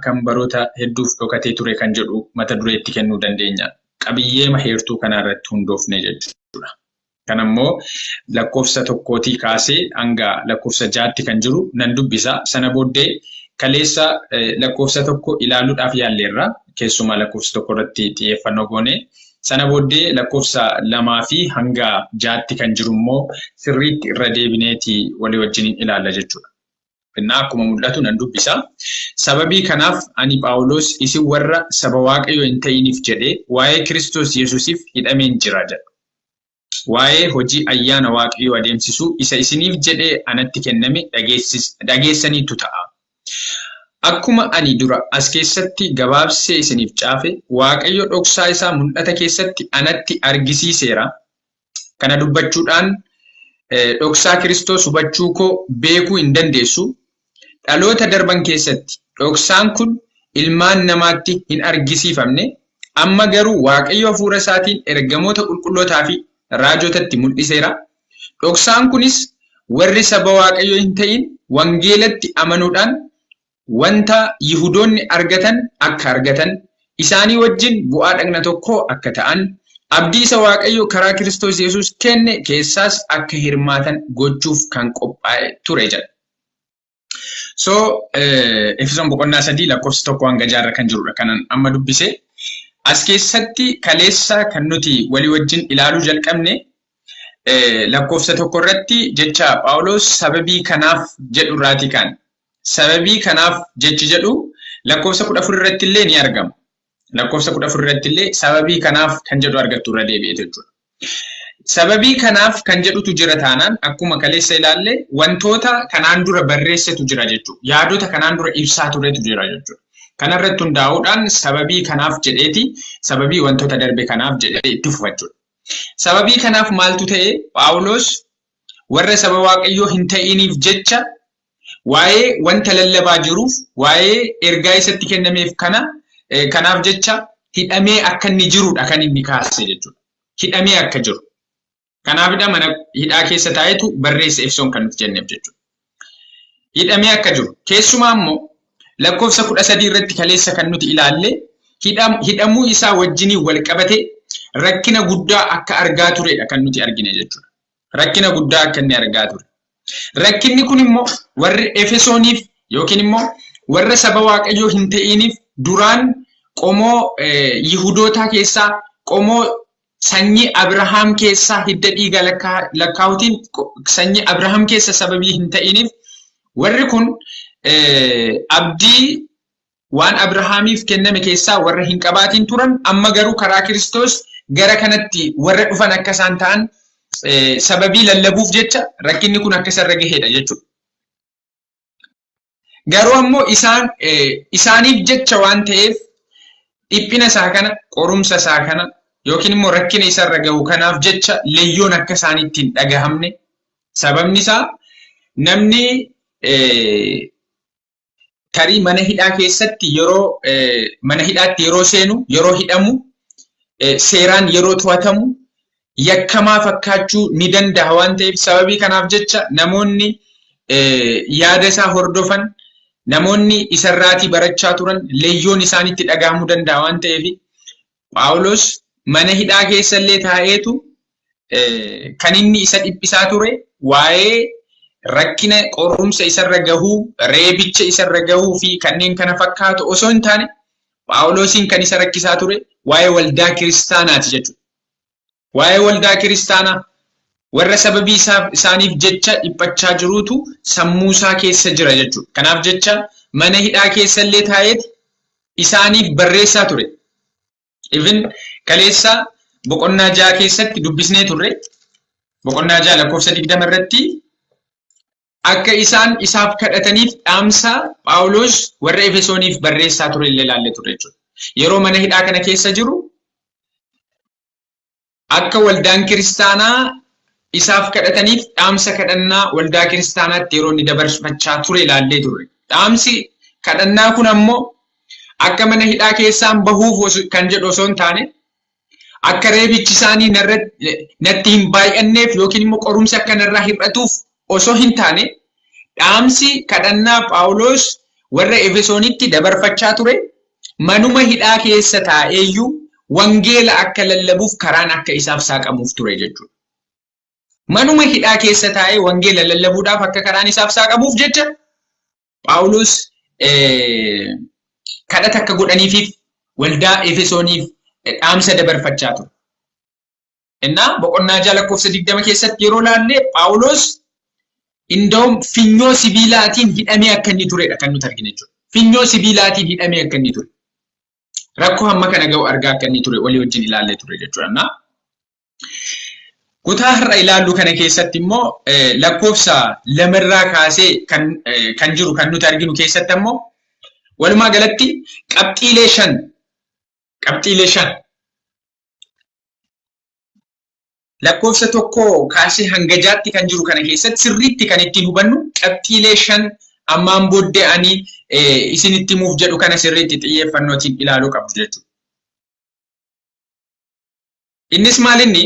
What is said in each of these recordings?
kan baroota hedduuf dhokatee ture kan jedhu mata dureetti kennuu dandeenya. Qabiyyee heertuu kanarratti hundoofne jechuudha. Kanammoo lakkoofsa tokkootii kaasee hanga lakkoofsa 6tti kan jiru nan dubbisa. Sana booddee kaleessa lakkoofsa tokko ilaaluudhaaf yaalleerra. Keessumaa lakkoofsa tokko irratti xiyyeeffannoo goone. Sana booddee lakkoofsa 2 fi hanga 6tti kan jiru immoo sirriitti irra deebineeti walii wajjin ilaalla jechuudha. Innaa akkuma mul'atu nan dubbisa. Sababii kanaaf ani Phaawulos isin warra saba Waaqayyoo hin ta'iniif jedhee waa'ee Kiristoos Yesuusiif hidhameen jira jedha. Waa'ee hojii ayyaana Waaqayyoo adeemsisuu isa isiniif jedhee anatti kenname dhageessaniitu ta'a. Akkuma ani dura as keessatti gabaabsee isiniif caafe Waaqayyo dhoksaa isaa mul'ata keessatti anatti argisiiseera. Kana dubbachuudhaan dhoksaa Kiristoos hubachuu koo beekuu hin dandeessu. Dhaloota darban keessatti dhoksaan kun ilmaan namaatti hin argisiifamne. Amma garuu Waaqayyo hafuura isaatiin ergamoota qulqullootaa fi raajotatti mul'iseera. Dhoksaan kunis warri saba Waaqayyoo hin ta'in wangeelatti amanuudhaan wanta Yihudoonni argatan akka argatan, isaanii wajjin bu'aa dhagna tokkoo akka ta'an, abdii isa Waaqayyo karaa Kiristoos Yesuus kenne keessaas akka hirmaatan gochuuf kan qophaa'e ture jedha. So, Efesoon boqonnaa 3 lakkoofsa 1 hanga 6 kan jirudha. Kanan amma dubbise. As keessatti kaleessa kan nuti walii wajjin ilaaluu jalqabne lakkoofsa 1 irratti jecha Phaawulos sababii kanaaf jedhu irraati kan. Sababii kanaaf jechi jedhu lakkoofsa 14 irratti illee ni argama. Lakkoofsa 14 irratti illee sababii kanaaf kan jedhu argattu irra deebi'ee jechuudha. Sababii kanaaf kan jedhutu jira taanaan akkuma kaleessa ilaalle wantoota kanaan dura barreessetu jira jechuudha. Yaadota kanaan dura ibsaa turetu jira jechuudha. Kanarratti hundaa'uudhaan sababii kanaaf jedheeti sababii wantoota darbe kanaaf jedhee itti fufachuudha. Sababii kanaaf maaltu ta'e Phaawulos warra saba Waaqayyoo hin ta'iniif jecha waa'ee wanta lallabaa jiruuf waa'ee ergaa isatti kennameef kanaaf jecha hidhamee akka inni jirudha kan inni kaase jechuudha. Hidhamee akka jiru. Kanaafidha mana hidhaa keessa taa'etu barreessa Efesoon kan nuti jenneef jechuudha. Hidhamee akka jiru. Keessumaa immoo lakkoofsa 13 irratti kaleessa kan nuti ilaalle hidhamuu isaa wajjinii wal qabate rakkina guddaa akka argaa turedha kan nuti argine jechuudha. Rakkina guddaa akka inni argaa ture. Rakkinni kun immoo warri Efesooniif yookiin immoo warra saba Waaqayyoo hin ta'iniif duraan qomoo Yihudootaa keessaa qomoo sanyii Abrahaam keessaa hidda dhiiga lakkaa'utiin sanyii Abrahaam keessa sababii hin ta'iniif warri kun abdii waan Abrahaamiif kenname keessaa warra hin qabaatiin turan amma garuu karaa Kiristoos gara kanatti warra dhufan akka isaan ta'an sababii lallabuuf jecha rakkinni kun akka isarra gaheedha jechuudha. Garuu ammoo isaaniif jecha waan ta'eef dhiphina isaa kana qorumsa isaa kana yookiin immoo rakkina isarra gahu kanaaf jecha leeyyoon akka isaaniitti hin dhagahamne sababni isaa namni tarii mana hidhaa keessatti yeroo mana hidhaatti yeroo seenu yeroo hidhamu seeraan yeroo to'atamu yakkamaa fakkaachuu ni danda'a waan ta'eef sababii kanaaf jecha namoonni yaada isaa hordofan namoonni isarraatii barachaa turan leeyyoon isaanitti dhagahamuu danda'a waan ta'eef Phaawulos mana hidhaa keessa illee taa'eetu kan inni isa dhiphisaa ture waa'ee rakkina qorumsa isarra gahuu, reebicha isarra gahuu fi kanneen kana fakkaatu osoo hin taane Phaawulosiin kan isa rakkisaa ture waa'ee waldaa kiristaanaati jechuudha. Waa'ee waldaa kiristaanaa warra sababii isaaniif jecha dhiphachaa jiruutu sammuu isaa keessa jira jechuudha. Kanaaf jecha mana hidhaa keessa illee taa'eeti isaaniif barreessaa ture. Even kaleessa boqonnaa 6 keessatti dubbisnee turre. Boqonnaa 6 lakkoofsa 20 irratti akka isaan isaaf kadhataniif dhaamsa Phaawulos warra Efesooniif barreessaa ture illee ilaallee ture jechuudha. Yeroo mana hidhaa kana keessa jiru akka waldaan kiristaanaa isaaf kadhataniif dhaamsa kadhannaa waldaa kiristaanaatti yeroo inni dabarfachaa ture ilaallee turre. Dhaamsi kadhannaa kun ammoo akka mana hidhaa keessaan bahuuf kan jedhu osoo hin taane akka reebichi isaanii natti hin baay'anneef yookiin immoo qorumsi akka narraa hir'atuuf osoo hin taane dhaamsi kadhannaa Phaawulos warra Efesoonitti dabarfachaa ture manuma hidhaa keessa taa'eeyyuu wangeela akka lallabuuf karaan akka isaaf saaqamuuf ture jechuudha. Manuma hidhaa keessa taa'ee wangeela lallabuudhaaf akka karaan isaaf saaqamuuf jecha Phaawulos kadhata akka godhaniifiif waldaa Efesooniif dhaamsa dabarfachaa ture. Innaa boqonnaa 6:20 keessatti yeroo laallee Phaawulos indawum finyoo sibiilaatiin hidhamee akka inni turedha kan nuti arginu jechuudha. Finyoo sibiilaatiin hidhamee akka inni ture. Rakkoo hamma kana ga'u argaa akka inni ture walii wajjin ilaallee ture jechuudha. Kutaa har'a ilaallu kana keessatti immoo lakkoofsa 2 irraa kaasee kan jiru kan nuti arginu keessatti immoo walumaa galatti qabxiilee 5 lakkoofsa 1 kaasee hanga 6tti kan jiru kana keessatti sirriitti kan ittiin hubannu qabxiilee 5 ammaan booddee ani isinitti muuf jedhu kana sirriitti xiyyeeffannootiin ilaaluu qabdu jechuudha. Innis maalinni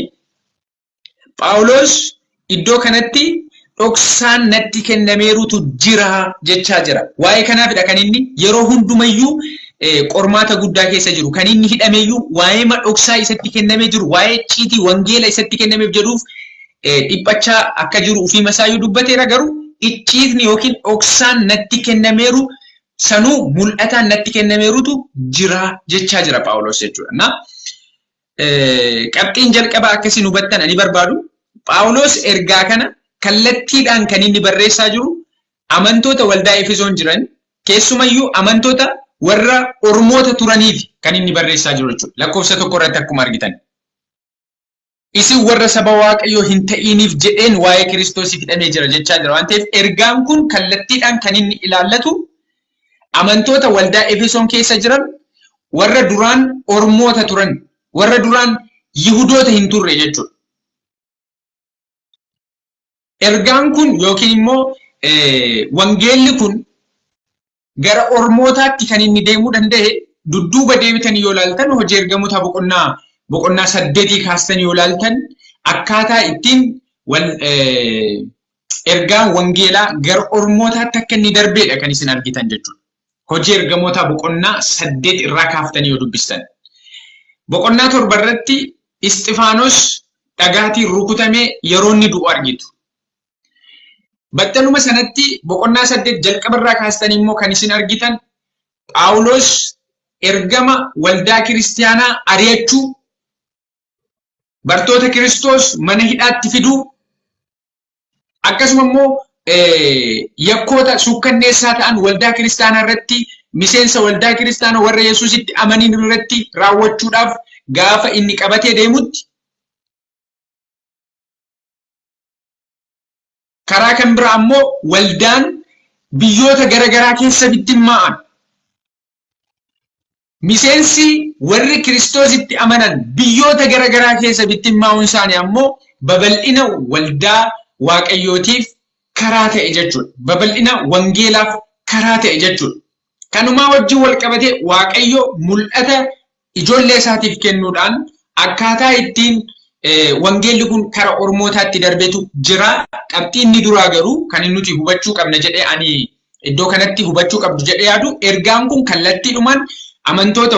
Phaawulos iddoo kanatti dhoksaan natti kennameerutu jira jechaa jira. Waa'ee kanaafidha kan inni yeroo hundumayyuu qormaata guddaa keessa jiru. Kan inni hidhameeyyuu waa'ee dhoksaa isatti kennamee jiru, waa'ee icciitii wangeela isatti kennameef jedhuuf dhiphachaa akka jiru ofii masaayyuu dubbateera. Garuu icciitni yookiin dhoksaan natti kennameeru sanuu mul'ataan natti kennameerutu jira jechaa jira Phaawulos jechuudha. Qabxiin jalqabaa akkasiin hubattan ani barbaadu Phaawulos ergaa kana kallattiidhaan kan inni barreessaa jiru amantoota waldaa Efesoon jiran keessumayyuu amantoota warra ormoota turaniif kan inni barreessaa jiru jechuudha. Lakkoofsa 1 irratti akkuma argitan. Isin warra saba Waaqayyoo hin ta'iniif jedheen waa'ee Kiristoosiif hidhamee jira jechaa jira. Waan ta'eef ergaan kun kallattiidhaan kan inni ilaallatu amantoota waldaa Efesoon keessa jiran warra duraan ormoota turan, warra duraan Yihudoota hin turre jechuudha. Ergaan kun yookiin immoo wangeelli kun gara ormootaatti kan inni deemuu danda'e dudduuba deebitanii yoo ilaaltan hojii ergamoota boqonnaa 8 kaastanii yoo ilaaltan akkaataa ittiin ergaan wangeelaa gara ormootaatti akka inni darbeedha kan isin argitan jechuudha. Hojii ergamoota boqonnaa 8 irraa kaaftanii yoo dubbistan. Boqonnaa 7 irratti Isxifaanos dhagaatiin rukutamee yeroo inni du'u argitu. Battaluma sanatti boqonnaa 8 jalqaba irraa kaastanii immoo kan isin argitan Phaawulos ergama waldaa kiristaanaa ari'achuu, bartoota Kiristoos mana hidhaatti fiduu, akkasuma immoo yakkoota sukkanneessaa ta'an waldaa kiristaanaa irratti miseensa waldaa kiristaanaa warra Yesuusitti amanin irratti raawwachuudhaaf gaafa inni qabatee deemutti karaa kan biraa ammoo waldaan biyyoota garagaraa keessa bittimmaa'an miseensi warri Kiristoositti amanan biyyoota garagaraa keessa bittimmaa'uun isaanii ammoo babal'ina waldaa Waaqayyootiif karaa ta'e jechuudha. Babal'ina wangeelaaf karaa ta'e jechuudha. Kanumaa wajjin wal qabatee Waaqayyo mul'ata ijoollee isaatiif kennuudhaan akkaataa ittiin wangeelli kun kara ormootaatti darbetu jira. Qabxii inni duraa garuu kan nuti hubachuu qabna jedhee ani iddoo kanatti hubachuu qabdu jedhee yaadu ergaan kun kallattiidhumaan amantoota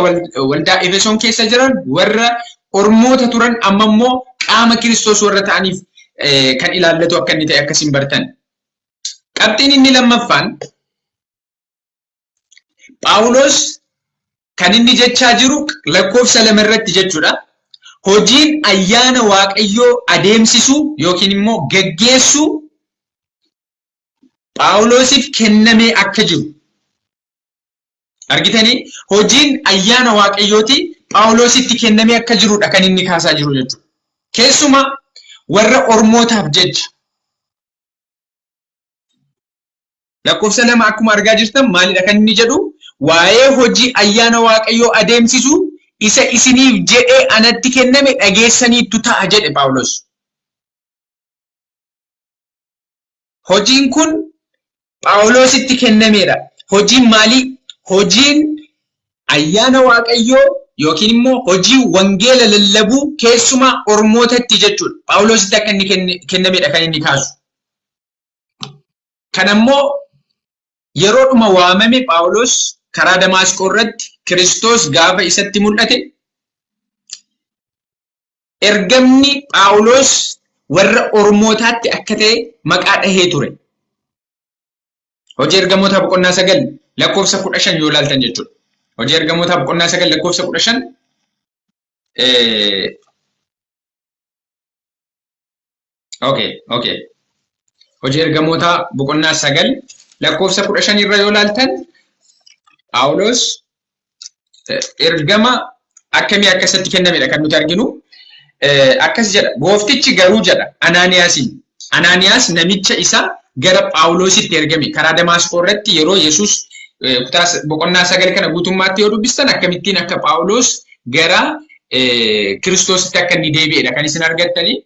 waldaa Efesoon keessa jiran warra ormoota turan amma immoo qaama Kiristoos warra ta'aniif kan ilaallatu akka inni ta'e akkasiin bartan. Qabxiin inni lammaffaan Phaawulos kan inni jechaa jiru lakkoofsa 2 irratti jechuudha. Hojiin ayyaana Waaqayyoo adeemsisuu yookiin immoo geggeessuu Phaawulosiif kennamee akka jiru. Argitanii hojiin ayyaana Waaqayyooti Phaawulositti kennamee akka jirudha kan inni kaasaa jiru jechuudha. Keessumaa warra ormootaaf jecha. Lakkoofsa 2 akkuma argaa jirtan maalidha kan inni jedhu? Waa'ee hojii ayyaana Waaqayyoo adeemsisuu isa isiniif jedhee anatti kenname dhageessaniittu ta'a jedhe Phaawulos. Hojiin kun Phaawulositti kennameedha. Hojiin maalii? Hojiin ayyaana Waaqayyoo yookiin immoo hojii wangeela lallabuu keessumaa ormootatti jechuudha. Phaawulositti akka inni kennameedha kan inni kaasu. Kanammoo yeroodhuma waamame Phaawulos karaa Damaasqoo irratti Kiristoos gaafa isatti mul'ate ergamni Phaawulos warra Ormootaatti akka ta'e maqaa dhahee ture. Hojii ergamootaa boqonnaa 9 lakkoofsa 15 yoo ilaaltan jechuudha. Hojii ergamootaa boqonnaa 9 lakkoofsa 15 Okay. Hojii ergamootaa boqonnaa 9 lakkoofsa 15 irra yoo ilaaltan Phaawulos ergama akkamii akkasitti kennamedha kan nuti arginu. Akkas jedha. Gooftichi garuu jedha Anaaniyaasiin. Anaaniyaas namicha isa gara Phaawulositti ergame karaa Damaasqoo irratti yeroo Yesuus boqonnaa 9 kana guutummaatti yoo dubbistan akkamittiin akka Phaawulos gara Kiristoositti akka inni deebi'edha kan isin argattanii.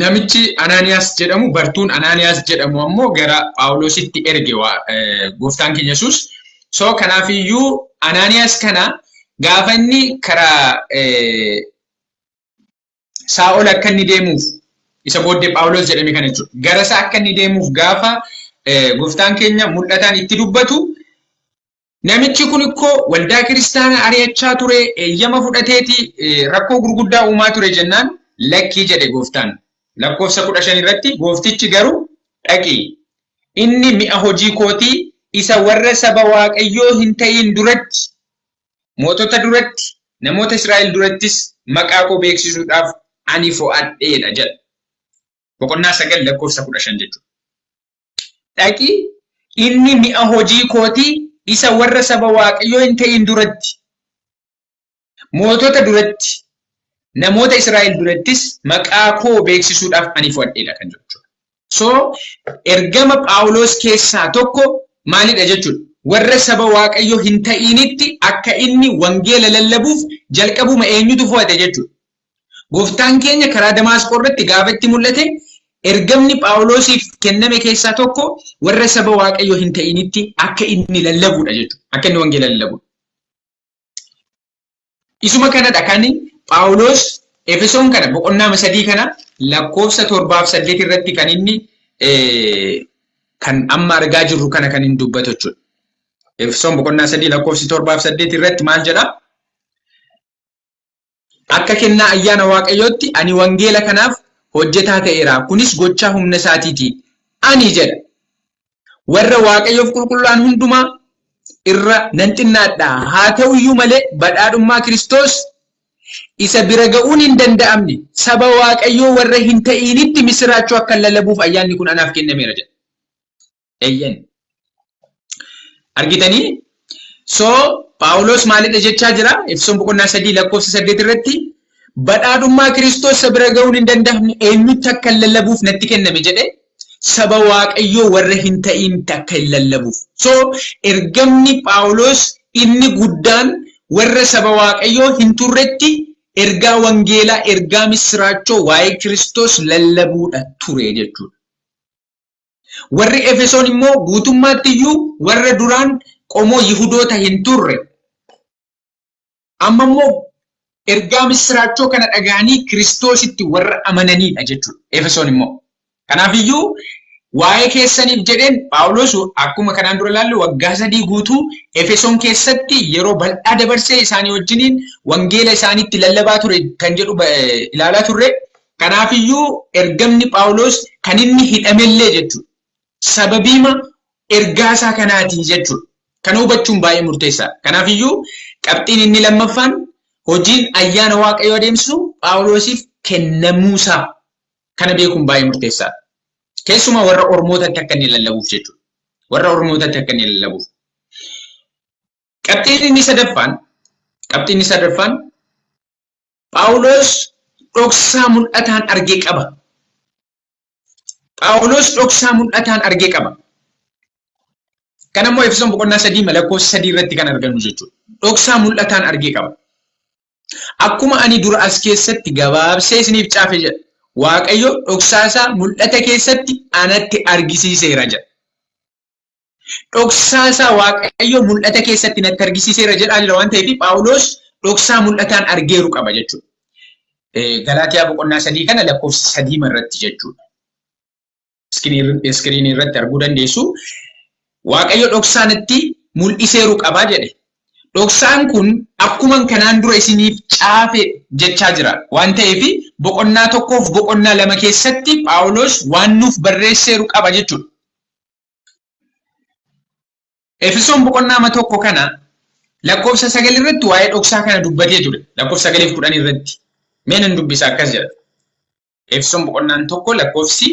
Namichi Anaaniyaas jedhamu bartuun Anaaniyaas jedhamu ammoo gara Phaawulositti erge gooftaan keenya Yesuus. So kanaafiyyuu Anaaniyaas kana gaafa inni karaa Saa'ol akka inni deemuuf isa booddee Phaawulos jedhame kana jechuudha. Gara isaa akka inni deemuuf gaafa gooftaan keenya mul'ataan itti dubbatu namichi kun ikkoo waldaa kiristaanaa ari'achaa ture eeyyama fudhateeti rakkoo gurguddaa uumaa ture jennaan lakkii jedhe gooftaan. Lakkoofsa 15 irratti gooftichi garuu dhaqi inni mi'a hojii kootii isa warra saba Waaqayyoo hin ta'in duratti mootota duratti namoota Israa'el durattis maqaa koo beeksisuudhaaf ani fo'adheedha jedha. Boqonnaa 9 lakkoofsa 15 jechuudha. Dhaqi inni mi'a hojii kootii isa warra saba Waaqayyoo hin ta'in duratti mootota duratti namoota Israa'el durattis maqaa koo beeksisuudhaaf ani fo'adheedha kan jechuudha. So ergama Phaawulos keessaa tokko maalidha jechuudha? Warra saba Waaqayyoo hin ta'initti akka inni wangeela lallabuuf jalqabuma eenyutu fo'ate jechuudha. Gooftaan keenya karaa Damaasqoo irratti gaafa itti mul'ate ergamni Phaawulosiif kenname keessaa tokko warra saba Waaqayyoo hin ta'initti akka inni lallabuudha jechuudha. Akka inni wangeela lallabuudha. Isuma kanadha kan Phaawulos Efesoon kana boqonnaa 3 kana lakkoofsa 7-8 irratti kan inni kan amma argaa jirru kana kan inni dubbatu jechuudha. Efesoon boqonnaa 3 lakkoofsi 7-8 irratti maal jedha? Akka kennaa ayyaana Waaqayyootti ani wangeela kanaaf hojjetaa ta'eera. Kunis gochaa humna isaatiiti. Ani jedha warra Waaqayyoof qulqullaan hundumaa irra nan xinnaadha. Haa ta'u iyyuu malee badhaadhummaa Kiristoos isa bira ga'uun hin danda'amne saba Waaqayyoo warra hin ta'initti misiraachuu akka lallabuuf ayyaanni kun anaaf kennameera jedha. Eeyyan. Argitanii? So Phaawulos maalidha jechaa jira? Efesoon boqonnaa 3 lakkoofsa 8 irratti badhaadhummaa Kiristoos isa bira ga'uun hin danda'amne eenyutti akka lallabuuf natti kenname jedhe saba Waaqayyoo warra hin ta'initti akka lallabuuf. So ergamni Phaawulos inni guddaan warra saba Waaqayyoo hin turretti ergaa wangeelaa ergaa misiraachoo waa'ee Kiristoos lallabuudha ture jechuudha. Warri Efesoon immoo guutummaatti iyyuu warra duraan qomoo Yihudoota hin turre. Amma immoo ergaa misiraachoo kana dhaga'anii Kiristoositti warra amananiidha jechuudha. Efesoon immoo. Kanaaf iyyuu waa'ee keessaniif jedheen Phaawulos akkuma kanaan dura ilaallu waggaa 3 guutuu Efesoon keessatti yeroo bal'aa dabarsee isaanii wajjiniin wangeela isaaniitti lallabaa ture kan jedhu ilaalaa turre. Kanaaf iyyuu ergamni Phaawulos kan inni hidhamellee jechuudha. Sababiima ergaa isaa kanaati jechuudha. Kana hubachuun baay'ee murteessaadha. Kanaaf iyyuu qabxiin inni lammaffaan hojiin ayyaana Waaqayyoo adeemsisu Phaawulosiif kennamuusaa kana beekuun baay'ee murteessaadha. Keessumaa warra Ormootatti akka inni lallabuuf jechuudha. Warra Ormootatti akka inni lallabuuf. Qabxiin inni sadaffaan Phaawulos dhoksaa mul'ataan argee qaba. Phaawulos dhoksaa mul'ataan argee qaba. Kan ammoo Efesoon boqonnaa 3 lakkoofsa 3 irratti kan argannu jechuudha. Dhoksaa mul'ataan argee qaba. Akkuma ani dura as keessatti gabaabsee isiniif caafe jedha. Waaqayyo dhoksaasaa mul'ata keessatti anatti argisiiseera jedha. Dhoksaasaa Waaqayyo mul'ata keessatti natti argisiiseera jedhaa jira waan ta'eef Phaawulos dhoksaa mul'ataan argeeru qaba jechuudha. Galaatiyaa boqonnaa 3 kana lakkoofsa 3 irratti jechuudha. Iskiriinii irratti arguu dandeessu. Waaqayyo dhoksaanitti mul'iseeru qabaa jedhe. Dhoksaan kun akkuma kanaan dura isiniif caafe jechaa jira. Waan ta'eef boqonnaa tokkoof boqonnaa lama keessatti Phaawulos waan nuuf barreesseeru qaba jechuudha. Efesoon boqonnaa tokko kana lakkoofsa 9 irratti waa'ee dhoksaa kana dubbatee ture. Lakkoofsa 9 fi 10 irratti. Mee nan dubbisa akkas jedha. Efesoon boqonnaan tokko lakkoofsi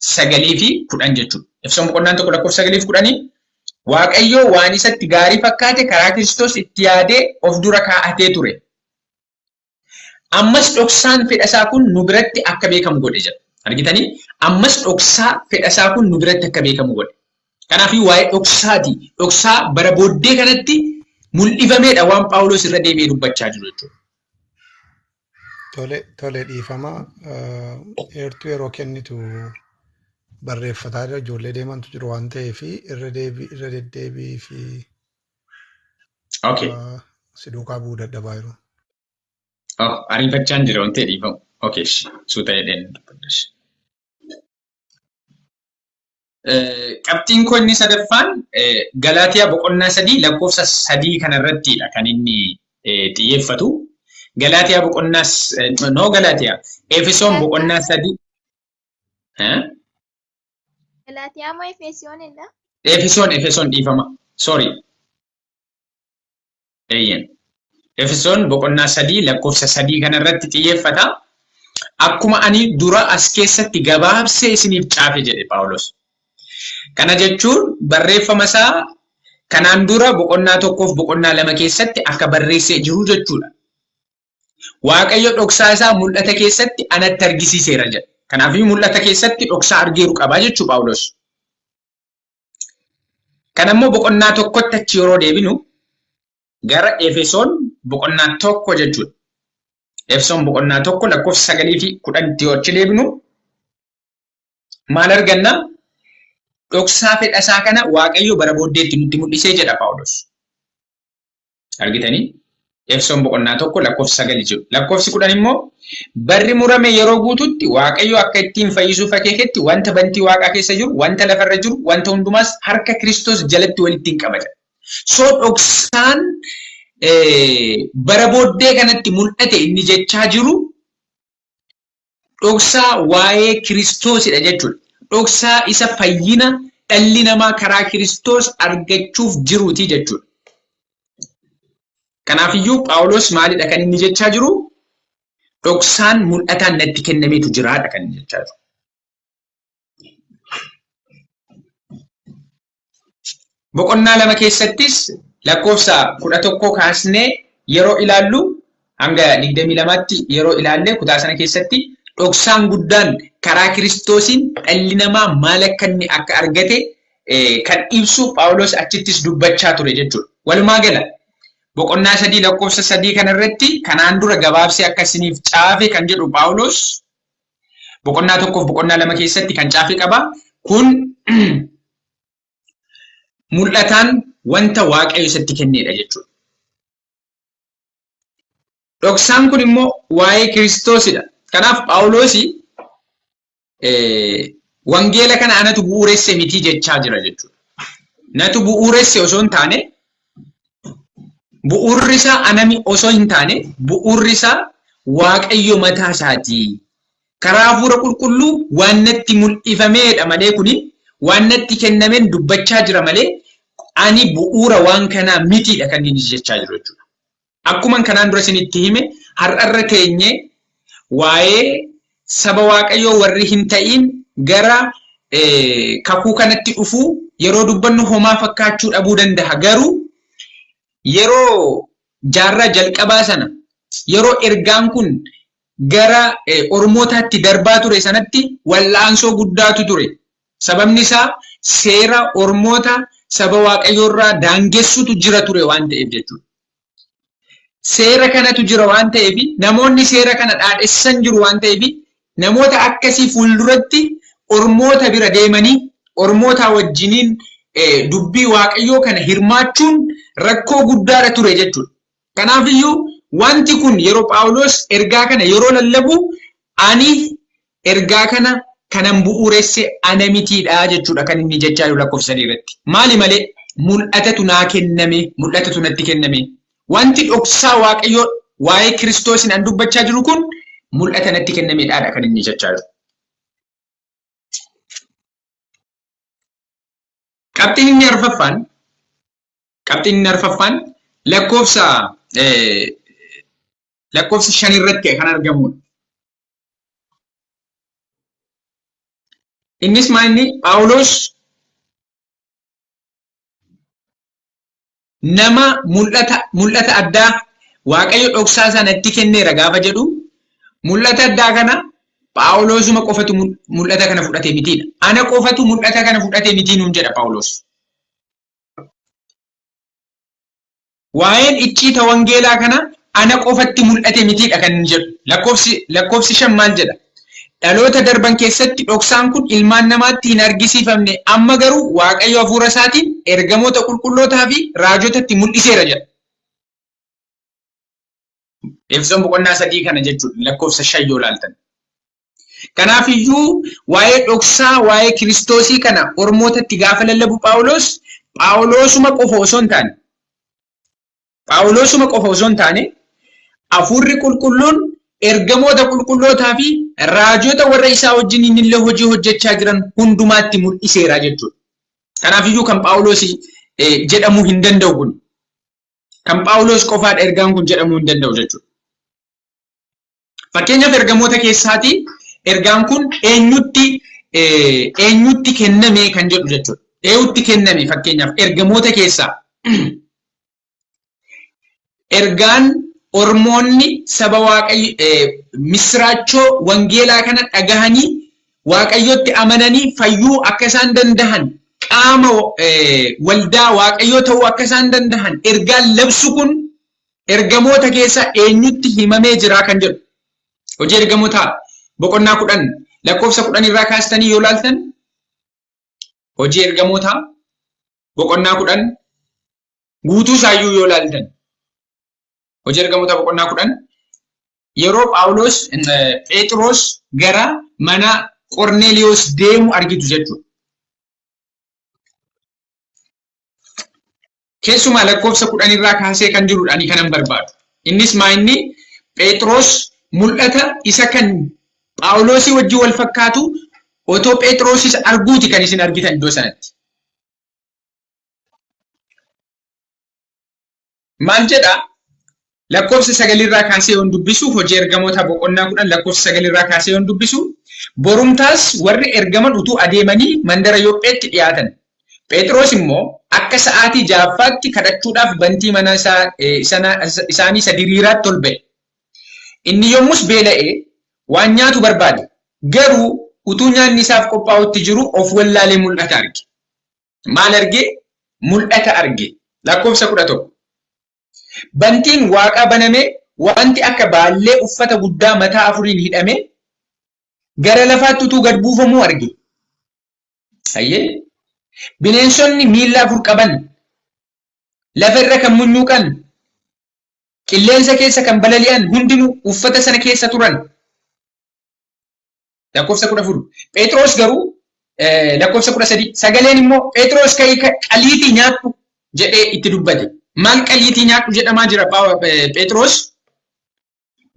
9 fi 10 jechuudha. Efesoon boqonnaan tokko lakkoofsa 9 fi 10 Waaqayyo waan isatti gaarii fakkaate karaa Kiristoos itti yaadee of dura kaa'atee ture. Ammas dhoksaan fedhasaa kun nu biratti akka beekamu godhe jedha. Argitanii? Ammas dhoksaa fedhasaa kun nu biratti akka beekamu godhe. Kanaaf waa'ee dhoksaati. Dhoksaa bara booddee kanatti mul'ifameedha waan Phaawulos irra deebi'ee dubbachaa jiru jechuudha. Tole dhiifama eertuu yeroo kennitu barreeffataa ijoollee deemantu jiru waan ta'eef irra deddeebii fi si duukaa bu'uu dadhabaa jiru. Ariifachaan jira waan ta'e dhiifamu. Suuta jedheen dubbaddas. Qabxiin koo inni sadaffaan Galaatiyaa boqonnaa 3 lakkoofsa 3 kanarrattidha kan inni xiyyeeffatu. Galaatiyaa boqonnaa Efesoon boqonnaa 3. Galaatiyaa moo Efesoon illa? Efesoon dhiifama. Sorry. Efesoon boqonnaa 3 lakkoofsa 3 kanarratti xiyyeeffata. Akkuma ani dura as keessatti gabaabsee isiniif caafe jedhe Phaawulos. Kana jechuun barreeffama isaa kanaan dura boqonnaa 1 fi boqonnaa 2 keessatti akka barreessee jiru jechuudha. Waaqayyo dhoksaa isaa mul'ata keessatti anatti argisiiseera jedha. Kanaaf mul'ata keessatti dhoksaa argeeru qabaa jechuu Phaawulos. Kanammoo boqonnaa 1tti achi yeroo deebinu gara Efesoon boqonnaa 1 jechuudha. Efesoon boqonnaa 1 lakkoofsa 9 fi 10tti yoo achi deebinu maal arganna? Dhoksaa fedhasaa kana Waaqayyo bara booddeetti nutti mul'isee jedha Phaawulos. Argitanii? Efesoon boqonnaa 1 lakkoofsa 9 jiru. Lakkoofsi 10 immoo barri murame yeroo guututti Waaqayyo akka ittiin fayyisuuf akeeketti wanta bantii Waaqaa keessa jiru, wanta lafarra jiru, wanta hundumaas harka Kiristoos jalatti walitti qabata. So dhoksaan bara booddee kanatti mul'ate inni jechaa jiru dhoksaa waa'ee Kiristoosidha jechuudha. Dhoksaa isa fayyina dhalli namaa karaa Kiristoos argachuuf jiruuti jechuudha. Kanaafiyyuu Phaawulos maalidha kan inni jechaa jiru? Dhoksaan mul'ataan natti kennameetu jiraadha kan inni jechaa jiru. Boqonnaa 2 keessattis lakkoofsa 11 kaasnee yeroo ilaallu hanga 22tti yeroo ilaalle kutaa sana keessatti dhoksaan guddaan karaa Kiristoosiin dhalli namaa maal akka inni akka argate kan ibsu Phaawulos achittis dubbachaa ture jechuudha. Walumaa gala boqonnaa 3 lakkoofsa 3 kanarratti kanaan dura gabaabsee akkasiniif caafe kan jedhu Phaawulos boqonnaa 1 fi boqonnaa 2 keessatti kan caafe qaba. Kun mul'ataan wanta Waaqayyo isatti kennedha jechuudha. Dhoksaan kun immoo waa'ee Kiristoosidha. Kanaaf Phaawulos wangeela kana anatu bu'uuresse miti jechaa jira jechuudha. Natu bu'uuresse osoo hin taane bu'uurri isaa anami osoo hin taane bu'uurri isaa Waaqayyo mataa isaati. Karaa hafuura qulqulluu waan natti mul'ifameedha malee kuni waan natti kennameen dubbachaa jira malee ani bu'uura waan kanaa mitiidha kan inni jechaa jiru jechuudha. Akkuma kanaan dura isinitti hime har'arra teenye waa'ee saba Waaqayyoo warri hin ta'in gara kakuu kanatti dhufuu yeroo dubbannu homaa fakkaachuu dhabuu danda'a. Garuu yeroo jaarraa jalqabaa sana yeroo ergaan kun gara Ormootaatti darbaa ture sanatti wal'aansoo guddaatu ture. Sababni isaa seera Ormoota saba Waaqayyoorraa daangessutu jira ture waan ta'eef jechuudha. Seera kanatu jira waan ta'eef namoonni seera kana dhaadheessan jiru waan ta'eef namoota akkasii fuulduratti Ormoota bira deemanii Ormoota wajjiniin dubbii Waaqayyoo kana hirmaachuun rakkoo guddaadha ture jechuudha. Kanaafiyyuu wanti kun yeroo Phaawulos ergaa kana yeroo lallabu ani ergaa kana kanan bu'uuresse ana mitiidha jechuudha kan inni jechaa jiru lakkoofsa 3 irratti. Maali malee mul'atatu naa kenname, mul'atatu natti kenname. Wanti dhoksaa Waaqayyoo waa'ee Kiristoosin an dubbachaa jiru kun mul'ata natti kennameedha kan inni jechaa jiru. Qabxiin inni arfaffaan lakkoofsa 5 irratti kan argamudha. Innis maalni Phaawulos nama mul'ata addaa Waaqayyo dhoksaa isaa natti kenneera gaafa jedhu mul'ata addaa kana Phaawulosuma qofatu mul'ata kana fudhatee mitiidha. Ana qofatu mul'ata kana fudhatee mitii nuun jedha Phaawulos. Waa'een icciita wangeelaa kana ana qofatti mul'ate mitiidha kan inni jedhu. Lakkoofsi 5 maal jedha? Dhaloota darban keessatti dhoksaan kun ilmaan namaatti hin argisiifamne amma garuu Waaqayyo hafuura isaatiin ergamoota qulqullootaa fi raajotatti mul'iseera jedha. Efesoon boqonnaa 3 kana jechuudha lakkoofsa 5 yoo ilaaltan. Kanaafiyyuu waa'ee dhoksaa waa'ee Kiristoosii kana ormootatti gaafa lallabu Phaawulosuma qofa osoo hin taane hafuurri qulqulluun ergamoota qulqullootaa fi raajota warra isaa wajjin illee hojii hojjechaa jiran hundumaatti mul'iseera jechuudha. Kanaafiyyuu kan Phaawulos jedhamuu hin danda'u kun kan Phaawulos qofaadha ergaan kun jedhamuu hin danda'u jechuudha. Fakkeenyaaf ergamoota keessaati ergaan kun eenyutti kenname kan jedhu jechuudha. Eenyutti kenname fakkeenyaaf ergamoota keessaa ergaan ormoonni saba misraachoo wangeelaa kana dhagahanii Waaqayyotti amananii fayyuu akka isaan danda'an qaama waldaa Waaqayyoo ta'uu akka isaan danda'an ergaan labsu kun ergamoota keessaa eenyutti himamee jira kan jedhu. Hojii ergamoota boqonnaa 10 lakkoofsa 10 irraa kaastanii yoo ilaaltan hojii ergamoota boqonnaa 10 guutuu isaayyuu yoo ilaaltan hojii ergamoota boqonnaa 10 yeroo Phaawulos Phexros gara mana Qorneeliyoos deemu argitu jechuudha. Keessumaa lakkoofsa 10 irraa kaasee kan jirudha ani kanan barbaadu. Innis inni Phexros mul'ata isa kan Phaawulosii wajjin wal fakkaatu otoo Phexrosis arguuti kan isin argitan iddoo sanatti. Maal jedha? Lakkoofsa 9 irraa kaasee yoon dubbisu hojii ergamoota boqonnaa 10 lakkoofsa 9 irraa kaasee yoon dubbisu borumtaas warri ergaman utuu adeemanii mandara Yoopheetti dhiyaatan. Phexros immoo akka sa'aatii 6ffaatti kadhachuudhaaf bantii mana isaanii diriiraatti ol ba'e. Inni yommus beela'ee waan nyaatu barbaade. Garuu utuu nyaanni isaaf qophaa'utti jiru of wallaalee mul'ata arge. Maal arge? Mul'ata arge. Lakkoofsa 11. Bantiin Waaqaa baname wanti akka baallee uffata guddaa mataa afuriin hidhame gara lafaatti utuu gad buufamuu arge. Hayyee bineensonni miilla 4 qaban lafa irra kan munyuuqan qilleensa keessa kan balali'an hundinuu uffata sana keessa turan. Lakkoofsa 14. Phexros garuu lakkoofsa 13 sagaleen immoo Phexros qaliitii nyaadhu jedhee itti dubbate. Maal qaliitii nyaadhu jedhamaa jira Phexros?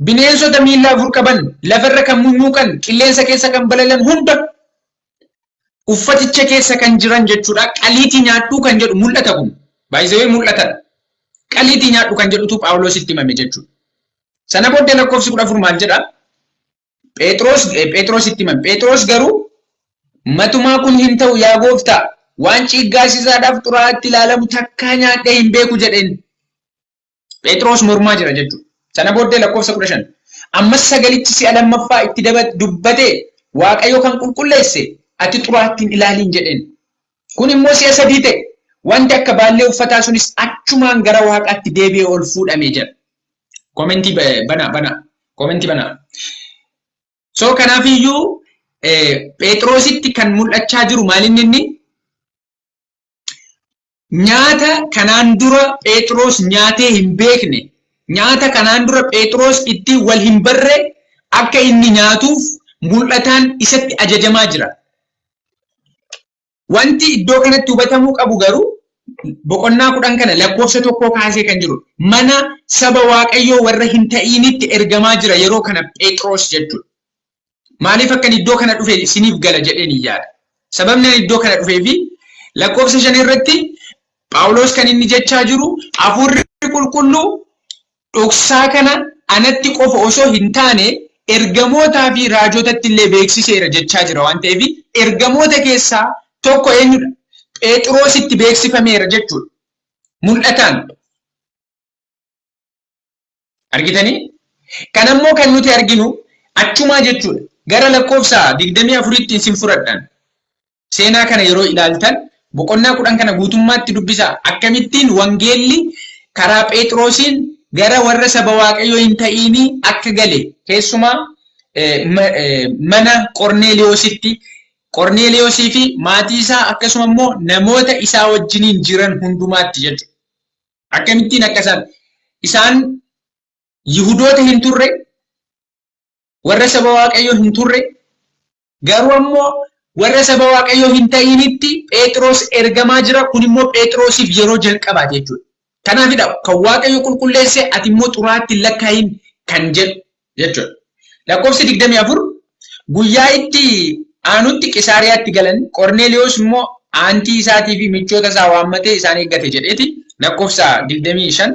Bineensota miilla 4 qaban lafarra kan munyuuqan qilleensa keessa kan balali'an hunda uffaticha keessa kan jiran jechuudha. Qaliitii nyaadhu kan jedhu mul'ata kun. Baay'ee mul'atadha. Qaliitii nyaadhu kan jedhutu Phaawulositti himame jechuudha. Sana booddee lakkoofsi 14 maal jedha? Phexrositti himame. Phexros garuu matumaa kun hin ta'u yaa gooftaa waan ciiggaasisaadhaaf xuraa'aatti ilaalamu takkaa nyaadhee hin beeku jedheen. Phexros mormaa jira jechuudha. Sana booddee lakkoofsa 15. Ammas sagalichi si'a lammaffaa itti dubbate Waaqayyo kan qulqulleesse ati xuraa'aatti hin ilaaliin jedheen. Kun immoo si'a 3 ta'e. Wanti akka baallee uffataa sunis achumaan gara Waaqaatti deebi'ee ol fuudhamee jira. Komentii banaa. So kanaafiyyuu Phexrositti kan mul'achaa jiru maalinni inni nyaata kanaan dura Phexros nyaatee hin beekne, nyaata kanaan dura Phexros itti wal hin barre akka inni nyaatuuf mul'ataan isatti ajajamaa jira. Wanti iddoo kanatti hubatamuu qabu garuu boqonnaa 10 kana lakkoofsa 1 kaasee kan jiru mana saba Waaqayyoo warra hin ta'initti ergamaa jira yeroo kana Phexros jechuudha. Maaliif akkan iddoo kana dhufe isiniif gala jedheen yaada. Sababni iddoo kana dhufeefi lakkoofsa 5 irratti Phaawulos kan inni jechaa jiru hafuurri qulqulluu dhoksaa kana anatti qofa osoo hin taane ergamootaa fi raajotatti illee beeksiseera jechaa jira waan ta'eef ergamoota keessaa tokko eenyudha? Phexrositti beeksifameera jechuudha. Mul'ataan. Argitanii? Kanammoo kan nuti arginu achumaa jechuudha. Gara lakkoofsa 24tti isin fudhadhan. Seenaa kana yeroo ilaaltan boqonnaa 10 kana guutummaatti dubbisaa. Akkamittiin wangeelli karaa Phexrosiin gara warra saba Waaqayyoo hin ta'inii akka gale keessumaa mana Qorneeliyoositti Qorneeliyoosii fi maatii isaa akkasuma immoo namoota isaa wajjiniin jiran hundumaatti jechuudha. Akkamittiin akka isaan Yihudoota hin turre warra saba Waaqayyoo hin turre garuu ammoo warra saba Waaqayyoo hin ta'initti Phexros ergamaa jira. Kun immoo Phexrosiif yeroo jalqabaa jechuudha. Kanaafidha kan Waaqayyo qulqulleesse ati immoo xuraatti lakkaayin kan jedhu jechuudha. Lakkoofsi 24 guyyaa itti aanutti Qisaariyaatti galan Qorneeliyoos immoo aantii isaatii fi michoota isaa waammatee isaan eeggate jedheeti. Lakkoofsa 25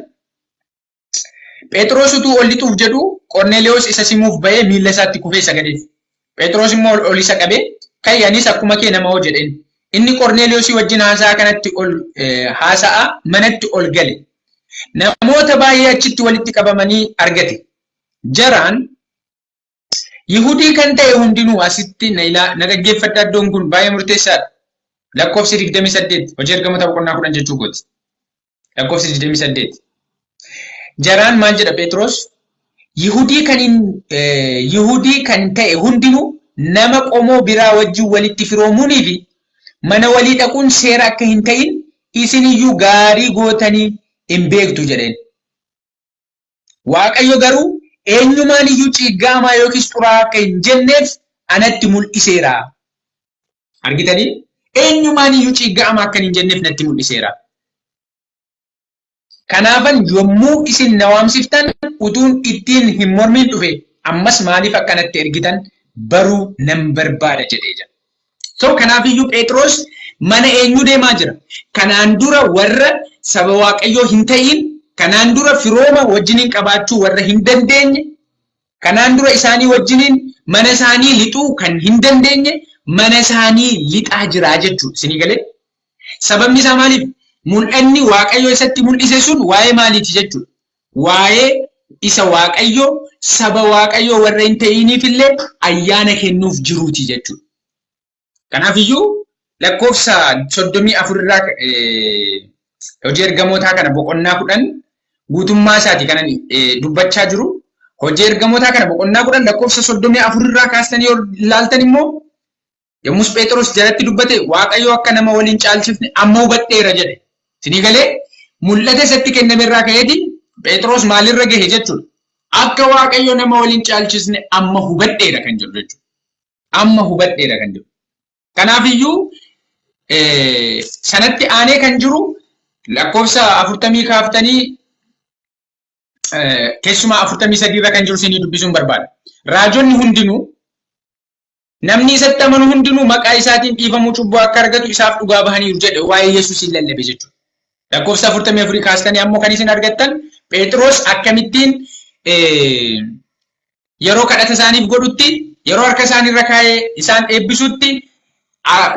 Phexros utuu ol lixuuf jedhu Qorneeliyoos isa simuuf ba'ee miilla isaatti kufee sagadeef. Phexros immoo ol isa qabee kayyanis akkuma kee nama hoo jedheen. Inni Qorneeliyoosii wajjin haasaa kanatti ol haasa'a manatti ol gale. Namoota baay'ee achitti walitti qabamanii argate. Jaraan Yihudii kan ta'e hundinuu asitti na dhaggeeffadhaa iddoon kun baay'ee murteessaadha. Lakkoofsi 28 hojii ergamoota boqonnaa 10 jechuu gooti. Lakkoofsi 28. Jaraan maal jedha Phexros? Yihudii kan ta'e hundinuu nama qomoo biraa wajjin walitti firoomuunii fi mana walii dhaquun seera akka hin ta'in isin iyyuu gaarii gootanii hin beektu jedheen. Waaqayyo garuu eenyumaan iyyuu ciiggaamaa yookiis xuraa akka hin jenneef anatti mul'iseera. Argitanii? Eenyumaan iyyuu ciiggaamaa akka hin jenneef natti mul'iseera. Kanaafan yommuu isin na waamsiftan utuun ittiin hin mormiin dhufe ammas maaliif akkanatti ergitan baruu nan barbaada jedhee jira. So kanaafiyyuu Phexros mana eenyu deemaa jira? Kanaan dura warra saba Waaqayyoo hin ta'in, kanaan dura firooma wajjiniin qabaachuu warra hin dandeenye, kanaan dura isaanii wajjiniin mana isaanii lixuu kan hin dandeenye, mana isaanii lixaa jira jechuudha. Isinii galee? Sababni isaa maaliif? Mul'anni Waaqayyoo isatti mul'ise sun waa'ee maaliiti jechuudha? Waa'ee isa Waaqayyoo saba Waaqayyoo warra hin ta'iniif illee ayyaana kennuuf jiruuti jechuudha. Kanaafiyyuu lakkoofsa 34 irraa hojii ergamootaa kana boqonnaa 10 guutummaa isaati kanan dubbachaa jiru. Hojii ergamootaa kana boqonnaa 10 lakkoofsa 34 irraa kaastanii ilaaltan immoo yommus Phexros jalatti dubbate Waaqayyoo akka nama waliin caalchifne amma hubadheera jedhe. Isinii galee mul'ata isatti kenname irraa ka'eeti Phexros maalirra gahe jechuudha. Akka Waaqayyoo nama waliin caalchisne amma hubadheera kan jedhu jechuudha. Amma hubadheera kan jedhu. Kanaafiyyuu sanatti aanee kan jiru lakkoofsa 40 kaaftanii keessumaa 43 irra kan jiru isinii dubbisuun barbaada. Raajonni hundinuu namni isatti amanu hundinuu maqaa isaatiin dhiifamuu cubbuu akka argatu isaaf dhugaa bahaniiru jedhe waa'ee Yesuusiin lallabe jechuudha. Lakkoofsa 44 kaastanii ammoo kan isin argattan Phexros akkamittiin yeroo kadhata isaaniif godhutti yeroo harka isaaniirra kaa'ee isaan eebbisutti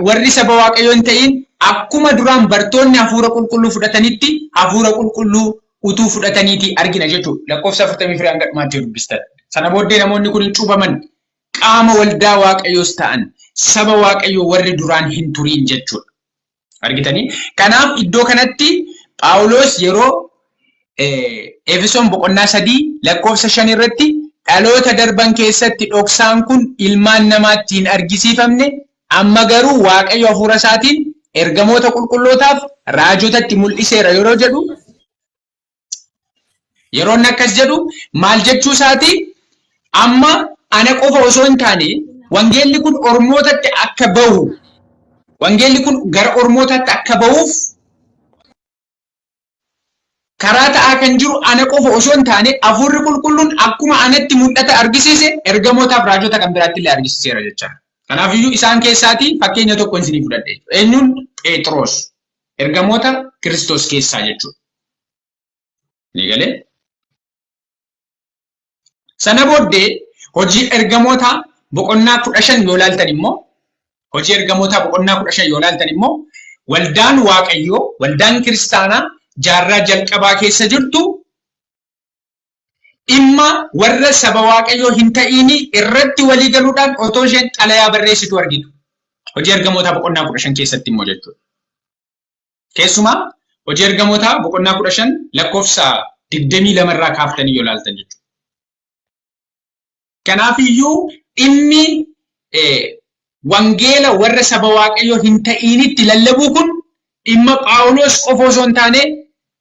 warri saba Waaqayyoo hin ta'in akkuma duraan bartoonni hafuura qulqulluu fudhatanitti hafuura qulqulluu utuu fudhataniiti argina jechuudha. Lakkoofsa 44 hanga dhumaatti dubbistan. Sana booddee namoonni kun hin cuubaman qaama waldaa Waaqayyoos ta'an saba Waaqayyoo warri duraan hin turiin jechuudha. Argitanii? Kanaaf iddoo kanatti Phaawulos yeroo Efesoon boqonnaa 3 lakkoofsa 5 irratti dhaloota darban keessatti dhoksaan kun ilmaan namaatti hin argisiifamne amma garuu Waaqayyo hafuura isaatiin ergamoota qulqullootaaf raajotatti mul'iseera yeroo jedhu yeroon akkas jedhu maal jechuu isaati amma ana qofa osoo hin taane wangeelli kun ormootatti akka bahu, wangeelli kun gara ormootatti akka bahuuf karaa ta'aa kan jiru ana qofa osoo hin taane hafuurri qulqulluun akkuma anatti mul'ata argisiise ergamootaaf raajota kan biraatti illee argisiiseera jechaadha. Kanaafiyyuu isaan keessaatii fakkeenya tokko isinii fudhadhe. Eenyuun Phexros ergamoota Kiristoos keessaa jechuudha. Ni galee? Sana booddee hojii ergamoota boqonnaa 15 yoo ilaaltan immoo hojii ergamoota boqonnaa 15 yoo ilaaltan immoo waldaan Waaqayyoo, waldaan kiristaanaa jaarraa jalqabaa keessa jirtu dhimma warra saba Waaqayyoo hin ta'ini irratti walii galuudhaan otoo isheen xalayaa barreessitu argitu. Hojii ergamoota boqonnaa 15 keessatti immoo jechuudha. Keessumaa hojii ergamoota boqonnaa 15 lakkoofsa 22 irraa kaaftanii yoo ilaaltan jechuudha. Kanaafiyyuu dhimmi wangeela warra saba Waaqayyoo hin ta'initti lallabuu kun dhimma Phaawulos qofa osoo hin taane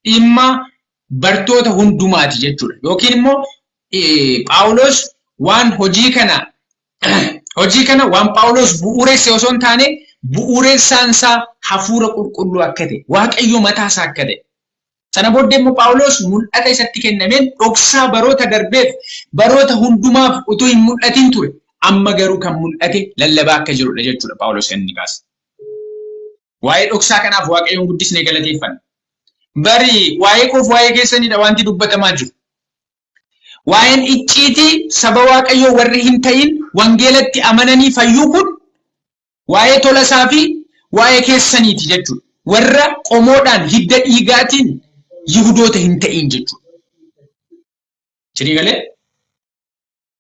dhimma bartoota hundumaati jechuudha. Yookiin immoo Phaawulos waan hojii kana waan Phaawulos bu'uureesse osoo hin taane bu'uureessaan isaa hafuura qulqulluu akka ta'e, Waaqayyo mataa isaa akka ta'e. Sana booddee immoo Phaawulos mul'ata isatti kennameen dhoksaa baroota darbeef baroota hundumaaf utuu hin mul'atin ture. Amma garuu kan mul'ate lallabaa akka jirudha jechuudha Phaawulos inni kaasa. Waa'ee dhoksaa kanaaf Waaqayyoon guddisnee galateeffanna. Bari waa'ee koof waa'ee keessanidha wanti dubbatamaa jiru. Waa'een icciitii saba Waaqayyoo warri hin ta'in wangeelatti amananii fayyuu kun waa'ee tolasaa fi waa'ee keessaniiti jechuudha. Warra qomoodhaan hidda dhiigaatiin Yihudoota hin ta'in jechuudha. Sirii galee?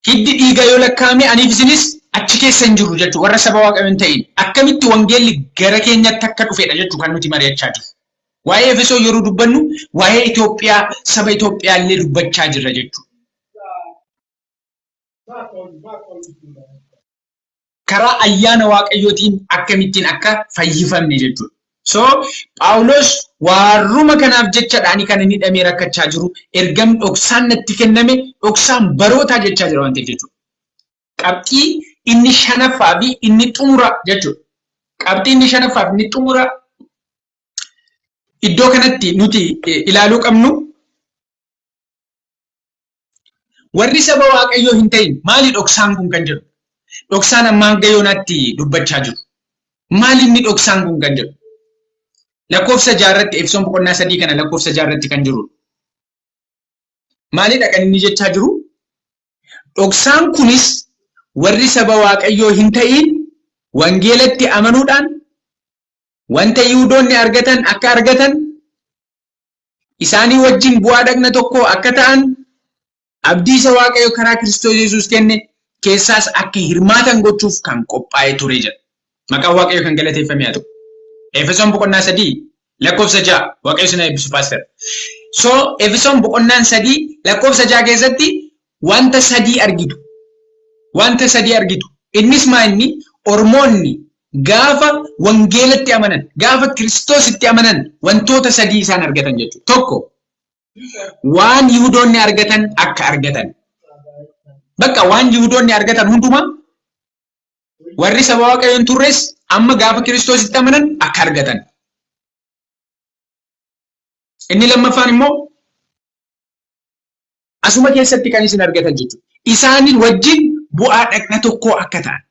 Hiddi dhiiga yoo lakkaa'ame aniif isinis achi keessa hin jirru jechuudha. Warra saba Waaqayyoo hin ta'in akkamitti wangeelli gara keenyatti akka dhufedha jechuudha kan nuti mari'achaa jirru. Waa'ee Efesoon yeroo dubbannu waa'ee Itoophiyaa saba Itoophiyaa illee dubbachaa jirra jechuudha. Karaa ayyaana Waaqayyootiin akkamittiin akka fayyifamne jechuudha. So Phaawulos warruma kanaaf jechadhaani kan inni hidhamee rakkachaa jiru ergam dhoksaan natti kenname dhoksaan barootaa jechaa jira waan ta'eef jechuudha. Qabxii inni shanaffaa fi inni xumura jechuudha. Qabxii inni shanaffaa fi inni xumura iddoo kanatti nuti ilaaluu qabnu warri saba Waaqayyoo hin ta'in maali dhoksaan kun kan jedhu. Dhoksaan ammaan gayoonatti dubbachaa jiru. Maali inni dhoksaan kun kan jedhu. Lakkoofsa jaarratti Efesoon boqonnaa 3 kana lakkoofsa jaarratti kan jirudha. Maalidha kan inni jechaa jiru? Dhoksaan kunis warri saba Waaqayyoo hin ta'in wangeelatti amanuudhaan wanta Yihudoonni argatan akka argatan isaanii wajjin bu'aa dhagna tokko akka ta'an abdii isa Waaqayyoo karaa Kiristoos Yesuus kenne keessaas akka hirmaatan gochuuf kan qophaa'ee ture jedha. Maqaan Waaqayyoo kan galateeffame haa ta'u. Efesoon boqonnaa 3 lakkoofsa 6 Waaqayyo isin eebbisu paaster. So Efesoon boqonnaan 3 lakkoofsa 6 keessatti wanta sadii argitu. Wanta sadii argitu. Innis maanni ormoonni gaafa wangeelatti amanan, gaafa Kiristoositti amanan wantoota sadii isaan argatan jechuudha. Tokko waan Yihudoonni argatan akka argatan. Bakka waan Yihudoonni argatan hundumaa warri saba Waaqayyoo hin turres amma gaafa Kiristoositti amanan akka argatan. Inni lammaffaan immoo asuma keessatti kan isin argatan jechuudha. Isaaniin wajjin bu'aa dhagna tokkoo akka ta'an.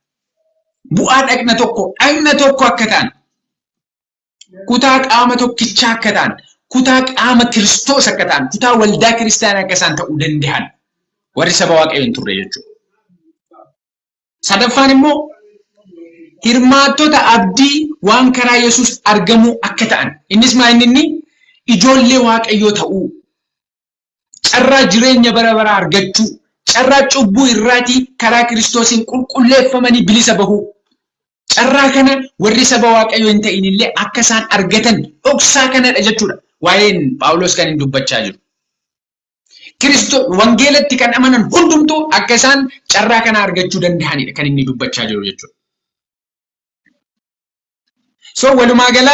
Bu'aa dhagna tokko akka ta'an. Kutaa qaama tokkichaa akka ta'an. Kutaa qaama Kiristoos akka ta'an. Kutaa waldaa kiristaanaa akka isaan ta'uu danda'an. Warri saba Waaqayyoo hin turre jechuudha. Sadaffaan immoo hirmaattota abdii waan karaa Yesuus argamuu akka ta'an. Innis inni ijoollee Waaqayyoo ta'uu. Carraa jireenya bara baraa argachuu. Carraa cubbuu irraatii karaa Kiristoosiin qulqulleeffamanii bilisa bahuu. Carraa kana warri saba Waaqayyoo hin ta'in illee akka isaan argatan dhoksaa kanadha jechuudha. Waa'een Phaawulos kan hin dubbachaa jiru. Kiristoos wangeelatti kan amanan hundumtuu akka isaan carraa kana argachuu danda'anidha kan inni dubbachaa jiru jechuudha. So walumaa gala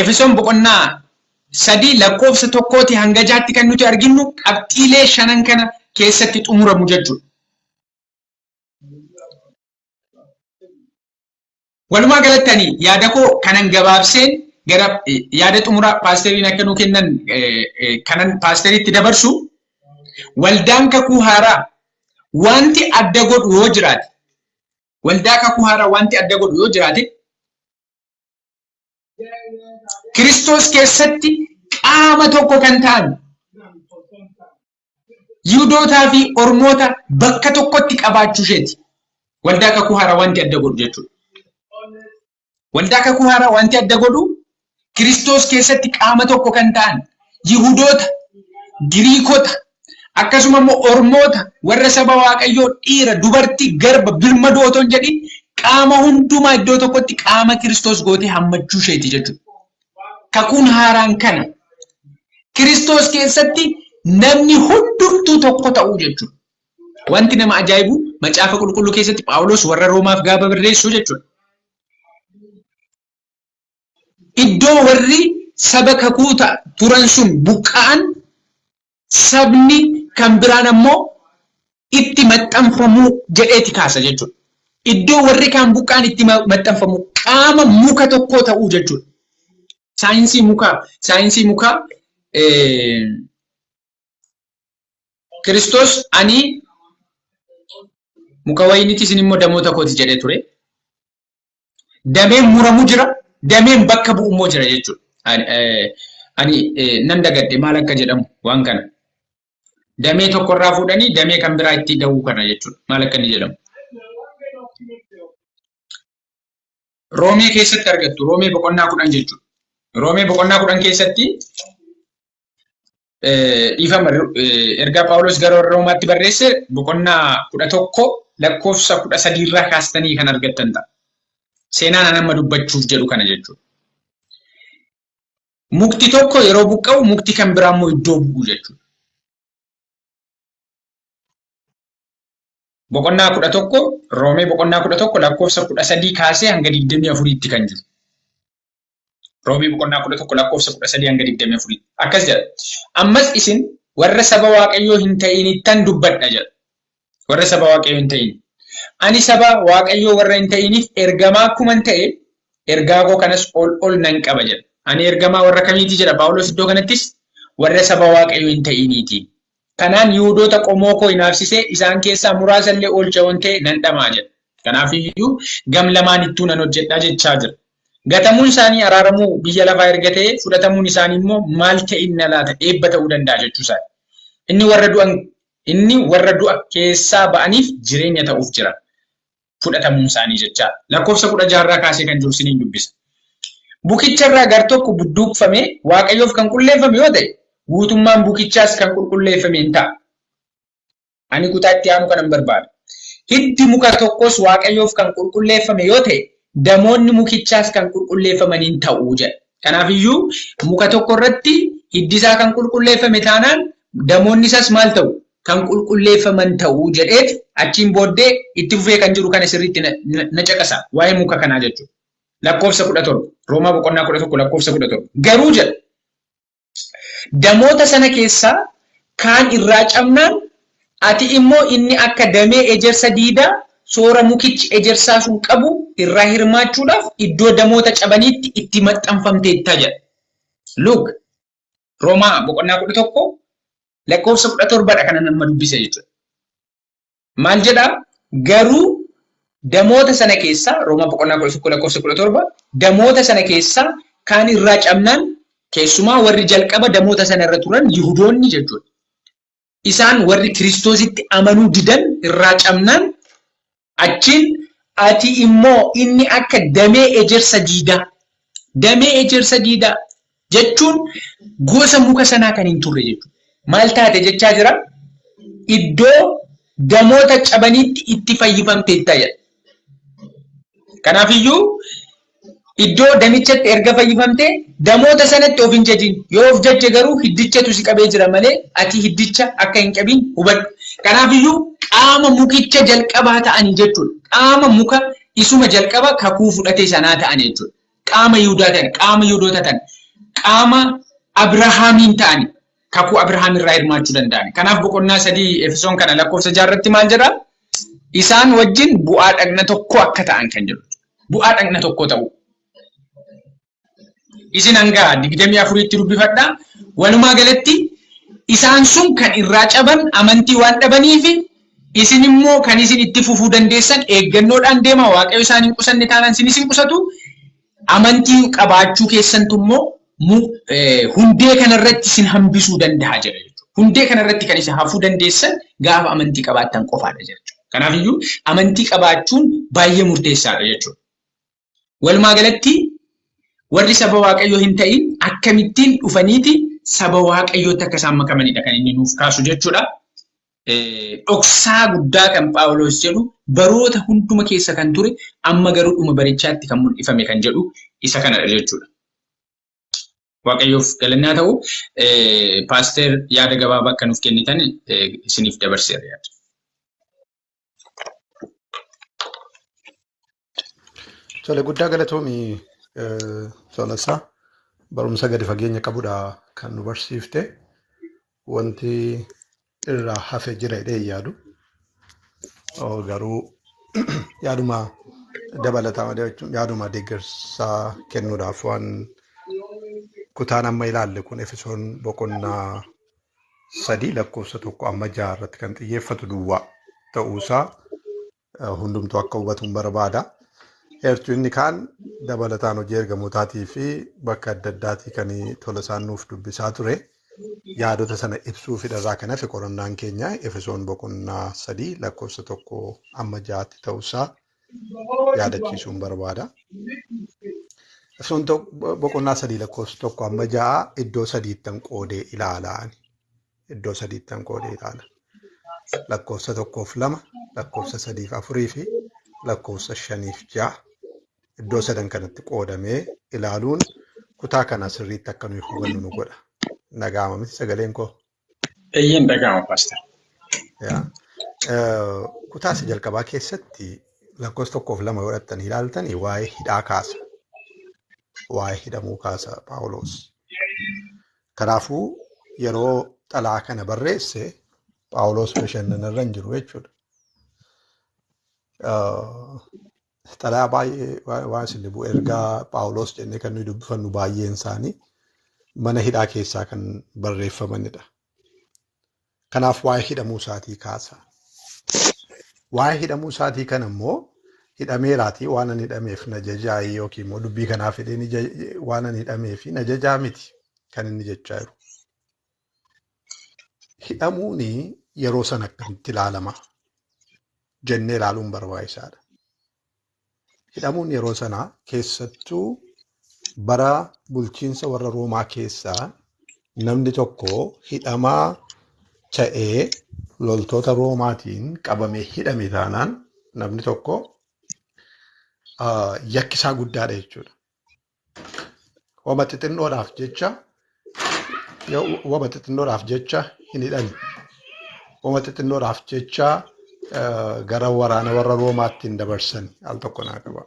Efesoon boqonnaa 3 lakkoofsa 1 hanga 6tti kan nuti arginu qabxiilee shanan kana keessatti xumuramu jechuudha. Walumaa galatti yaada koo kanan gabaabseen gara yaada xumuraa paasteriin akka nuu kennan kanan paasteriitti dabarsu waldaan kakuu haaraa wanti adda godhu yoo jiraate waldaa kakuu haaraa wanti adda godhu yoo jiraate Kiristoos keessatti qaama tokko kan ta'an Yihuudootaa fi Ormoota bakka tokkotti qabaachuu isheeti. Waldaa kakuu haaraa wanti adda godhu jechuudha. Waldaa kakuu haaraa wanti adda godhu Kiristoos keessatti qaama tokko kan ta'an Yihuudoota, Giriikota, akkasuma immoo Ormoota warra saba Waaqayyoo dhiira, dubartii, garba, birmadoo otoo hin jedhin qaama hundumaa iddoo tokkotti qaama Kiristoos gootee hammachuu isheeti jechuudha. Kakuun haaraan kana Kiristoos keessatti namni hundumtuu tokko ta'uu jechuudha. Wanti nama ajaa'ibu macaafa qulqulluu keessatti Phaawulos warra Roomaaf gaafa barreessu jechuudha. Iddoo warri saba kakuu turan sun buqqa'an sabni kan biraan ammoo itti maxxanfamuu jedheeti kaasa jechuudha. Iddoo warri kan buqqa'an itti maxxanfamu qaama muka tokko ta'uu jechuudha. Saayinsii mukaa Kiristoos ani muka wayiniitis immoo damoota kooti jedhee ture. Dameen muramu jira, dameen bakka bu'u immoo jira jechuudha. Ani nan dagadde maal akka jedhamu waan kana. Damee tokkorraa fuudhanii damee kan biraa itti dha'uu kana jechuudha. Maal akka inni jedhamu. Roomee keessatti argattu. Roomee boqonnaa 10 jechuudha. Roomee boqonnaa 10 keessatti dhiifama ergaa Phaawulos gara warra Roomaatti barreesse boqonnaa 11 lakkoofsa 13 irraa kaastanii kan argattan ta'a. Seenaan nama dubbachuuf jedhu kana jechuudha. Mukti tokko yeroo buqqa'u mukti kan biraa immoo iddoo bu'u jechuudha. Boqonnaa 11 Roomee boqonnaa 11 lakkoofsa 13 kaasee hanga 24tti kan jiru. Roomee boqonnaa 11 lakkoofsa 13 hanga 24. Akkas jedha. Ammas isin warra saba Waaqayyoo hin ta'inittan dubbadha jedha. Warra saba Waaqayyoo hin ta'in. Ani saba Waaqayyoo warra hin ta'iniif ergamaa akkuman ta'e ergaa koo kanas ol nan qaba jedha. Ani ergamaa warra kamiiti jedha Phaawulos iddoo kanattis warra saba Waaqayyoo hin ta'iniiti. Kanaan Yihuudoota qomoo koo hinaafsisee isaan keessaa muraasallee oolcha waan ta'e nan dhamaa jedha. Kanaafiyyuu gam lamaan ittuu nan hojjedhaa jechaa jira. Gatamuun isaanii araaramuu biyya lafaa erga ta'e fudhatamuun isaanii immoo maal ta'inna laata eebba ta'uu danda'a jechuusaa. Inni warra du'a keessaa ba'aniif jireenya ta'uuf jira. Fudhatamuun isaanii jechaa. Lakkoofsa 16 irraa kaasee kan jiru siniin dubbisa. Bukicharraa gar tokko budduuqfamee Waaqayyoof kan qulleeffame yoo ta'e guutummaan bukichaas kan qulqulleeffame hin ta'a. Ani kutaa itti aanu kanan barbaada. Hiddi muka tokkos Waaqayyoof kan qulqulleeffame yoo ta'e damoonni mukichaas kan qulqulleeffaman hin ta'uu jedha. Kanaafiyyuu muka tokko irratti hiddi isaa kan qulqulleeffame taanaan damoonni isaas maal ta'u? Kan qulqulleeffaman ta'uu jedheeti achiin booddee itti fufee kan jiru kana sirriitti na caqasa waa'ee muka kanaa jechuudha. Lakkoofsa 17 Roomaa boqonnaa 11 lakkoofsa 17 garuu jedha damoota sana keessaa kaan irraa cabnaan ati immoo inni akka damee ejersa diidaa soora mukichi ejersaa sun qabu irraa hirmaachuudhaaf iddoo damoota cabaniitti itti maxxanfamteetta jedha. Luuk Roomaa boqonnaa 11 lakkoofsa 17dha kana nama dubbise jechuudha. Maal jedhaa? Garuu damoota sana keessaa Roomaa boqonnaa 11 lakkoofsa 17 damoota sana keessaa kaan irraa cabnaan keessumaa warri jalqaba damoota sana irra turan Yihuudoonni jechuudha. Isaan warri Kiristoositti amanuu didan irraa cabnaan achiin ati immoo inni akka damee ejersa diidaa. Damee ejersa diidaa jechuun gosa muka sanaa kan hin turre jechuudha. Maal taate jechaa jira? Iddoo damoota cabaniitti itti fayyifamteetta jedha. Kanaafiyyuu iddoo damichatti erga fayyifamtee damoota sanatti of hin jajin. Yoo of jajje garuu hiddichatu si qabee jira malee ati hiddicha akka hin qabin hubadhu. Kanaafiyyuu qaama mukicha jalqabaa ta'anii jechuudha. Qaama muka isuma jalqaba kakuu fudhatee sanaa ta'anii jechuudha. Qaama Yihuudoota ta'an, qaama Abrahaamiin ta'anii kakuu Abrahaam irraa hirmaachuu danda'an. Kanaaf boqonnaa 3 Efesoon kana lakkoofsa 6 irratti maal jedhaa? Isaan wajjin bu'aa dhagna tokko akka ta'an kan jedhu. bu'aa dhagna tokko ta'u. Isin hanga 24tti dubbifadhaa. Walumaa galatti isaan sun kan irraa caban amantii waan dhabaniif isin immoo kan isin itti fufuu dandeessan eeggannoodhaan deema. Waaqayyo isaan hin qusanne taanaan isin isin qusatu. Amantii qabaachuu keessantu immoo hundee kanarratti isin hambisuu danda'a jedha jechuudha. Hundee kanarratti kan isin hafuu dandeessan gaafa amantii qabaattan qofaadha jechuudha. Kanaafiyyuu amantii qabaachuun baay'ee murteessaadha jechuudha. Walumaa galatti warri saba waaqayyoo hin ta'in akkamittiin dhufaniiti saba waaqayyootti akka isaan makamanidha kan inni nuuf kaasu jechuudha. Dhoksaa guddaa kan Phaawulos jedhu baroota hunduma keessa kan ture amma garuu dhuma barichaatti kan mul'ifame kan jedhu isa kanadha jechuudha. Waaqayyoof galannaa ta'u paaster yaada gabaabaa akka nuuf kennitan isiniif dabarseera yaada. Tole guddaa galatoomii Tolasaa barumsa gadi fageenya qabudha kan nu barsiifte wanti irraa hafe jira jedhee yaadu garuu yaaduma dabalataa jechuun yaaduma deeggarsaa kennuudhaaf waan kutaan amma ilaalle kun Efesoon boqonnaa 3 lakkoofsa 1-6 irratti kan xiyyeeffatu duwwaa ta'uusaa hundumtuu akka hubatuun barbaada. Eertuu inni kaan dabalataan hojii ergamootaatii fi bakka adda addaatii kan Tolasaan nuuf dubbisaa ture. Yaadota sana ibsuu fidharraa kan hafe qorannaan keenya Efesoon boqonnaa 3 lakkoofsa 1-6 ta'uusaa yaadachiisuun barbaada. Efesoon boqonnaa 3 lakkoofsa 1-6 iddoo sadiittan qoodee ilaalaan. Iddoo sadiittan qoodee ilaala. Lakkoofsa 1-2, lakkoofsa 3-4 fi lakkoofsa 5-6 iddoo sadan kanatti qoodamee ilaaluun kutaa kana sirriitti akka nuyi hubannu nu godha. Nagaama miti sagaleen koo? Eeyyeen dhaga'ama paaster. Kutaa isa jalqabaa keessatti lakkoofsa 1-2 yoo fudhattanii ilaaltanii waa'ee hidhaa kaasa. Waa'ee hidhamuu kaasa Phaawulos. Kanaafuu yeroo xalaa kana barreesse Phaawulos bashannanarra hin jiru jechuudha. Xalaa baay'ee waan isin bu'u ergaa Phaawulos jennee kan nuyi dubbifannu baay'een isaanii mana hidhaa keessaa kan barreeffamanidha. Kanaaf waa'ee hidhamuu isaatii kaasa. Waa'ee hidhamuu isaatii kana immoo hidhameeraatii waan ani hidhameef na jajaa'ii yookiin immoo dubbii kanaaf hidhee waan ani hidhameef na jajaa miti kan inni jechaa jiru. Hidhamuun yeroo sana akkamitti ilaalama jennee ilaaluun barbaachisaadha. Hidhamuun yeroo sanaa keessattuu bara bulchiinsa warra Roomaa keessaa namni tokko hidhamaa ta'ee loltoota Roomaatiin qabamee hidhame taanaan namni tokko yakkisaa guddaadha jechuudha. Wama xixinnoodhaaf jecha hin hidhani. Wama xixinnoodhaaf jecha gara waraana warra Roomaatti hin dabarsan al tokko naa qaba.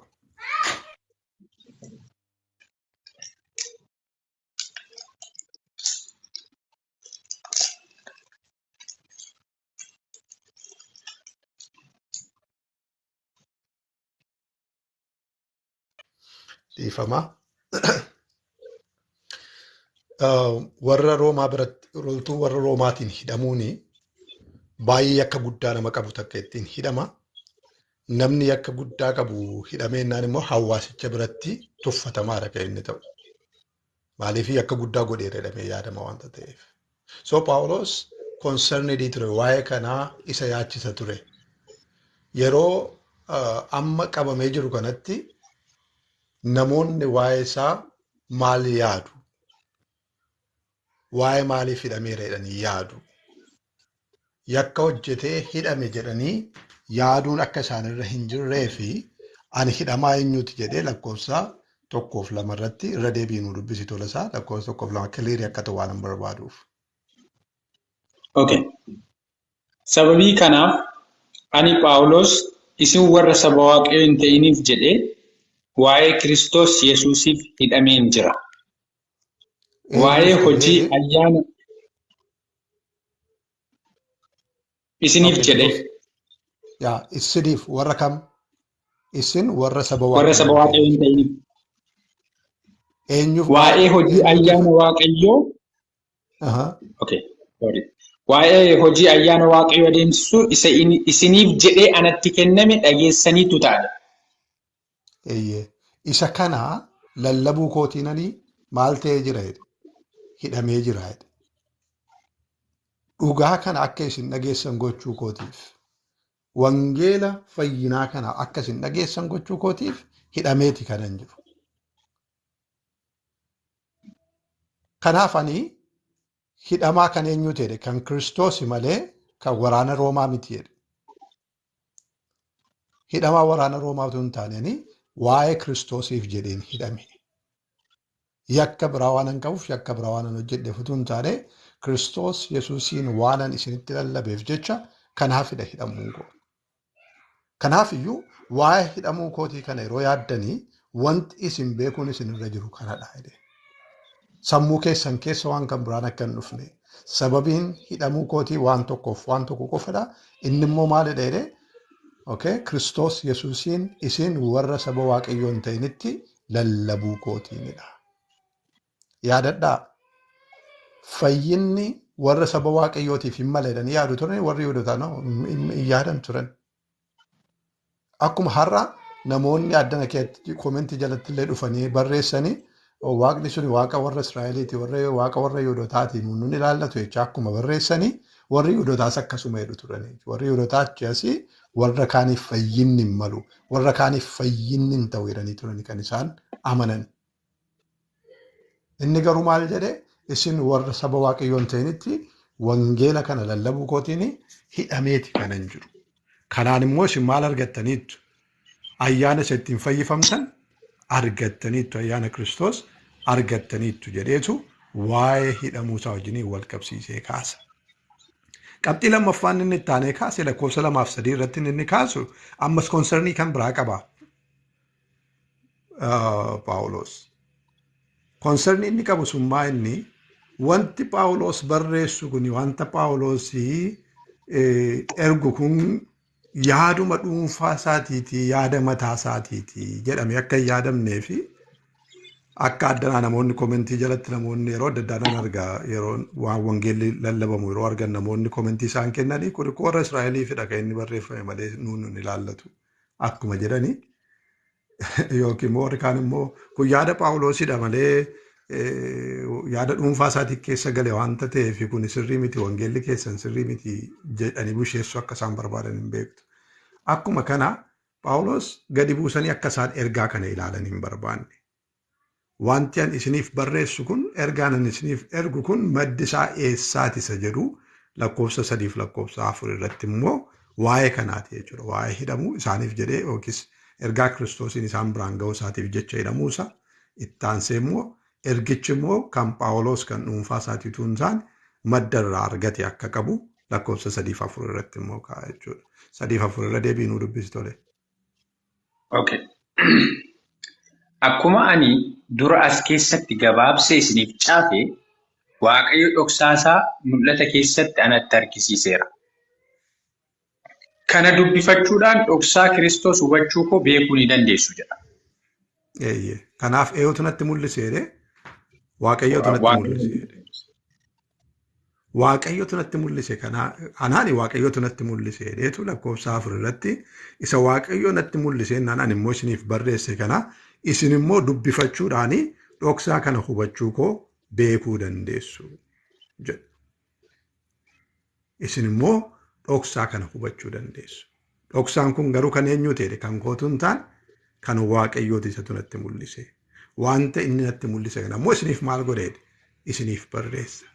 Dhiifama. Warra Roomaa biratti loltuu warra Roomaatiin hidhamuuni baay'ee akka guddaa nama qabu takka ittiin hidhama. Namni akka guddaa qabu hidhameennaan immoo hawaasicha biratti tuffatamaadha kan inni ta'u. Maaliif akka guddaa godheera hidhamee yaadama waanta ta'eef. So Phaawulos konsernidii ture waa'ee kanaa isa yaachisa ture. Yeroo amma qabamee jiru kanatti namoonni waa'ee isaa maal yaadu? Waa'ee maaliif hidhameera jedhanii yaadu? Yakka hojjetee hidhame jedhanii yaaduun akka isaanirra hin jirree fi ani hidhamaa eenyuuti jedhee lakkoofsa 1-2 irratti irra deebiinuu dubbisi Tolasaa lakkoofsa 1-2 kiliirii akka ta'u waan barbaaduuf. Okay. Sababii kanaaf ani Phaawulos isin warra saba Waaqayyoo hin ta'iniif jedhee waa'ee Kiristoos Yesuusiif hidhameen jira. Waa'ee hojii ayyaana isiniif jedhee. Isiniif warra kam? isin warra saba Warra saba waaqayyoon waaqayyoo hin ta'iniif. ta'iniif. Eenyuuf Waa'ee hojii ayyaana eenyutu waaqayyoo. aha Okay. Sorry. Waa'ee hojii ayyaana waaqayyoo adeemsisuu isiniif jedhee anatti kenname dhageessaniitu ta'a. eeyyee isa kana lallabuu kootiinanii maal ta'ee jira jedhe hidhamee jira jedhe dhugaa kana akka isin dhageessan gochuu kootiif wangeela fayyinaa kana akka isin dhageessan gochuu kootiif hidhameeti kanan jiru. Kanaaf ani hidhamaa kan eenyuuti jedhe kan Kiristoos malee kan waraana Roomaa miti jedhe. Hidhamaa waraana Roomaa utuu hin taane waa'ee Kiristoosiif jedheen hidhame. Yakka biraa waan hin qabuuf yakka biraa waan hin hojjedheef utuu hin taane Kiristoos Yesuusiin waanan isinitti lallabeef jecha kanaafidha hidhamuu koo. Kanaaf iyyuu waa'ee hidhamuu kootii kana yeroo yaaddanii wanti isin beekuun isin irra jiru kanadha jedhe. Sammuu keessan keessa waan kan biraan akka hin dhufne sababiin hidhamuu kootii waan tokkoof waan tokko qofadha. Inni immoo maalidha jedhe Kiristoos Yesuusiin isin warra saba waaqayyoo hin ta'initti lallabuu kootiinidha. Yaadadhaa fayyinni warra saba waaqayyootiif hin maleedhaan yaadu turan warri Yihuudootaa hin yaadan turan. Akkuma har'a namoonni addana keessatti koomentii jalatti illee dhufanii barreessanii waaqni sun waaqa warra Israa'eliiti waaqa warra Yihuudootaati nun ilaallatu jecha akkuma barreessanii warri Yihuudootaas akkasuma jedhu turanii. Warri Yihuudootaa achi asii warra kaaniif fayyinni hin malu warra kaaniif fayyinni hin ta'u jedhanii turani kan isaan amanan. Inni garuu maal jedhe isin warra saba waaqayyoo hin ta'initti wangeela kana lallabuu kootiin hidhameeti kanan jiru. Kanaan immoo isin maal argattaniittu? Ayyaana isa ittiin fayyifamtan argattaniittu ayyaana Kiristoos argattaniittu jedheetu waa'ee hidhamuu isaa wajjin wal qabsiisee kaasa. Qabxii lammaffaan inni itti aanee kaase lakkoofsa 2-3 irratti inni kaasu ammas koonsernii kan biraa qaba. Paawuloos. Koonsernii inni qabu sun maa inni wanti Paawuloos barreessu kun wanta Paawuloos ergu kun yaaduma dhuunfaa isaatiiti yaada mataa isaatiiti jedhame akka hin yaadamnee fi akka addanaa namoonni koomentii jalatti namoonni yeroo adda addaan argaa yeroo waan wangeelli lallabamu yeroo argan namoonni koomentii isaan kennanii kun warra Israa'eliifidha kan inni barreeffame malee nuun ilaallatu akkuma jedhanii yookiin immoo warri kaan immoo kun yaada Paawuloosidha malee yaada dhuunfaa isaatii keessa gale waanta ta'eef kun sirrii miti wangeelli keessan sirrii miti jedhanii busheessu akka isaan barbaadan hin beektu. Akkuma kana Paawuloos gadi buusanii akka isaan ergaa kana ilaalan hin barbaanne. Wanti an isiniif barreessu kun ergaan an isiniif ergu kun maddi isaa eessaati isa jedhu lakkoofsa 3 lakkoofsa 4 irratti immoo waa'ee kanaati jechuudha. Waa'ee hidhamuu isaaniif jedhee yookiis ergaa Kiristoosiin isaan biraan ga'uu isaatiif jecha hidhamuusa itti aansee immoo ergichi immoo kan Paawuloos kan dhuunfaa isaatii utuu hin taane madda irraa argate akka qabu lakkoofsa 3-4 irratti immoo kaa'a jechuudha. 3-4 irra deebii nuu dubbisi tole. Okay. Akkuma ani dura as keessatti gabaabsee isiniif caafe Waaqayyo dhoksaasaa mul'ata keessatti anatti argisiiseera. Kana dubbifachuudhaan dhoksaa Kiristoos hubachuu koo beekuu ni dandeessu jedha. Kanaaf eenyutu natti mul'iseedhe? Waaqayyotu natti mul'iseedhe. Waaqayyotu natti mul'ise anaani Waaqayyotu natti mul'iseedheetu lakkoofsa 4 irratti isa Waaqayyo natti mul'iseen ani immoo isiniif barreesse kana isin immoo dubbifachuudhaan dhoksaa kana hubachuu koo beekuu dandeessu jedha. Isin immoo dhoksaa kana hubachuu dandeessu. Dhoksaan kun garuu kan eenyu ta'e kan kootu hin taane kan Waaqayyooti isatu natti mul'ise. Wanta inni natti mul'ise kana immoo isiniif maal godheedha? Isiniif barreessa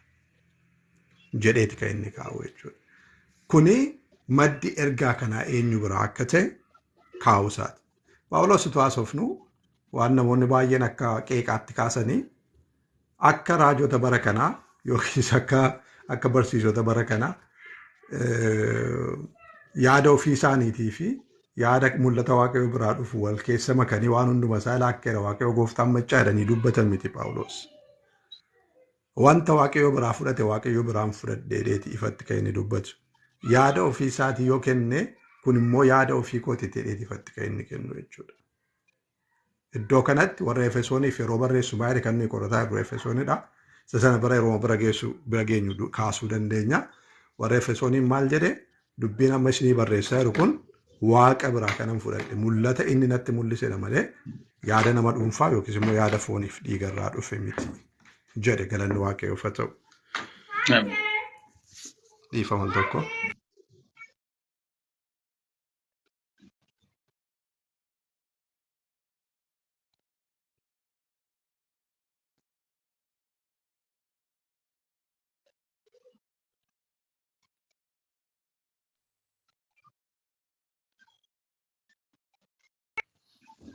jedheeti kan inni kaa'u jechuudha. Kuni maddi ergaa kanaa eenyu biraa akka ta'e kaa'uusaati. Paawuloos utuu haasofnu waan namoonni baay'een akka qeeqaatti kaasanii akka raajota bara kanaa yookiis akka barsiisota bara kanaa yaada ofii isaaniitii fi yaada mul'ata Waaqayyo biraa dhufu wal keessa makanii waan hunduma isaa laakkeera Waaqayyo gooftaan maccaa jedhanii dubbatan miti Paawuloos. Wanta Waaqayyo biraa fudhate Waaqayyo biraan fudhadheedeeti ifatti kan inni dubbatu. Yaada ofii isaatii yoo kenne kun immoo yaada ofii kooti ta'eetifatti kan inni kennu jechuudha. Iddoo kanatti warra Efesooniif yeroo barreessu baay'ee kan nuyi qorataa jirru Efesoonidha. Isa sana bara yeroo bira geenyu kaasuu dandeenya. Warra Efesooniin maal jedhe dubbiin amma isinii barreessaa jiru kun waaqa biraa kanan fudhadhe mul'ata inni natti mul'isedha malee yaada nama dhuunfaa yookiis immoo yaada fooniif dhiigarraa dhufe miti jedhe galanni waaqayyoof haa ta'u. Dhiifama tokko.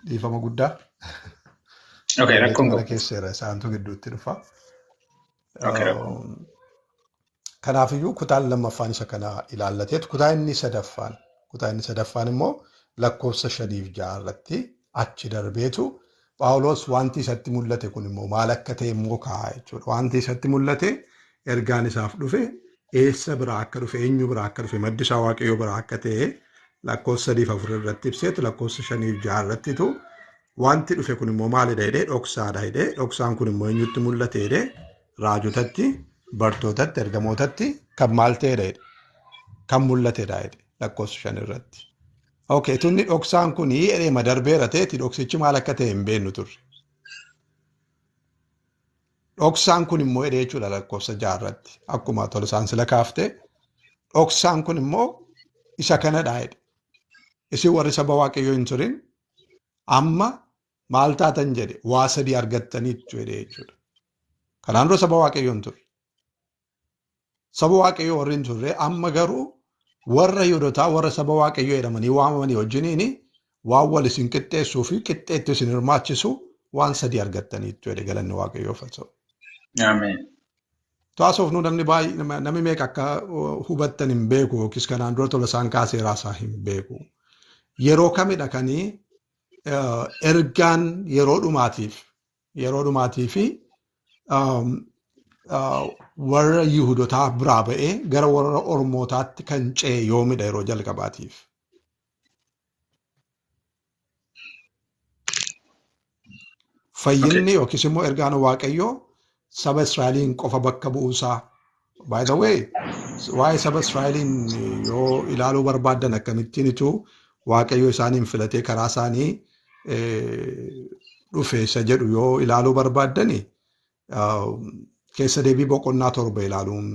Dhiifama guddaa. Rakkoon Mana keesseera isaantu gidduutti dhufa. rakkoon. Kanaafiyyuu kutaan lammaffaan isa kana ilaallateetu kutaa inni sadaffaan immoo lakkoofsa 5-6 irratti achi darbeetu Phaawulos wanti isatti mul'ate kun immoo maal akka ta'e immoo kaa'a jechuudha. Wanti isatti mul'ate ergaan isaaf dhufe eessa biraa akka dhufe eenyu biraa akka dhufe maddi isaa waaqayyoo biraa akka ta'e lakkoofsa 3-4 irratti ibseetu lakkoofsa 5-6 irrattitu wanti dhufe kun immoo maalidha jedhee dhoksaadha jedhee dhoksaan kun immoo eenyutti mul'ate jedhee raajotatti bartootatti ergamootatti kan maal ta'edha kan mul'atedha lakkoofsa 5 irratti. Okay, tunni dhoksaan kun edema darbeera ta'eeti dhoksichi maal akka ta'e hin beeknu turre. Dhoksaan kun immoo edee jechuudha lakkoofsa 6 irratti akkuma tole isaan sila kaafte dhoksaan kun immoo isa kanadha jedhe. Isin warri saba waaqayyoo hin turin amma maal taatan jedhe waa 3 argattaniitu jedhe jechuudha. Kanaan dura saba waaqayyoo hin turre. Saba waaqayyoo warri hin turre amma garuu warra Yihuudootaa warra saba waaqayyoo jedhamanii waamamanii wajjiniin waan wal isin qixxeessuu fi qixxeetti isin hirmaachisu waan 3 argattaniitu jedhe galanni waaqayyoof haa ta'u. Ameen. Taasoof nu namni meeqa akka hubattan hin beeku yookiis kanaan dura tola isaan kaasee raasaa hin beeku. Yeroo kamidha kanii ergaan yeroo dhumaatii fi warra Yihuudootaa biraa ba'ee gara warra Ormootaatti kan ce'e yoomidha yeroo jalqabaatiif. Fayyinni yookiis immoo ergaan waaqayyoo saba Israa'eliin qofa bakka bu'uusaa. By the way, waa'ee saba Israa'eliin yoo ilaaluu barbaaddan akkamittiinitu waaqayyoo isaaniin filatee karaa isaanii dhufe isa jedhu yoo ilaaluu barbaaddani keessa deebii boqonnaa 7 ilaaluun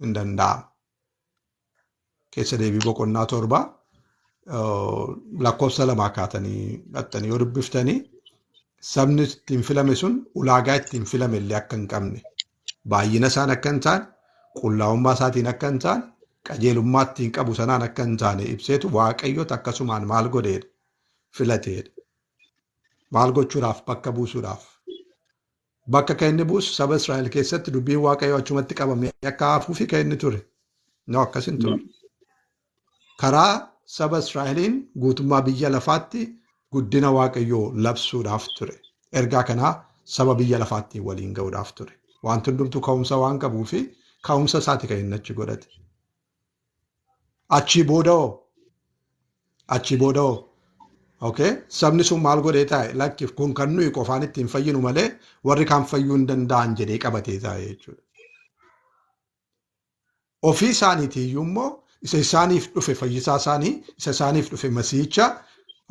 hin danda'amu. Keessa deebii boqonnaa 7 lakkoofsa 2 kaatanii dhattanii yoo dubbiftanii sabni ittiin filame sun ulaagaa ittiin filame illee akka hin qabne baay'ina isaan akka hin taane qullaa'ummaa isaatiin akka hin taane qajeelummaa ittiin qabu sanaan akka hin taane ibseetu waaqayyoota akkasumaan maal godheedha filateedha. Maal gochuudhaaf bakka buusuudhaaf. Bakka kan inni buusu saba Israa'el keessatti dubbiin waaqayyoo achumatti qabamee akka hafuufi kan inni ture. No akkas hin ture. Karaa saba Israa'eliin guutummaa biyya lafaatti guddina waaqayyoo labsuudhaaf ture. Ergaa kanaa saba biyya lafaatti waliin ga'uudhaaf ture. Wanti hundumtuu ka'umsa waan qabuufi ka'umsa isaati kan inni achi godhate. Achii booda'oo. Okay? Sabni sun maal godhee taa'e lakkiif kun kan nuyi qofaan ittiin fayyinu malee warri kaan fayyuu hin danda'an jedhee qabatee taa'e jechuudha. Ofii isaaniitiiyyuu immoo isa isaaniif dhufe fayyisaa isaanii isa isaaniif dhufe masiicha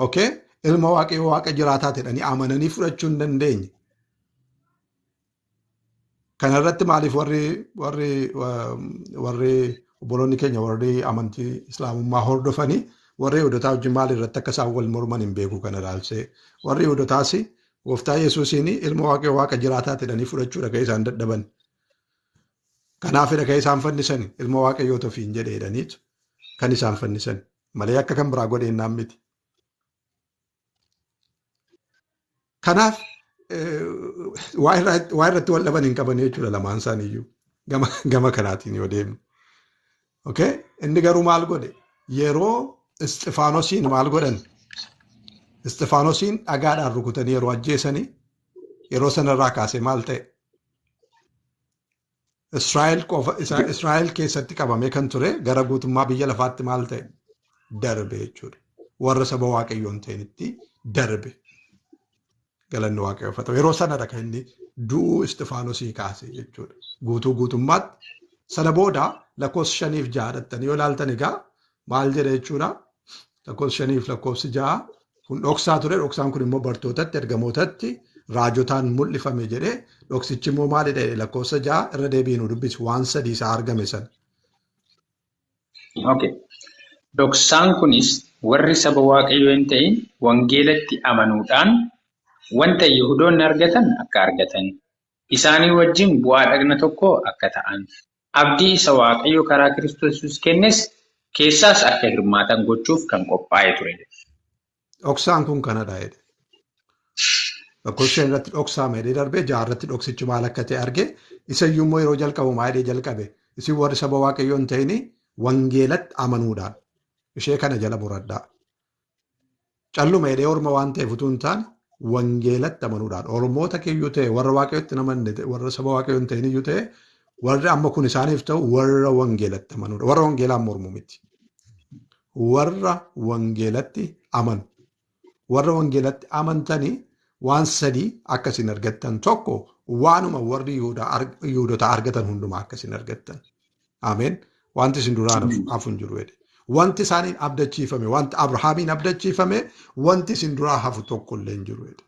okay? Ilma waaqayyoo waaqa jiraataa jedhanii amananii fudhachuu hin dandeenye. Kana irratti maaliif warri obboloonni keenya warri amantii islaamummaa hordofanii warri Yihuudootaa wajjin maal irratti akka isaan wal morman hin beeku kana ilaalchee. Warri Yihuudootaas gooftaa Yesuusiin ilma waaqayyoo waaqa jiraataa jedhanii fudhachuudha kan isaan dadhaban. Kanaafidha kan isaan fannisan ilma waaqayyoo ofiin jedheedhaniitu kan isaan fannisan malee akka kan biraa godheennaan miti. Kanaaf waa irratti wal dhaban hin qaban jechuudha lamaan isaaniiyyuu gama kanaatiin yoo deemnu. Okay? Inni garuu maal godhe yeroo Isxifaanosiin maal godhan? Isxifaanosiin dhagaadhaan rukutanii yeroo ajjeesanii yeroo sanarraa kaasee maal ta'e? Israa'el keessatti qabamee kan ture gara guutummaa biyya lafaatti maal ta'e? darbe jechuudha. Warra saba waaqayyoon ta'initti darbe. Galanni waaqayyoo haa ta'u. Yeroo sanadha kan inni du'uu Isxifaanosii kaase jechuudha. Guutummaatti sana booda lakkoofsa 5 fi 6 yoo ilaaltan egaa maal jedha jechuudha. Lakkoofsa 5 fi lakkoofsa 6 kun dhoksaa ture. Dhoksaan kun immoo bartootatti ergamootatti raajotaan mul'ifame jedhee dhoksichi immoo maalidha lakkoofsa 6 irra deebiin dubbisi waan sadii isaa argame sana. Okay. Dhoksaan kunis warri saba waaqayyoo hin ta'in wangeelatti amanuudhaan wanta Yihuudoonni argatan akka argatan, isaanii wajjin bu'aa dhagna tokko akka ta'an, abdii isa waaqayyo karaa Kiristoos kennes keessaas akka hirmaatan gochuuf kan qophaa'ee ture. Dhoksaan kun kanadha jedhe. Lakkoofsa irratti dhoksaa meedhee darbee jaarratti dhoksichi maal akka ta'e arge isayyuu immoo yeroo jalqabu maayidee jalqabe isin warri saba waaqayyoo hin ta'in wangeelatti amanuudhaan ishee kana jala muradhaa. Calluma meedhee orma waan ta'eef utuu hin taane wangeelatti amanuudhaan ormoota keeyyuu ta'e warra waaqayyootti namanne warra saba waaqayyoo hin ta'in iyyuu ta'e warri amma kun isaaniif ta'u warra wangeelatti amanuudha. Warra wangeelaan mormu miti. Warra wangeelatti amanu. Warra wangeelatti amantanii waan sadii akkasiin argattan tokko waanuma warri Yihuudotaa argatan hundumaa akkasiin argattan. Ameen. Wanti isin duraan hafu hin jiru jedhe. Wanti isaaniin abdachiifame, wanti Abrahaamiin abdachiifame, wanti isin duraa hafu tokko illee hin jiru jedhe.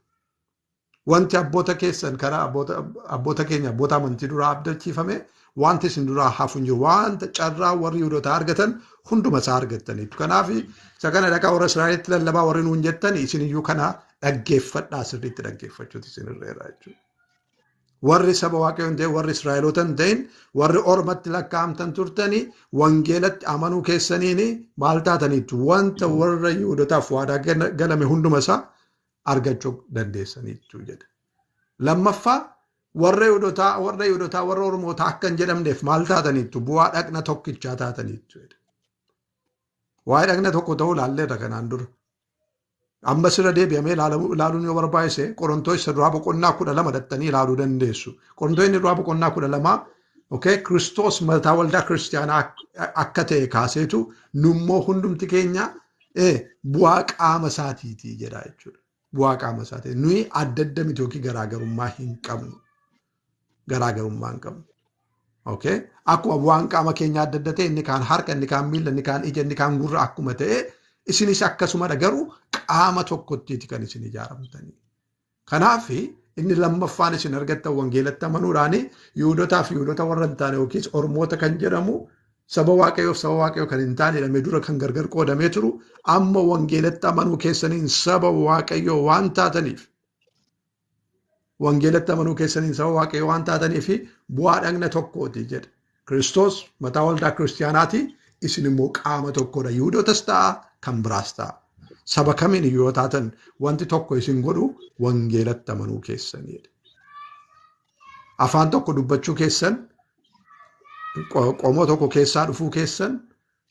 Wanti abboota keessan karaa abboota keenya abboota amantii duraa abdachiifame, wanti isin duraa hafu hin jiru. Wanta carraa warri Yihuudotaa argatan hunduma isaa argattaniitu. Kanaaf isa kana dhaqaa warra Israa'elitti lallabaa warri nuun jettan isin iyyuu kana dhaggeeffadhaa sirriitti dhaggeeffachuutu isin irreera jechuudha. Warri saba waaqayyoo hin ta'in warri Israa'eloota hin ta'in warri ormatti lakkaa'amtan turtanii wangeelatti amanuu keessaniin maal taataniitu wanta warra Yihuudotaaf waadaa galame hunduma isaa argachuu dandeessaniitu jedha. Lammaffaa warra Yihuudotaa warra Ormootaa akka hin jedhamneef maal taataniitu bu'aa dhagna tokkichaa taataniitu jedha. Waa'ee dhagna tokko ta'uu laalleerra kanaan dura. Amma sirra deebi'amee ilaaluun yoo barbaachise Qorontoos isa duraa boqonnaa 12 dhattanii ilaaluu dandeessu. Qorontoos inni duraa boqonnaa 12 Kiristoos mataa waldaa kiristaanaa akka ta'e kaaseetu nummoo hundumti keenya bu'aa qaama isaatiiti jedha jechuudha. Bu'aa qaama isaati. Nuyi adda adda miti yookiin garaagarummaa hin qabnu. Garaagarummaa hin qabnu. Akkuma bu'aan qaama keenya adda adda ta'e inni kaan harka, inni kaan miila, inni kaan ija, inni kaan gurra akkuma ta'e isinis akkasumadha garuu qaama tokkottiiti kan isin ijaaramtanii. Kanaaf inni lammaffaan isin argattan wangeelatti amanuudhaan Yihuudotaa fi Yihuudota warra hin taane yookiis Ormoota kan jedhamu saba waaqayyoo kan hin taane jedhamee dura kan gargar qoodamee turu amma wangeelatti amanuu keessaniin saba waaqayyoo waan taataniif wangeelatti amanuu keessaniin saba waaqayyoo waan taataniif bu'aa dhagna tokkooti jedha. Kiristoos mataa waldaa kiristaanaati isin immoo qaama tokkodha. Yihuudotas ta'a kan biraas ta'a. Saba kamiin yoo taatan wanti tokko isin godhu wangeelatti amanuu keessaniidha. Afaan tokko dubbachuu keessan, qomoo tokko keessaa dhufuu keessan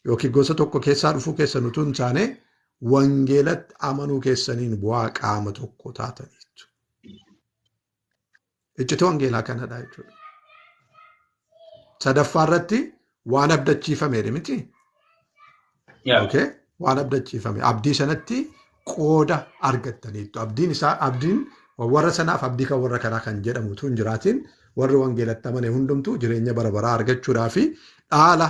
yookiin gosa tokko keessaa dhufuu keessan utuu hin taane wangeelatti amanuu keessaniin bu'aa qaama tokko taataniitu. Iccitii wangeelaa kanadha jechuudha. Sadaffaa irratti waan abdachiifame miti. Waan abdachiifame abdii sanatti qooda argattaniitu. Abdiin warra sanaaf abdii kan warra kanaa kan jedhamu tun jiraatiin warri wangeelatti amane hundumtuu jireenya bara baraa argachuudhaa fi dhaala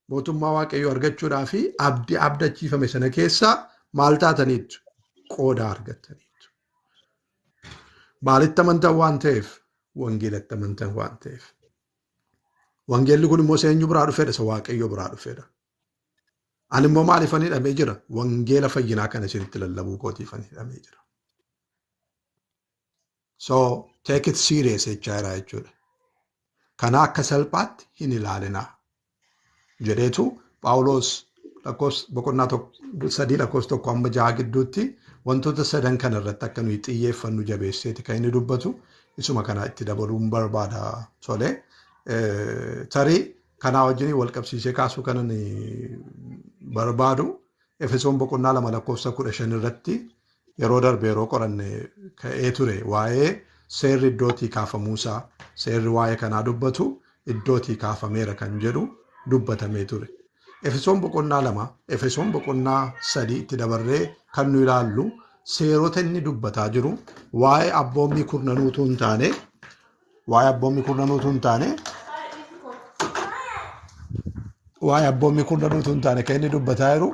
mootummaa waaqayyoo argachuudhaa fi abdii abdachiifame sana keessaa maal taataniitu qooda argattaniitu. Maalitti amantan waan ta'eef wangeelatti amantan waan ta'eef. Wangeelli kun immoo eenyu biraa dhufeedha? Isa waaqayyoo biraa dhufeedha. Ani immoo maaliifan hidhamee jira? Wangeela fayyinaa kana isinitti lallabuu kootiifan hidhamee jira. So take it serious jechaa jechuudha. Kana akka salphaatti hin ilaalinaa jedheetu Phaawulos boqonnaa 3 lakkoofsa 1 hanga 6 gidduutti wantoota sadan kana irratti akka nuyi xiyyeeffannu jabeesseeti kan inni dubbatu isuma kana itti dabaluun barbaada tolee. Tarii kanaa wajjin wal qabsiisee kaasuu kanan barbaadu Efesoon boqonnaa 2 lakkoofsa 15 irratti yeroo darbe yeroo qoranne ka'ee ture waa'ee seerri iddootii kaafamuusaa seerri waa'ee kanaa dubbatu iddootii kaafameera kan jedhu dubbatamee ture. Efesoon boqonnaa 2, Efesoon boqonnaa 3 itti dabarree kan nu ilaallu seerota inni dubbataa jiru waa'ee abboommii kurnanuutu hin taane waa'ee abboommii kurnanuutu hin taane kan inni dubbataa jiru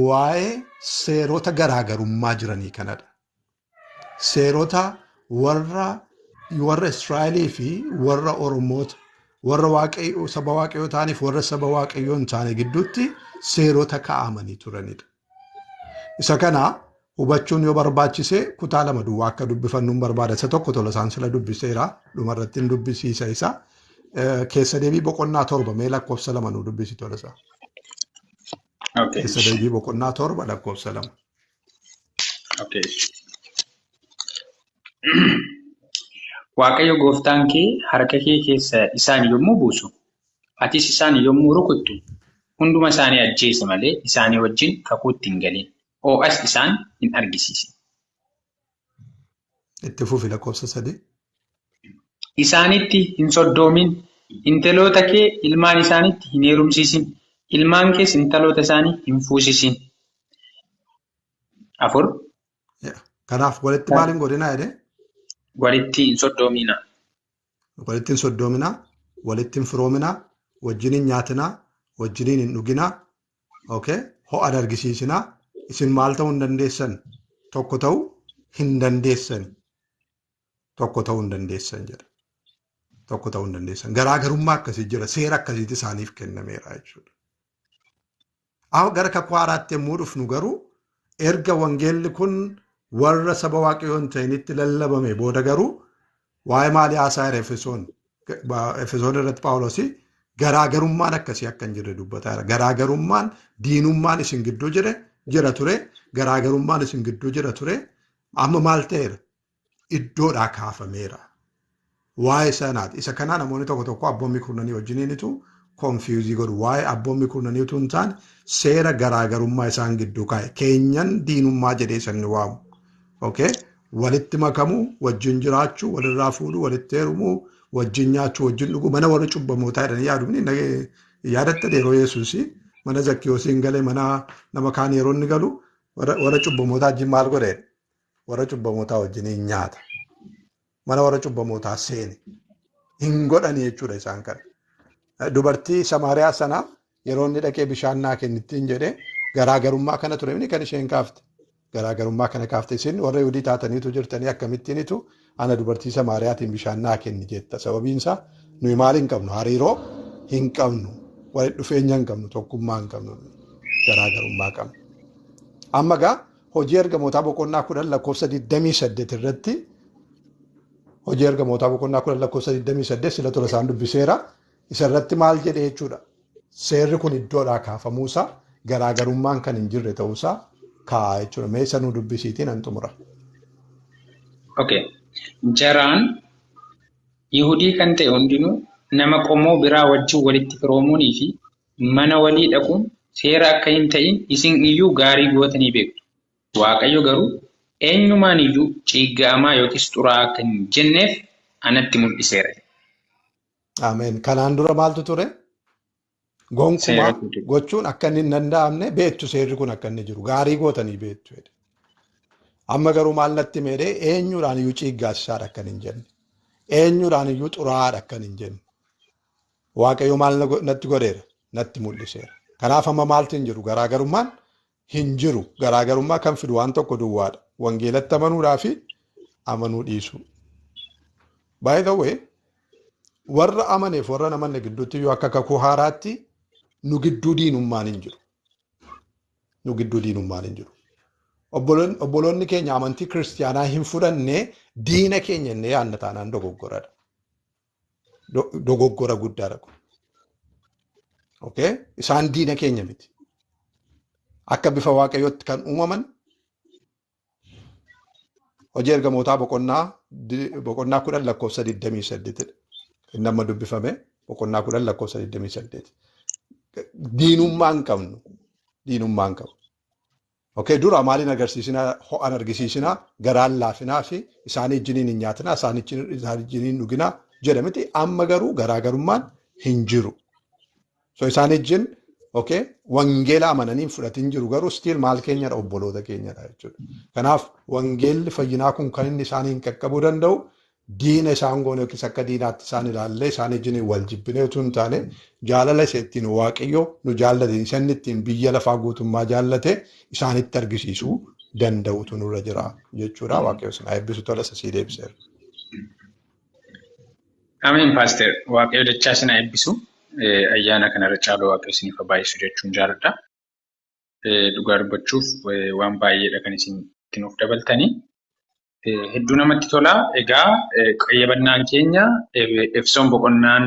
waa'ee seerota garaagarummaa jiranii kanadha. Seerota warra Israa'elii fi warra Oromoota warra saba waaqayyoo ta'aniif warra saba waaqayyoo hin taane gidduutti seerota kaa'amanii turanidha. Isa kana hubachuun yoo barbaachise kutaa 2 duwwaa akka dubbifannu barbaada. Isa tokko tola isaan sila dubbiseera dhumarratti hin dubbisiisa isa. Keessa deebii boqonnaa 7 mee lakkoofsa 2 nu dubbisi tola isaa. Keessa deebii boqonnaa 7 lakkoofsa 2. Okay. Waaqayyo gooftaan kee harka kee keessa isaan yommuu buusu, atis isaan yommuu rukuttu, hunduma isaanii ajjeese malee isaanii wajjin kakuutti hin galin. Oo'as isaan hin argisiisin. Itti fufi lakkoofsa 3. Isaanitti hin soddoomin, intaloota kee ilmaan isaanitti hin heerumsiisin, ilmaan kees intaloota isaanii hin fuusisin. 4. Kanaaf walitti maal hin godhinaa jedhee? Walitti hin soddoominaa. Walitti hin soddoominaa, walitti hin firoominaa, wajjin hin nyaatinaa, wajjin hin dhuginaa, ho'a argisiisinaa. Isin maal ta'uu hin dandeessan? Tokko ta'uu hin dandeessan. Tokko ta'uu hin dandeessan jedha. Tokko ta'uu hin dandeessan. Garaagarummaa akkasii jira. Seera akkasiitti isaaniif kennameera jechuudha. Gara kakuu haaraatti yommuu dhufnu garuu erga wangeelli kun warra saba waaqayyoo hin ta'initti lallabame booda garuu waa'ee maalii haasaa'eera Efesoon irratti Phaawulos garaagarummaan akkasii akka hin jirre dubbataera. Garaagarummaan diinummaan isin gidduu jira ture. Garaagarummaan isin gidduu jira ture. Amma maal ta'eera? Iddoodhaa kaafameera. Waa'ee sanaati. Isa kanaa namoonni tokko abboommii kurnanii wajjiniinitu konfiyuuzii godhu. Waa'ee abboommii kurnanii utuu hin taane seera garaagarummaa isaan gidduu kaa'e. Keenyan diinummaa jedhee sanni waamu. Walitti makamuu, wajjin jiraachuu, walirraa fuudhuu, walitti heerumuu, wajjin nyaachuu, wajjin dhuguu, mana warra cubbamootaa jedhanii yaadumni yaadatta yeroo Yesuus mana Zakkiyoosiin galee mana nama kaan yeroo inni galu warra cubbamootaa wajjin maal godhee? Warra cubbamootaa wajjin hin nyaata. Mana warra cubbamootaa seeni. Hin godhani jechuudha isaan kana. Dubartii Samaariyaa sanaa yeroo inni dhaqee bishaan naa kennittiin jedhee garaagarummaa kana ture inni kan isheen kaafte. Garaagarummaa kana kaafte isin warra Yihudii taataniitu jirtanii akkamittiinitu ana dubartii Samaariyaatiin bishaan naa kenni jetta. Sababiin isaa nuyi maal hin qabnu? Hariiroo hin qabnu. Walitti dhufeenya hin qabnu. Tokkummaa hin qabnu. Garaagarummaa qabnu. Amma gaa hojii ergamootaa boqonnaa 10 lakkoofsa 28 irratti hojii ergamootaa boqonnaa 10 lakkoofsa 28 sila tola isaan dubbiseera. Isa irratti maal jedhee jechuudha? Seerri kun iddoodhaa kaafamuusaa garaagarummaan kan hin jirre ta'uusaa kaa'aa jechuudha. Mee isa nu dubbisiitiin an xumura. Jaraan Yihudii kan ta'e hundinuu nama qomoo biraa wajjin walitti firoomuunii fi mana walii dhaquun seera akka hin ta'in isin iyyuu gaarii gootanii beektu. Waaqayyo garuu eenyumaan iyyuu ciigga'amaa yookiis xuraa'aa akka hin jenneef anatti mul'iseera. Ameen. Kanaan dura maaltu ture? Gonkumaa gochuun akka inni hin danda'amne beektu seerri kun akka inni jiru. Gaarii gootanii beektu. Amma garuu maal natti meedhee eenyuudhaan iyyuu ciiggaasisaadha akka hin jenne. Eenyuudhaan iyyuu xuraa'aadha akka hin jenne. Waaqayyo maal natti godheera? Natti mul'iseera. Kanaaf amma maaltu hin jiru? Garaagarummaan hin jiru. Garaagarummaa kan fidu waan tokko duwwaadha. Wangeelatti amanuudhaa fi amanuu dhiisuu. By the way, warra amaneef warra namanne gidduutti yoo akka kakuu haaraatti nu gidduu diinummaan hin jiru. Nu gidduu diinummaan hin jiru. Obboloonni keenya amantii kiristiyaanaa hin fudhanne diina keenya inni yaadna taanaan dogoggoradha. Dogoggora guddaadha kun. Isaan diina keenya miti. Akka bifa waaqayyootti kan uumaman hojii ergamootaa boqonnaa 10 lakkoofsa 28 inni amma dubbifame boqonnaa 10 lakkoofsa 28. Diinummaa hin qabnu. Diinummaa hin qabnu. Dura maaliin agarsiisinaa ho'an argisiisinaa garaan laafinaa fi isaan ijjiniin hin nyaatinaa isaan ijjiniin dhuginaa jedhamiti amma garuu garaagarummaan hin jiru. Isaan ijjin Okay? Wangeela amananii fudhatin jiru garuu stiil maal keenyadha obboloota keenyadha jechuudha. Kanaaf wangeelli fayyinaa kun kan inni isaaniin qaqqabuu danda'u diina isaan goone yookiis akka diinaatti isaan ilaallee isaan wajjin wal jibbinee utuu hin taane jaalala isa ittiin waaqayyo nu jaallate isaan ittiin biyya lafaa guutummaa jaallate isaanitti argisiisuu danda'utu nurra jira jechuudha. Waaqayyo isin eebbisu tola sasii deebiseera. Ameen paaster waaqayyo dachaa isin eebbisu. Ayyaana kanarra caaloo waaqayyo isiniif baay'isu jechuun jaalladha. Dhugaa dubbachuuf waan baay'eedha kan isin ittiin of dabaltanii. Hedduu namatti tola. Egaa qayyabannaan keenya Efesoon boqonnaan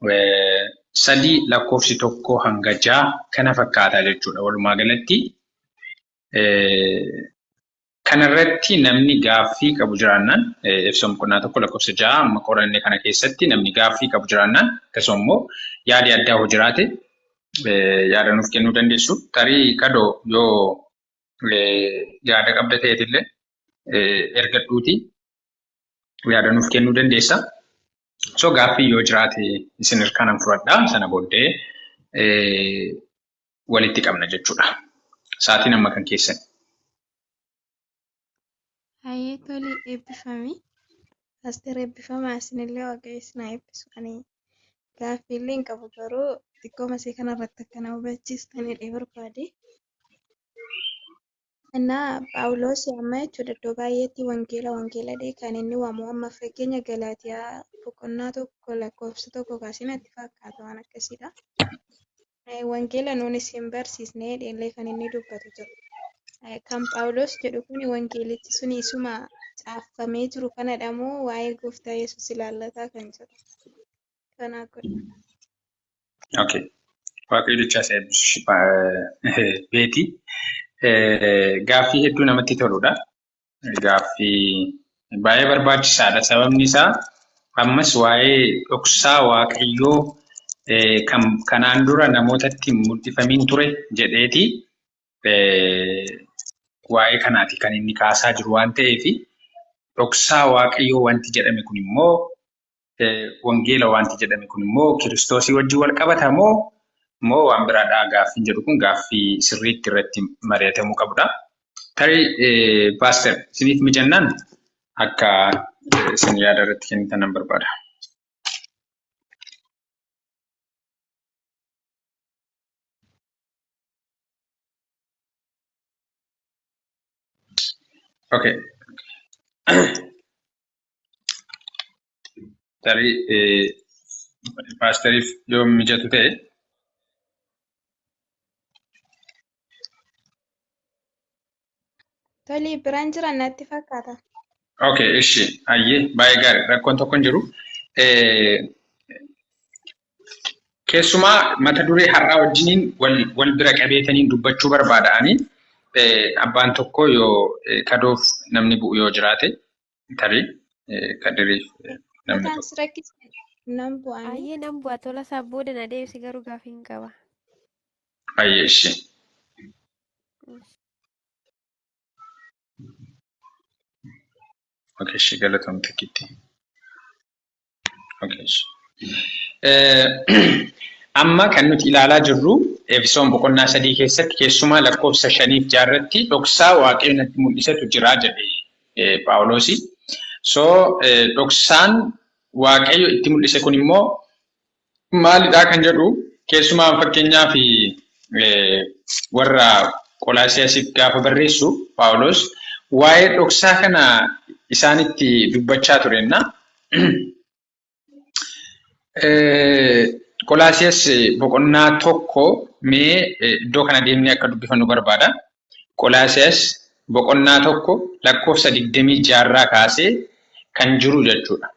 3 lakkoofsi 1 hanga 6 kana fakkaata jechuudha. Walumaa galatti kanarratti namni gaaffii qabu jiraannaan Efesoon boqonnaa 1 lakkoofsa 6 amma qorannee kana keessatti namni gaaffii qabu jiraannaan akkasuma immoo yaadi addaa hoo jiraate yaada nuuf kennuu dandeessu. Tarii kadoo yoo yaada qabda ta'eetillee ergadhuuti yaada nuuf kennuu dandeessa. So gaaffii yoo jiraate isin hirkaanan fudhadhaa sana booddee walitti qabna jechuudha. Sa'aatiin amma kan keessan. Hayyee toli eebbifami. Paaster eebbifamaa isinillee waaqayyo isin haa eebbisu. Ani gaaffiillee hin qabu garuu xiqqoo masee kanarratti akkana hubachiistanidha barbaade. Innaa Phaawulos amma jechuudha iddoo baay'eetti wangeeladha kan inni waamu amma fakkeenya Galaatiyaa boqonnaa 1 lakkoofsa 1 kaasinatti fakkaata waan akkasiidha. Wangeela nuuni isin barsiisnee illee kan inni dubbatu jira. Kan Phaawulos jedhu kun wangeelichi sun isuma caafamee jiru kanadha moo waa'ee gooftaa Yesuus ilaallataa kan jedhu. Kanaaf godha. Okay. Waaqayyo dachaa isa eebbisu beeti. Gaaffii hedduu namatti toludha. Gaaffii baay'ee barbaachisaadha. Sababni isaa ammas waa'ee dhoksaa waaqayyoo kanaan dura namootatti mul'ifamiin ture jedheeti waa'ee kanaati kan inni kaasaa jiru waan ta'eef dhoksaa waaqayyoo wanti jedhame kun immoo wangeela wanti jedhame kun immoo Kiristoosii wajjin wal qabata moo waan biraadhaa gaaffiin jedhu kun gaaffii sirriitti irratti mari'atamuu qabudha. Tarii paaster isiniif mijannaan akka isin yaada irratti kennitan nan barbaada. Okay. Tarii paasteriif yoo mijatu ta'e. Toli biraan jiran natti fakkaata. Okay, ishi ayyee baay'ee gaarii rakkoon tokko hin jiru. Keessumaa mata duree har'aa wajjiniin wal bira qabeetaniin dubbachuu barbaada'anii abbaan tokko yoo kadoof namni bu'u yoo jiraate tarii kadiriif namni tokko. Nan bu'anii. Ayyee nan bu'a tola isaa booda na deebisi garuu gaaffii hin qaba. Ayyee ishi. Okay, ishi galatoomte kitti. Okay, ishi. Amma kan nuti ilaalaa jirru Efesoon boqonnaa 3 keessatti keessumaa lakkoofsa 5 fi 6 irratti dhoksaa waaqayyo natti mul'isatu jira jedhe Phaawulos. So dhoksaan waaqayyo itti mul'ise kun immoo maalidhaa kan jedhu keessumaa fakkeenyaa fi warra Qolaasiyaasiif gaafa barreessu Phaawulos waa'ee dhoksaa kana isaanitti dubbachaa turenna. Qolaasiyaas boqonnaa 1 mee iddoo kana deemnee akka dubbifannu barbaada. Qolaasiyaas boqonnaa 1 lakkoofsa 26 irraa kaasee kan jiru jechuudha.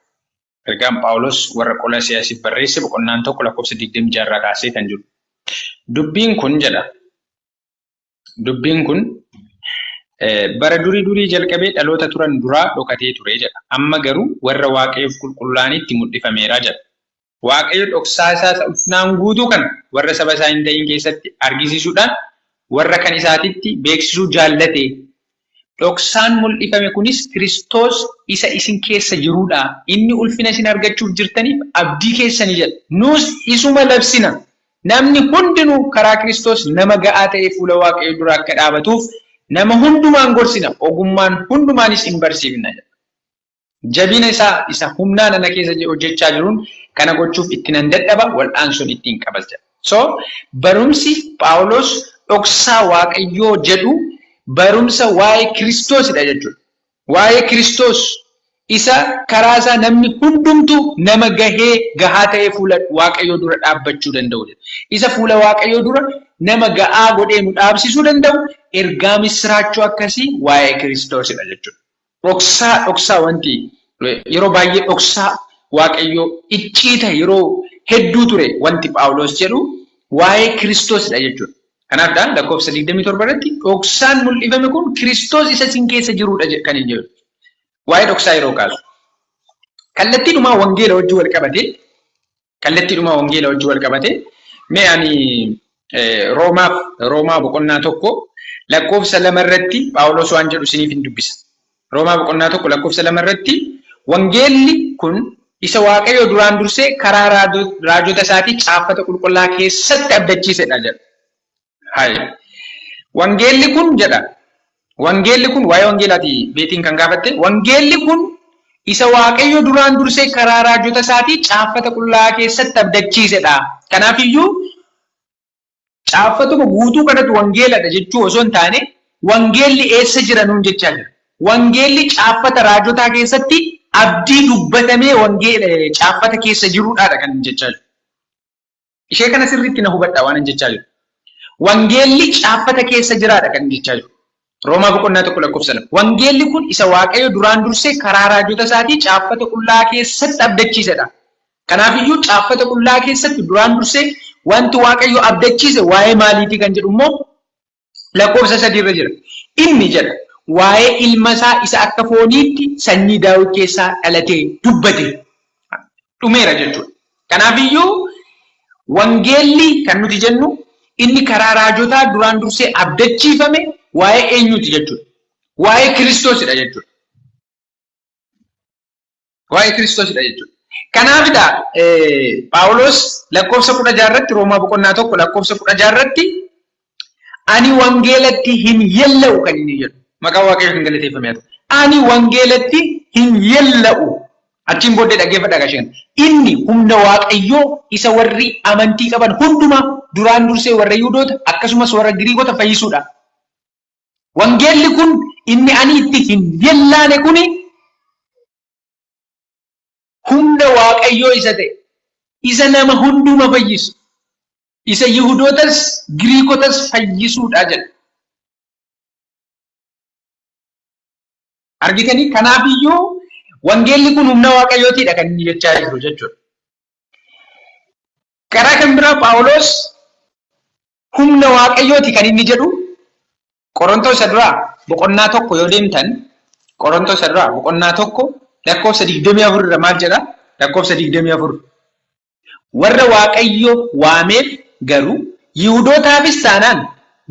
Ergaan Phaawulos warra Qolaasiyaasiif barreesse boqonnaan 1 lakkoofsa 26 irraa kaasee kan jiru. Dubbiin kun jedha. Dubbiin kun bara durii jalqabee dhaloota turan duraa dhokatee ture jedha. Amma garuu warra waaqayyoof qulqullaa'anitti mul'ifameera jedha. Waaqayyo dhoksaa isaa ulfinaan guutuu kan warra saba isaa hin ta'in keessatti argisiisuudhaan warra kan isaatitti beeksisuu jaallate. Dhoksaan mul'ifame kunis Kiristoos isa isin keessa jirudha. Inni ulfina isin argachuuf jirtaniif abdii keessanii jedha. Nus isuma labsina. namni hundinuu karaa Kiristoos nama ga'aa ta'ee fuula Waaqayyoo dura akka dhaabatuuf nama hundumaan gorsina ogummaan hundumaanis hin barsiifna. Jabina isaa isa humnaan ana keessa hojjechaa jiruun kana gochuuf itti nan dadhaba wal'aansoon ittiin qabas jedha. So barumsi Phaawulos dhoksaa Waaqayyoo jedhu barumsa waa'ee Kiristoosidha jechuudha. Waa'ee Kiristoos isa karaa isaa namni hundumtuu nama gahaa ta'ee fuula Waaqayyoo dura dhaabbachuu danda'u. Isa fuula Waaqayyoo dura nama ga'aa godhee nu dhaabsisuu danda'u ergaa misiraachoo akkasii waa'ee Kiristoosidha jechuudha. Dhoksaa wanti yeroo baay'ee dhoksaa Waaqayyoo icciita yeroo hedduu ture wanti Phaawulos jedhu waa'ee Kiristoosidha jechuudha. Kanaafidha lakkoofsa 27 irratti dhoksaan mul'ifame kun Kiristoos isa isin keessa jirudha kan hin jedhu. Waa'ee dhoksaa yeroo kaasu. Kallattiidhumaa wangeela wajjin wal qabate mee ani Roomaa boqonnaa 1 lakkoofsa 2 irratti Phaawulos waan jedhu isiniif hin dubbisa. Roomaa boqonnaa 1 lakkoofsa 2 irratti wangeelli kun isa Waaqayyo duraan dursee karaa raajota isaatii caaffata qulqullaa keessatti abdachiisedha jedha. Wangeelli kun jedha. Wangeelli kun waa'ee wangeelaati beetiin kan gaafatte. Wangeelli kun isa Waaqayyo duraan dursee karaa raajota isaatii caaffata qulqullaa keessatti abdachiisedha. Kanaafiyyuu caaffatuma guutuu kanatu wangeeladha jechuu osoo hin taane wangeelli eessa jira nuun jechaa jira. Wangeelli caaffata raajotaa keessatti abdii dubbatamee caaffata keessa jiruudhaadha kan jechaa jiru. Ishee kana sirriitti na hubadhaa waan jechaa jiru. Wangeelli caaffata keessa jiraadha kan jechaa jiru. Roomaa boqonnaa 1 lakkoofsa 2. Wangeelli kun isa Waaqayyo duraan dursee karaa raajota isaatii caaffata qulqullaa keessatti abdachiisedha. Kanaafiyyuu caaffata qulqullaa keessatti duraan dursee wanti Waaqayyo abdachiise waa'ee maaliitii kan jedhu immoo lakkoofsa 3 irra jira. Inni jedha waa'ee ilma isaa isa akka fooniitti sanyii Daawit keessaa dhalatee dubbate dhumeera jechuudha. Kanaafiyyuu wangeelli kan nuti jennu inni karaa raajotaa duraan dursee abdachiifame waa'ee eenyuuti jechuudha. Waa'ee Kiristoosidha jechuudha. Waa'ee Kiristoosidha jechuudha. Kanaafidha Phaawulos lakkoofsa 16 irratti Roomaa boqonnaa 1 lakkoofsa 16 irratti ani wangeelatti hin yella'u kan inni jedhu. Maqaan Waaqayyoo kan galateeffame haa ta'u. Ani wangeelatti hin yella'u. Achiin booddee dhaggeeffadhaa gasheen. Inni humna Waaqayyoo isa warri amantii qaban hundumaa duraan dursee warra Yihuudoota akkasumas warra Giriikota fayyisuudha. Wangeelli kun inni ani itti hin yellaane kuni humna Waaqayyoo isa ta'e isa nama hundumaa fayyisu isa Yihuudootas Giriikotas fayyisuudha jedha. Argitanii kanaafiyyuu wangeelli kun humna Waaqayyootiidha kan inni jechaa jiru jechuudha. Karaa kan biraa Phaawulos humna Waaqayyooti kan inni jedhu Qorontos duraa boqonnaa 1 yoo deemtan Qorontos duraa boqonnaa 1 lakkoofsa 24 irra maal jedha? Lakkoofsa 24. Warra Waaqayyo waameef garuu Yihuudootaafis taanaan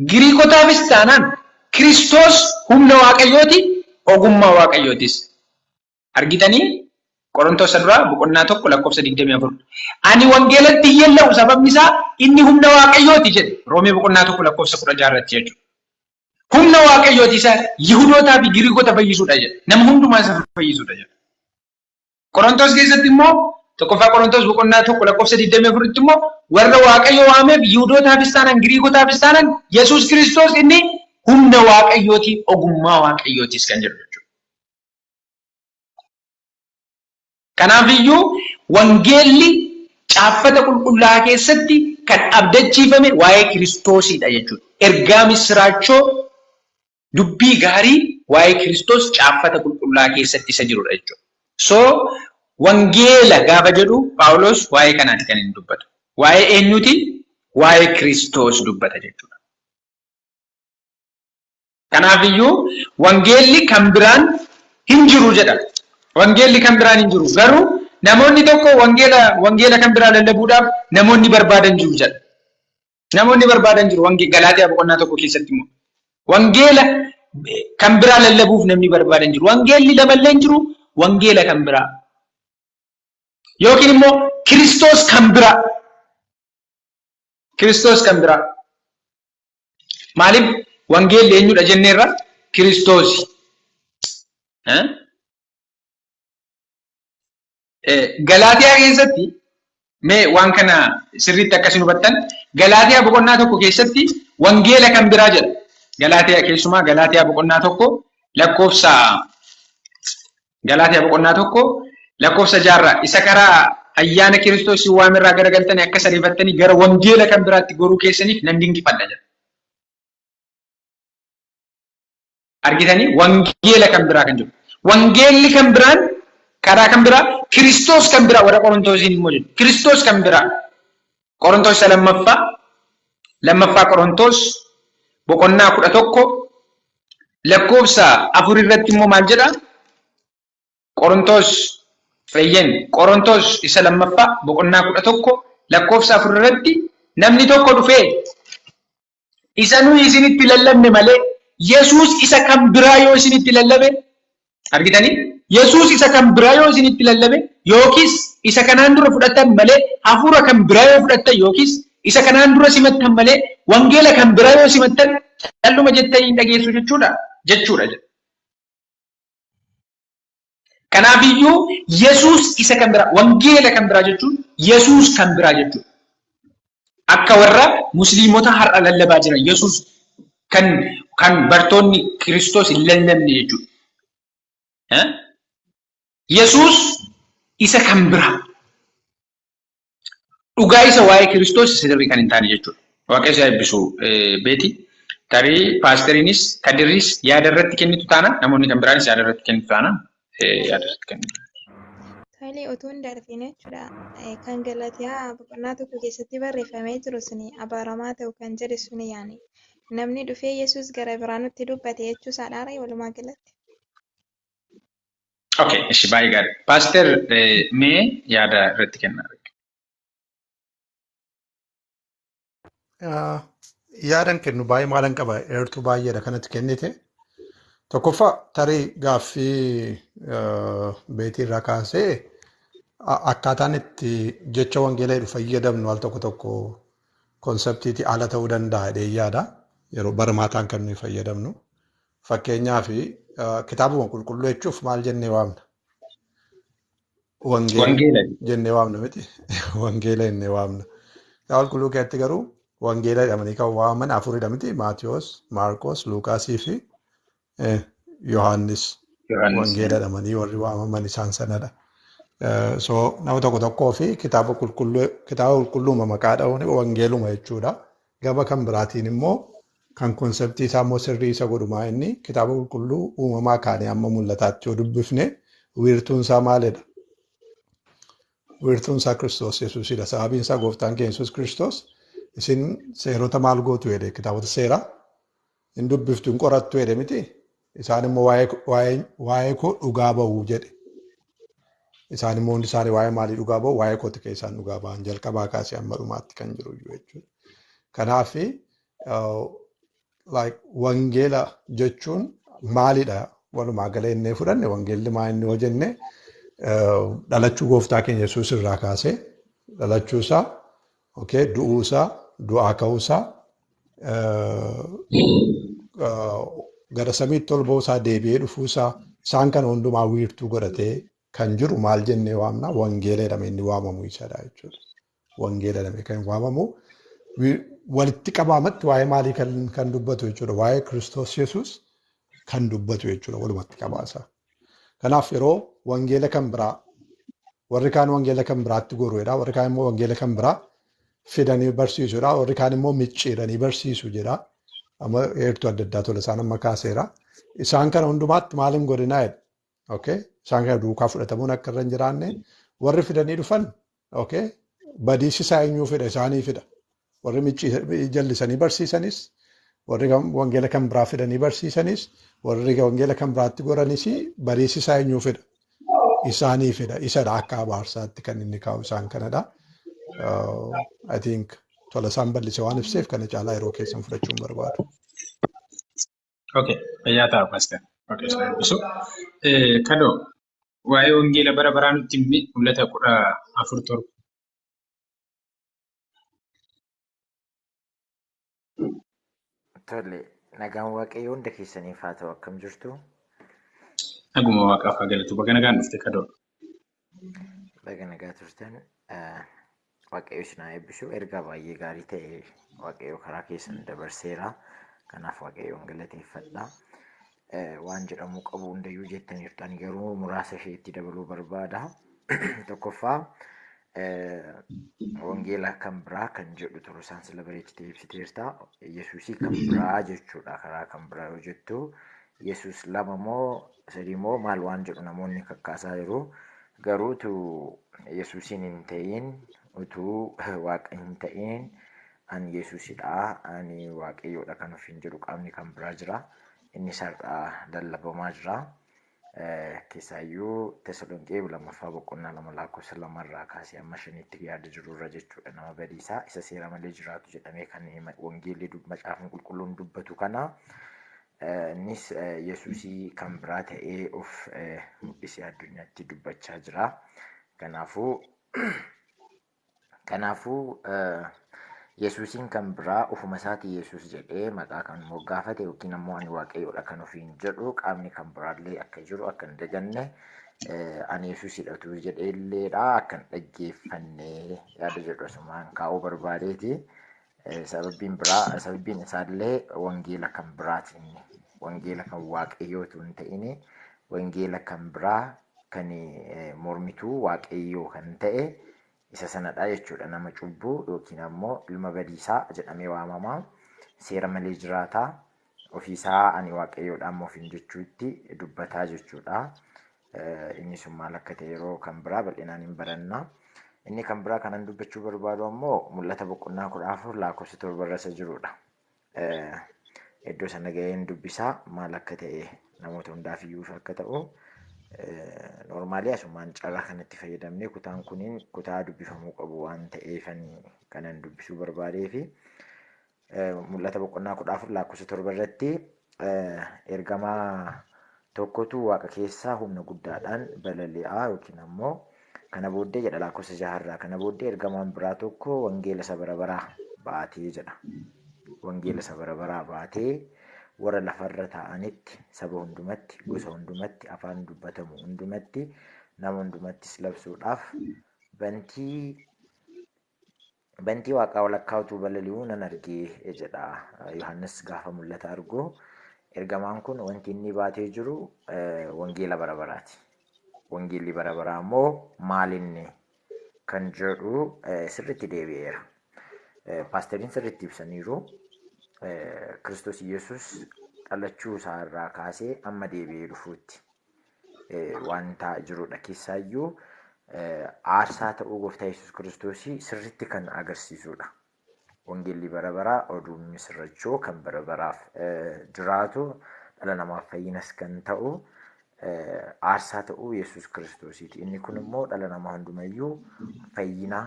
Giriikotaafis taanaan Kiristoos humna Waaqayyooti ogummaa Waaqayyootis. Argitanii Qorontos duraa boqonnaa 1 lakkoofsa 24. Ani wangeelatti hin yella'u sababni isaa inni humna Waaqayyooti jedhe. Roomee boqonnaa 1 lakkoofsa 16 irratti jechuudha. Humna Waaqayyooti isa Yihuudootaa fi Giriikota fayyisuudha jedhe. Nama hundumaa isa fayyisuudha jedhe. Qorontos keessatti immoo tokkoffaa Qorontos boqonnaa 1 lakkoofsa 24 tti immoo warra Waaqayyo waameef Yihuudootaafis taanaan Giriikotaafis taanaan Yesuus Kiristoos inni humna Waaqayyooti ogummaa Waaqayyootis kan jedhu jechuudha. Kanaafiyyuu wangeelli caaffata qulqullaa keessatti kan abdachiifame waa'ee Kiristoosidha jechuudha. Ergaa misiraachoo dubbii gaarii waa'ee Kiristoos caaffata qulqullaa keessatti isa jirudha jechuudha. So wangeela gaafa jedhu Phaawulos waa'ee kanaati kan inni dubbatu. Waa'ee eenyuti? Waa'ee Kiristoos dubbata jechuudha. Kanaafiyyuu wangeelli kan biraan hin jiru jedha. Wangeelli kan biraan hin jiru. Garuu namoonni tokko wangeela kan biraa lallabuudhaaf namoonni barbaadan jiru jedha. Namoonni barbaadan jiru. Galaatiyaa boqonnaa 1 keessatti immoo. Wangeela kan biraa lallabuuf namni barbaadan jiru. Wangeelli lamallee hin jiru. Wangeela kan biraa. Yookiin immoo Kiristoos kan biraa. Kiristoos kan biraa. Maaliif wangeelli eenyudha jenneerra Kiristoosi. Galaatiyaa keessatti mee waan kana sirriitti akkasiin hubattan Galaatiyaa boqonnaa tokko keessatti wangeela kan biraa jedha. Galaatiyaa keessumaa Galaatiyaa boqonnaa tokko lakkoofsa Galaatiyaa boqonnaa tokko lakkoofsa 6 isa karaa ayyaana Kiristoosii waamirraa garagaltanii akka sariifattanii gara wangeela kan biraatti goruu keessaniif nan dinqifadha jedha. Argitanii wangeela kan biraa kan jiru. Wangeelli kan biraan karaa kan biraa Kiristoos kan biraa warra Qorontosiin immoo jedhu. Kiristoos kan biraa Qorontos lammaffaa Qorontos boqonnaa 11 lakkoofsa 4 irratti immoo maal jedha? Qorontos isa lammaffaa boqonnaa 11 lakkoofsa 4 irratti namni tokko dhufee isa nuyi isinitti lallabne malee Yesuus isa kan biraa yoo isinitti lallabe argitanii? Yesuus isa kan biraa yoo isinitti lallabe yookiis isa kanaan dura fudhattan malee hafuura kan biraa yoo fudhattan yookiis isa kanaan dura simattan malee wangeela kan biraa yoo simattan calluma jettanii hin dhageessu jechuudha. Kanaafiyyuu Yesuus isa kan biraa wangeela kan biraa jechuun Yesuus kan biraa jechuudha. Akka warra musliimota har'a lallabaa jiran Yesuus kan bartoonni Kiristoos hin lallabne jechuudha. Yesuus isa kan biraa. Dhugaa isa waa'ee Kiristoos isa dirrii kan hin taane jechuudha. Waaqayyo isa eebbisu beeti. Tarii paasteriinis kadirris yaada irratti kennitu taana namoonni kan biraanis yaada irratti kennitu taana yaada irratti kennitu. Tole utuu hin darbine jechuudha. Kan Galaatiyaa boqonnaa tokko keessatti barreeffamee jiru suni abaaramaa ta'u kan jedhe suni yaani. Namni dhufee Yesuus gara biraa nutti dubbate jechuusaadha walumaa galatti. Okay, ishi baay'ee gaarii. Paaster mee yaada irratti kennaa? Yaadan kennu baay'ee maalan qaba eertuu baay'eedha kanatti kennite. Tokkoffaa tarii gaaffii beetii irraa kaasee akkaataan itti jecha wangeelaa jedhu fayyadamnu al tokko konseptiitii ala ta'uu danda'a yaada. Yeroo barmaataan kan nuyi fayyadamnu. Fakkeenyaaf kitaabuma qulqulluu jechuuf maal jennee waamna? Wangeela jennee waamna miti. Wangeela jennee waamna. Kitaaba qulqulluu keessatti garuu wangeela jedhamanii kan waamaman afuridha miti. Maatiyos, Maarkos, Luukaasii fi Yohaannis wangeela jedhamanii warri waamaman isaan sanadha. So nama tokkoo fi kitaaba qulqulluuma maqaa dha'uun wangeeluma jechuudha. Gaba kan biraatiin immoo kan konseptii isaa immoo sirrii isa godhumaa inni kitaaba qulqulluu uumamaa kaanee amma mul'ataatti yoo dubbifne wiirtuun isaa maalidha? Wiirtuun isaa Kiristoos Yesuusidha. Sababiin isaa gooftaan keenya Yesuus Kiristoos isin seerota maal gootu jedhe kitaabota seeraa hin dubbiftu hin qorattu jedhe miti. Isaan immoo waa'ee koo dhugaa ba'uu jedhe. Isaan immoo hundi isaanii waa'ee maalii dhugaa ba'u? Waa'ee kooti kan isaan dhugaa ba'an jalqabaa kaasee amma dhumaatti kan jiru jechuudha. Kanaaf wangeela jechuun maalidha? Walumaa gala innee fudhanne wangeelli maa inni hojjenne dhalachuu gooftaa keenya Yesuus irraa kaasee dhalachuusaa, du'uusaa, du'aa ka'uusaa, gara samiitti ol ba'uusaa, deebi'ee dhufuusaa isaan kana hundumaa wiirtuu godhatee kan jiru maal jennee waamna? Wangeela jedhamee inni waamamu isadha jechuudha. Wangeela jedhamee kan waamamu walitti qabaamatti waa'ee maalii kan dubbatu jechuudha. Waa'ee Kiristoos Yesuus kan dubbatu jechuudha walumatti qabaasa. Kanaaf yeroo wangeela kan biraa warri kaan wangeela kan biraatti goruudha. Warri kaan immoo wangeela kan biraa fidanii barsiisuudha. Warri kaan immoo micciiranii barsiisu jedha. Amma eertuu adda addaa tola isaan amma kaaseera. Isaan kana hundumaatti maal hin godhinaa jedha. Isaan kana duukaa fudhatamuun akka irra hin jiraanne warri fidanii dhufan badiisi isaa eenyuu fida? Isaanii fida. Warri jallisanii barsiisanis, warri wangeela kan biraa fidanii barsiisanis, warri wangeela kan biraatti goranis badiisi isaa eenyuu fida? Isaanii fida. Isadha akka abaarsaatti kan inni kaa'u isaan kanadha. I think tola isaan bal'ise waan ibseef kana caalaa yeroo keessan fudhachuun barbaadu. Okay, fayyaa ta'a Paaster. Okay, isa eebbisu. Kadoo waa'ee wangeela bara baraa nutti himmi mul'ata 14 torba. Tole, nagaan waaqayyoo hunda keessaniif haa ta'u akkam jirtu? Naguma waaqaaf haa galatu. Baga nagaan dhufte kadoo. Baga nagaa turtan. Waaqayyo isin haa eebbisu. Ergaa baay'ee gaarii ta'e waaqayyo karaa keessan dabarseera. Kanaaf waaqayyoon galateeffadha. Waan jedhamuu qabu hundayyuu jettaniirtaan garuu muraasa isheetti dabaluu barbaada. Tokkoffaa wangeela kan biraa kan jedhu turuu isaan sila bareechitee ibsiteerta. Yesuusii kan biraa jechuudha karaa kan biraa yoo jettu. Yesuus lama moo sadii moo maal waan jedhu namoonni kakkaasaa jiru. Garuu utuu Yesuusiin hin ta'in utuu waaqa hin ta'in ani Yesuusidha ani waaqayyoodha kan ofiin jedhu qaamni kan biraa jira. Inni sarara lallabamaa jira. Keessaayyuu Tesaloniqee lammaffaa boqonnaa 2:2 kaasee amma 5tti yaada jirurra jechuudha nama badiisaa isa seera malee jiraatu jedhamee kan wangeelli macaafni qulqulluun dubbatu kana innis Yesuusii kan biraa ta'ee of mul'isee addunyaatti dubbachaa jira. Kanaafuu Yesuusiin kan biraa ofuma isaatii Yesuus jedhee maqaa kan moggaafate yookiin ammoo ani waaqayyoodha kan ofiin jedhu qaamni kan biraallee akka jiru akka hin daganne ani Yesuusidha utuu jedheelleedha akka hin dhaggeeffanne yaada jedhu asumaan kaa'uu barbaadeeti. Sababbiin isaallee wangeela kan biraatiin wangeela kan waaqayyoo utuu hin ta'in wangeela kan biraa kan mormituu waaqayyoo kan ta'e isa sanadha jechuudha. Nama cubbuu yookiin ammoo ilma badiisaa jedhamee waamamaa seera malee jiraataa ofiisaa ani waaqayyoodha ammoo ofiin jechuutti dubbataa jechuudha. Inni sun maal akka ta'e yeroo kan biraa bal'inaan hin baranna. Inni kan biraa kanan dubbachuu barbaadu ammoo mul'ata boqonnaa 14:7 irra isa jirudha. Iddoo sana ga'een dubbisaa maal akka ta'e namoota hundaaf iyyuu akka ta'u normaalii asumaan carraa kanatti fayyadamnee kutaan kuniin kutaa dubbifamuu qabu waan ta'eefan kanan dubbisuu barbaadee fi mul'ata boqonnaa 14:7 irratti ergamaa tokkotu waaqa keessaa humna guddaadhaan balali'aa yookiin ammoo kana booddee jedha 6 kana booddee ergamaan biraa tokko wangeela isa bara baraa baatee jedha. Wangeela isa bara baraa baatee warra lafarra taa'anitti saba hundumatti gosa hundumatti afaan dubbatamu hundumatti nama hundumattis labsuudhaaf bantii waaqaa walakkaa utuu balali'uu nan argee jedha Yohaannis gaafa mul'ata argu. Ergamaan kun wanti inni baatee jiru wangeela bara baraati. Wangeelli bara baraa immoo maalinni kan jedhu sirriitti deebi'eera. Paasteriin sirriitti ibsaniiru. Kiristoos Yesuus dhalachuu isaa irraa kaasee amma deebi'ee dhufuutti wanta jirudha. Keessaayyuu aarsaa ta'uu gooftaa Yesuus Kiristoosii sirriitti kan agarsiisudha. Wangeelli bara baraa oduu misirrachoo kan bara baraaf jiraatu dhala namaaf fayyinas kan ta'u aarsaa ta'uu Yesuus Kiristoosiiti. Inni kun immoo dhala namaa hundumayyuu fayyina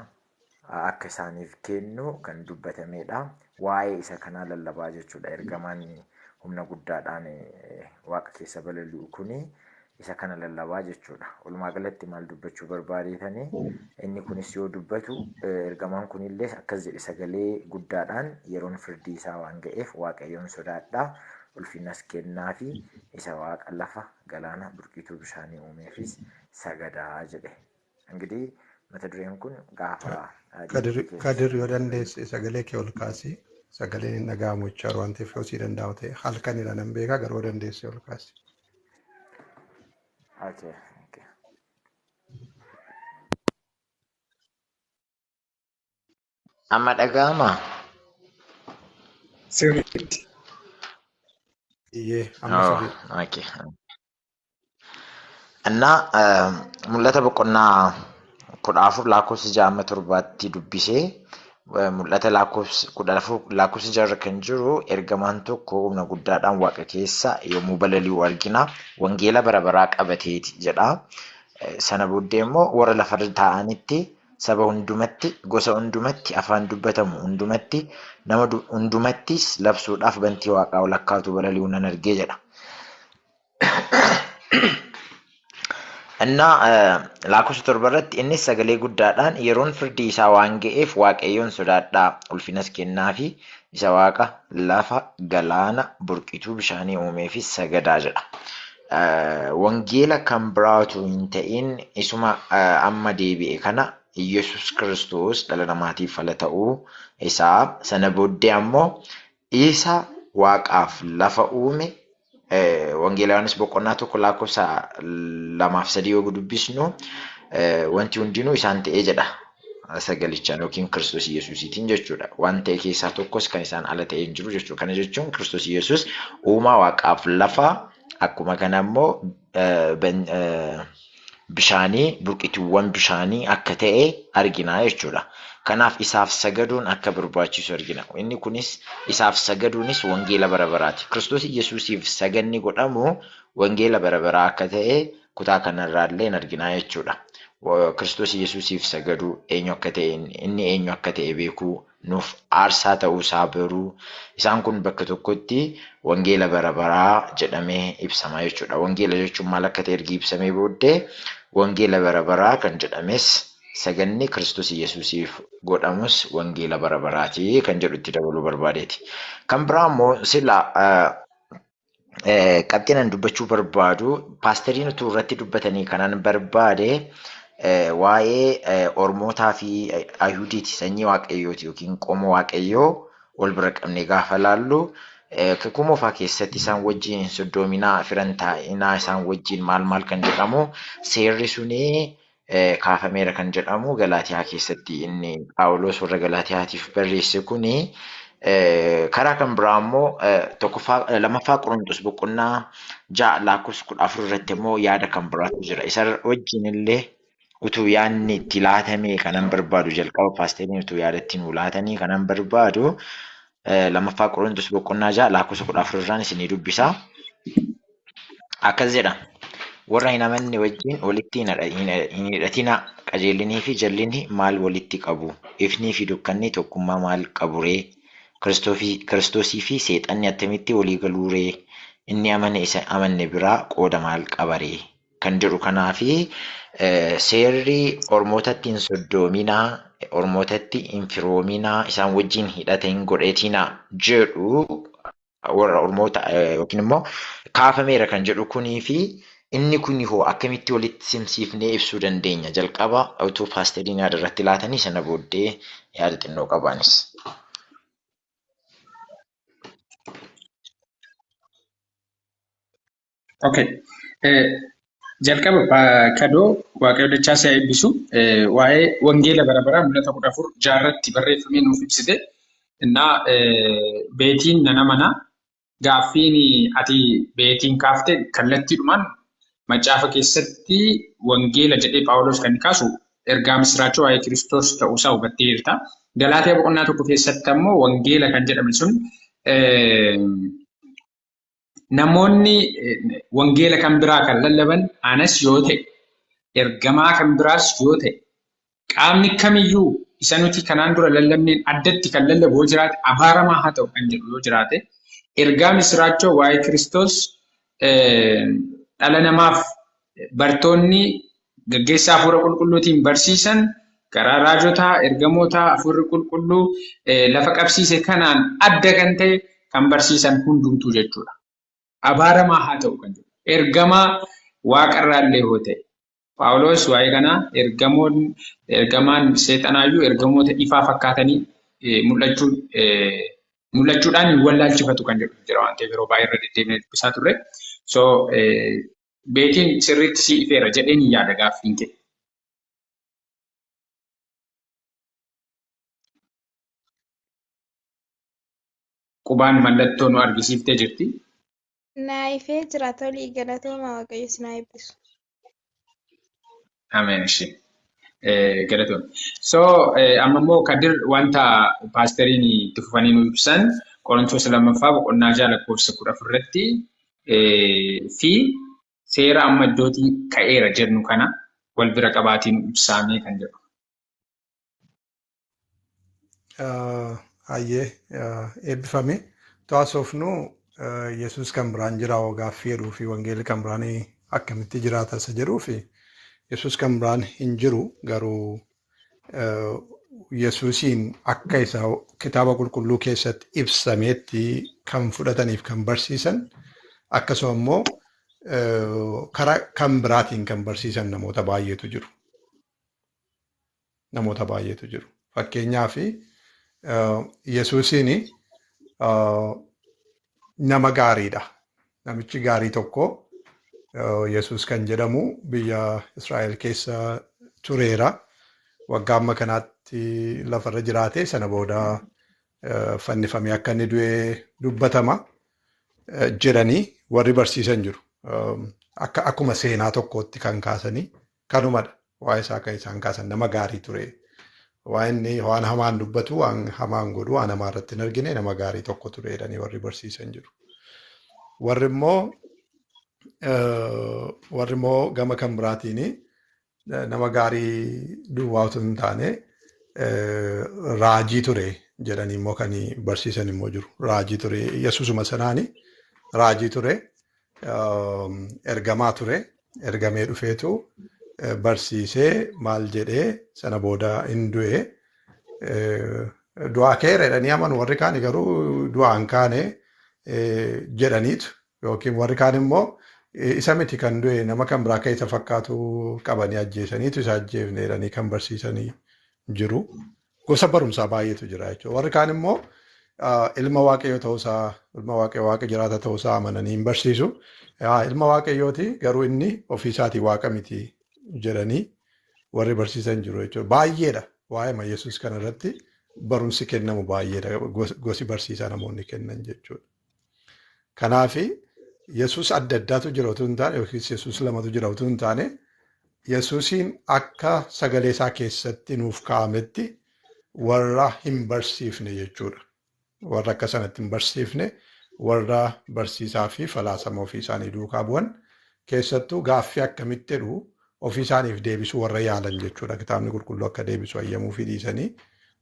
akka isaaniif kennu kan dubbatamedha. Waa'ee isa kanaa lallabaa jechuudha. Ergamaan humna guddaadhaan waaqa keessa balali'u kuni isa kana lallabaa jechuudha. Walumaa galatti maal dubbachuu barbaadeetanii inni kunis yoo dubbatu ergamaan kunillee akkas jedhe sagalee guddaadhaan yeroon firdii isaa waan ga'eef waaqayyoon sodaadhaa ulfinas kennaa fi isa waaqa lafa galaana burqituu bishaanii uumeefis sagadaa jedhe. Ingidihi mata dureen kun gaafa Kadir yoo dandeesse sagalee kee ol kaasi. Sagaleen hin dhaga'amu jechuudha waan ta'eef yoo sii danda'amu ta'e halkanidha nan beeka garuu dandeesse ol kaasi. Amma dhaga'amaa? Sirriitti. Iyyee amma sirrii. Okay. Mul'ata boqonnaa 14:6-7 dubbisee mul'ata 14:6 kan jiru ergamaan tokko humna guddaadhaan waaqa keessa yommuu balali'u argina. Wangeela bara baraa qabateeti jedha. Sana booddee immoo warra lafarra taa'anitti saba hundumatti gosa hundumatti afaan dubbatamu hundumatti nama hundumattis labsuudhaaf bantii waaqaa walakkaatu balali'u nan argee jedha. Innaa lakkoofsa 7 irratti innis sagalee guddaadhaan yeroon firdii isaa waan ga'eef waaqayyoon sodaadhaa ulfinas kennaafi isa waaqa lafa galaana burqituu bishaanii uumeefis sagadaa jedha. Wangeela kan biraatu hin ta'in isuma amma deebi'e kana Yesus Kiristoos dhala namaatiif fala ta'uu isaa sana booddee ammoo isa waaqaaf lafa uume Wangeela Yohaannis boqonnaa 1 lakkoofsa 2-3 yoo dubbisnu wanti hundinuu isaan ta'ee jedha. Sagalichaan yookiin Kiristoos Yesuusiitiin jechuudha. Waan ta'e keessaa tokkos kan isaan ala ta'ee hin jiru jechuudha. Kana jechuun Kiristoos Yesuus uumaa waaqaaf lafaa akkuma kana immoo bishaanii burqituuwwan bishaanii akka ta'e argina jechuudha. Kanaaf isaaf sagaduun akka barbaachisu argina. Inni kunis isaaf sagaduunis wangeela bara baraati. Kiristoos Yesuusiif saganni godhamu wangeela bara baraa akka ta'e kutaa kanarraallee argina jechuudha. Kiristoos Yesuusiif sagaduu eenyu akka ta'e inni eenyu akka ta'e beekuu nuuf aarsaa ta'uu isaa baruu isaan kun bakka tokkotti wangeela bara baraa jedhamee ibsama jechuudha. Wangeela jechuun maal akka ta'e ergi ibsamee booddee wangeela bara baraa kan jedhames saganni Kiristoos Yesuusiif godhamus wangeela bara baraati kan jedhutti dabaluu barbaadeeti. Kan biraa immoo sila qabxiin dubbachuu barbaadu paasteriin utuu irratti dubbatanii kanan barbaade waa'ee Ormootaa fi Ayhuudiiti sanyii waaqayyooti yookiin qomoo waaqayyoo wal bira qabnee gaafa laallu kumoofaa keessatti isaan wajjin soddoominaa firan taa'inaa isaan wajjin maal kan jedhamu seerri sunii kaafameera kan jedhamu Galaatiyaa keessatti inni Phaawulos warra Galaatiyaatiif barreesse kuni karaa kan biraa immoo lamaffaa Qorontos boqonnaa 6 lakkoofsa 14 irratti immoo yaada kan biraatu jira. Isa wajjin illee utuu yaadni itti laatamee kanan barbaadu jalqaba paasteriin utuu yaadatti nuu laatanii kanan barbaadu lamaffaa Qorontos boqonnaa 6 lakkoofsa 14 irraan isinii dubbisa. Akkas jedha. Warra hin amanne wajjin walitti hin hidhatina qajeelinii fi jallinni maal walitti qabu? Ifnii fi dukkanni tokkummaa maal qabu ree? Kiristoosii fi seexanni attamitti walii galuu ree? Inni amane isa amanne biraa qooda maal qaba ree? Kan jedhu kanaafi seerri Ormootatti hin soddoominaa, Ormootatti hin firoominaa, isaan wajjin hidhata hin godhetinaa jedhu warra Ormoota yookiin immoo kaafameera kan jedhu kunii fi inni kuni hoo akkamitti walitti simsiifnee ibsuu dandeenya? Jalqaba utuu paasteriin yaada irratti laatanii sana booddee yaada xinnoo qabaanis. Okay. Jalqaba kadoo waaqayyo dachaa si eebbisu waa'ee wangeela bara baraa mul'ata 14 jaarratti barreeffamee nuuf ibsite. Innaa beetiin nana mana gaaffiin ati beetiin kaafte kallattiidhumaan macaafa keessatti wangeela jedhee Phaawulos kan kaasu ergaa misraachoo waa'ee Kiristoos ta'uusaa hubattee jirta. Galaatiyaa boqonnaa 1 keessatti ammoo wangeela kan jedhame sun namoonni wangeela kan biraa kan lallaban anas yoo ta'e ergamaa kan biraas yoo ta'e qaamni kamiyyuu isa nuti kanaan dura lallabneen addatti kan lallabu yoo jiraate abaaramaa haa ta'u kan jedhu yoo jiraate ergaa misraachoo waa'ee Kiristoos dhala namaaf bartoonni gaggeessaa hafuura qulqulluutiin barsiisan karaa raajotaa ergamootaa hafuurri qulqulluu lafa qabsiise kanaan adda kan ta'e kan barsiisan hundumtuu jechuudha. Abaaramaa haa ta'u kan jedhu ergamaa waaqarraallee yoo ta'e Phaawulos waa'ee kana ergamaan seexanaayyuu ergamoota ifaa fakkaatanii mul'achuudhaan wallaalchifatu kan jedhu jira waan ta'eef yeroo baay'ee irra deddeebiin dubbisaa turre. So beetiin sirriitti si ifeera jedheen yaada gaaffiin kee. Qubaan mallattoo nu argisiiftee jirti. Naifee jira tolii galatooma waaqayyo si naa eebbisu. Ameen ishee. Galatoon. So amma immoo kadir wanta paasteriin itti fufanii nu ibsan Qorontos lammaffaa boqonnaa 6 lakkoofsa 14 irratti fi seera amma iddootii ka'eera jennu kana wal bira qabaatiin ibsaamee kan jedhu. Ayyee eebbifame taasofnu Yesuus kan biraan jira gaaffii jedhuu fi wangeelli kan biraan akkamitti jiraata isa jedhuu fi Yesuus kan biraan hin jiru garuu Yesuusiin akka isa kitaaba qulqulluu keessatti ibsameetti kan fudhataniif kan barsiisan akkasuma immoo karaa kan biraatiin kan barsiisan namoota baay'eetu jiru. Namoota baay'eetu jiru. Fakkeenyaaf Yesuusiin nama gaariidha. Namichi gaarii tokko Yesuus kan jedhamu biyya Israa'el keessa tureera. Waggaa amma kanaatti lafarra jiraate sana booda fannifamee akka inni du'e dubbatama jedhanii warri barsiisan jiru. Akkuma seenaa tokkootti kan kaasanii kanumadha. Waa'ee isaa kan isaan kaasan nama gaarii ture. Waan hamaan dubbatu, waan hamaan godhu, waan hamaa irratti hin argine nama gaarii tokko ture jedhanii warri barsiisan jiru. Warri immoo gama kan biraatiin nama gaarii duwwaa otoo hin taane raajii ture jedhanii immoo kan barsiisan immoo jiru. Raajii ture Yesuusuma sanaani raajii ture ergamaa ture ergamee dhufeetu barsiisee maal jedhee sana booda hin du'e du'aa ka'eera jedhanii amanu warri kaan garuu du'aa hin kaane jedhaniitu yookiin warri kaan immoo isa miti kan du'e nama kan biraa akka isa fakkaatu qabanii ajjeesaniitu isa ajjeefne jedhanii kan barsiisanii jiru. Gosa barumsaa baay'eetu jira jechuudha. Warri kaan immoo ilma waaqayyoo ta'uusaa, ilma waaqayyoo waaqa jiraata ta'uusaa amananii hin barsiisu. Ilma waaqayyooti garuu inni ofiisaatii waaqa miti jedhanii warri barsiisan jiru jechuudha. Baay'eedha waa'ee Yesuus kana irratti barumsi kennamu baay'eedha. Gosi barsiisaa namoonni kennan jechuudha. Kanaafi Yesuus adda addaatu jira otoo hin taane yookiis Yesuus lamatu jira otoo hin taane Yesuusiin akka sagalee isaa keessatti nuuf kaa'ametti warra hin barsiifne jechuudha. Warra akka sanatti hin barsiifne warra barsiisaa fi falaasama ofii isaanii duukaa bu'an keessattuu gaaffii akkamitti jedhu ofii isaaniif deebisuu warra yaalan jechuudha. Kitaabni qulqulluu akka deebisu ayyamuu fi dhiisanii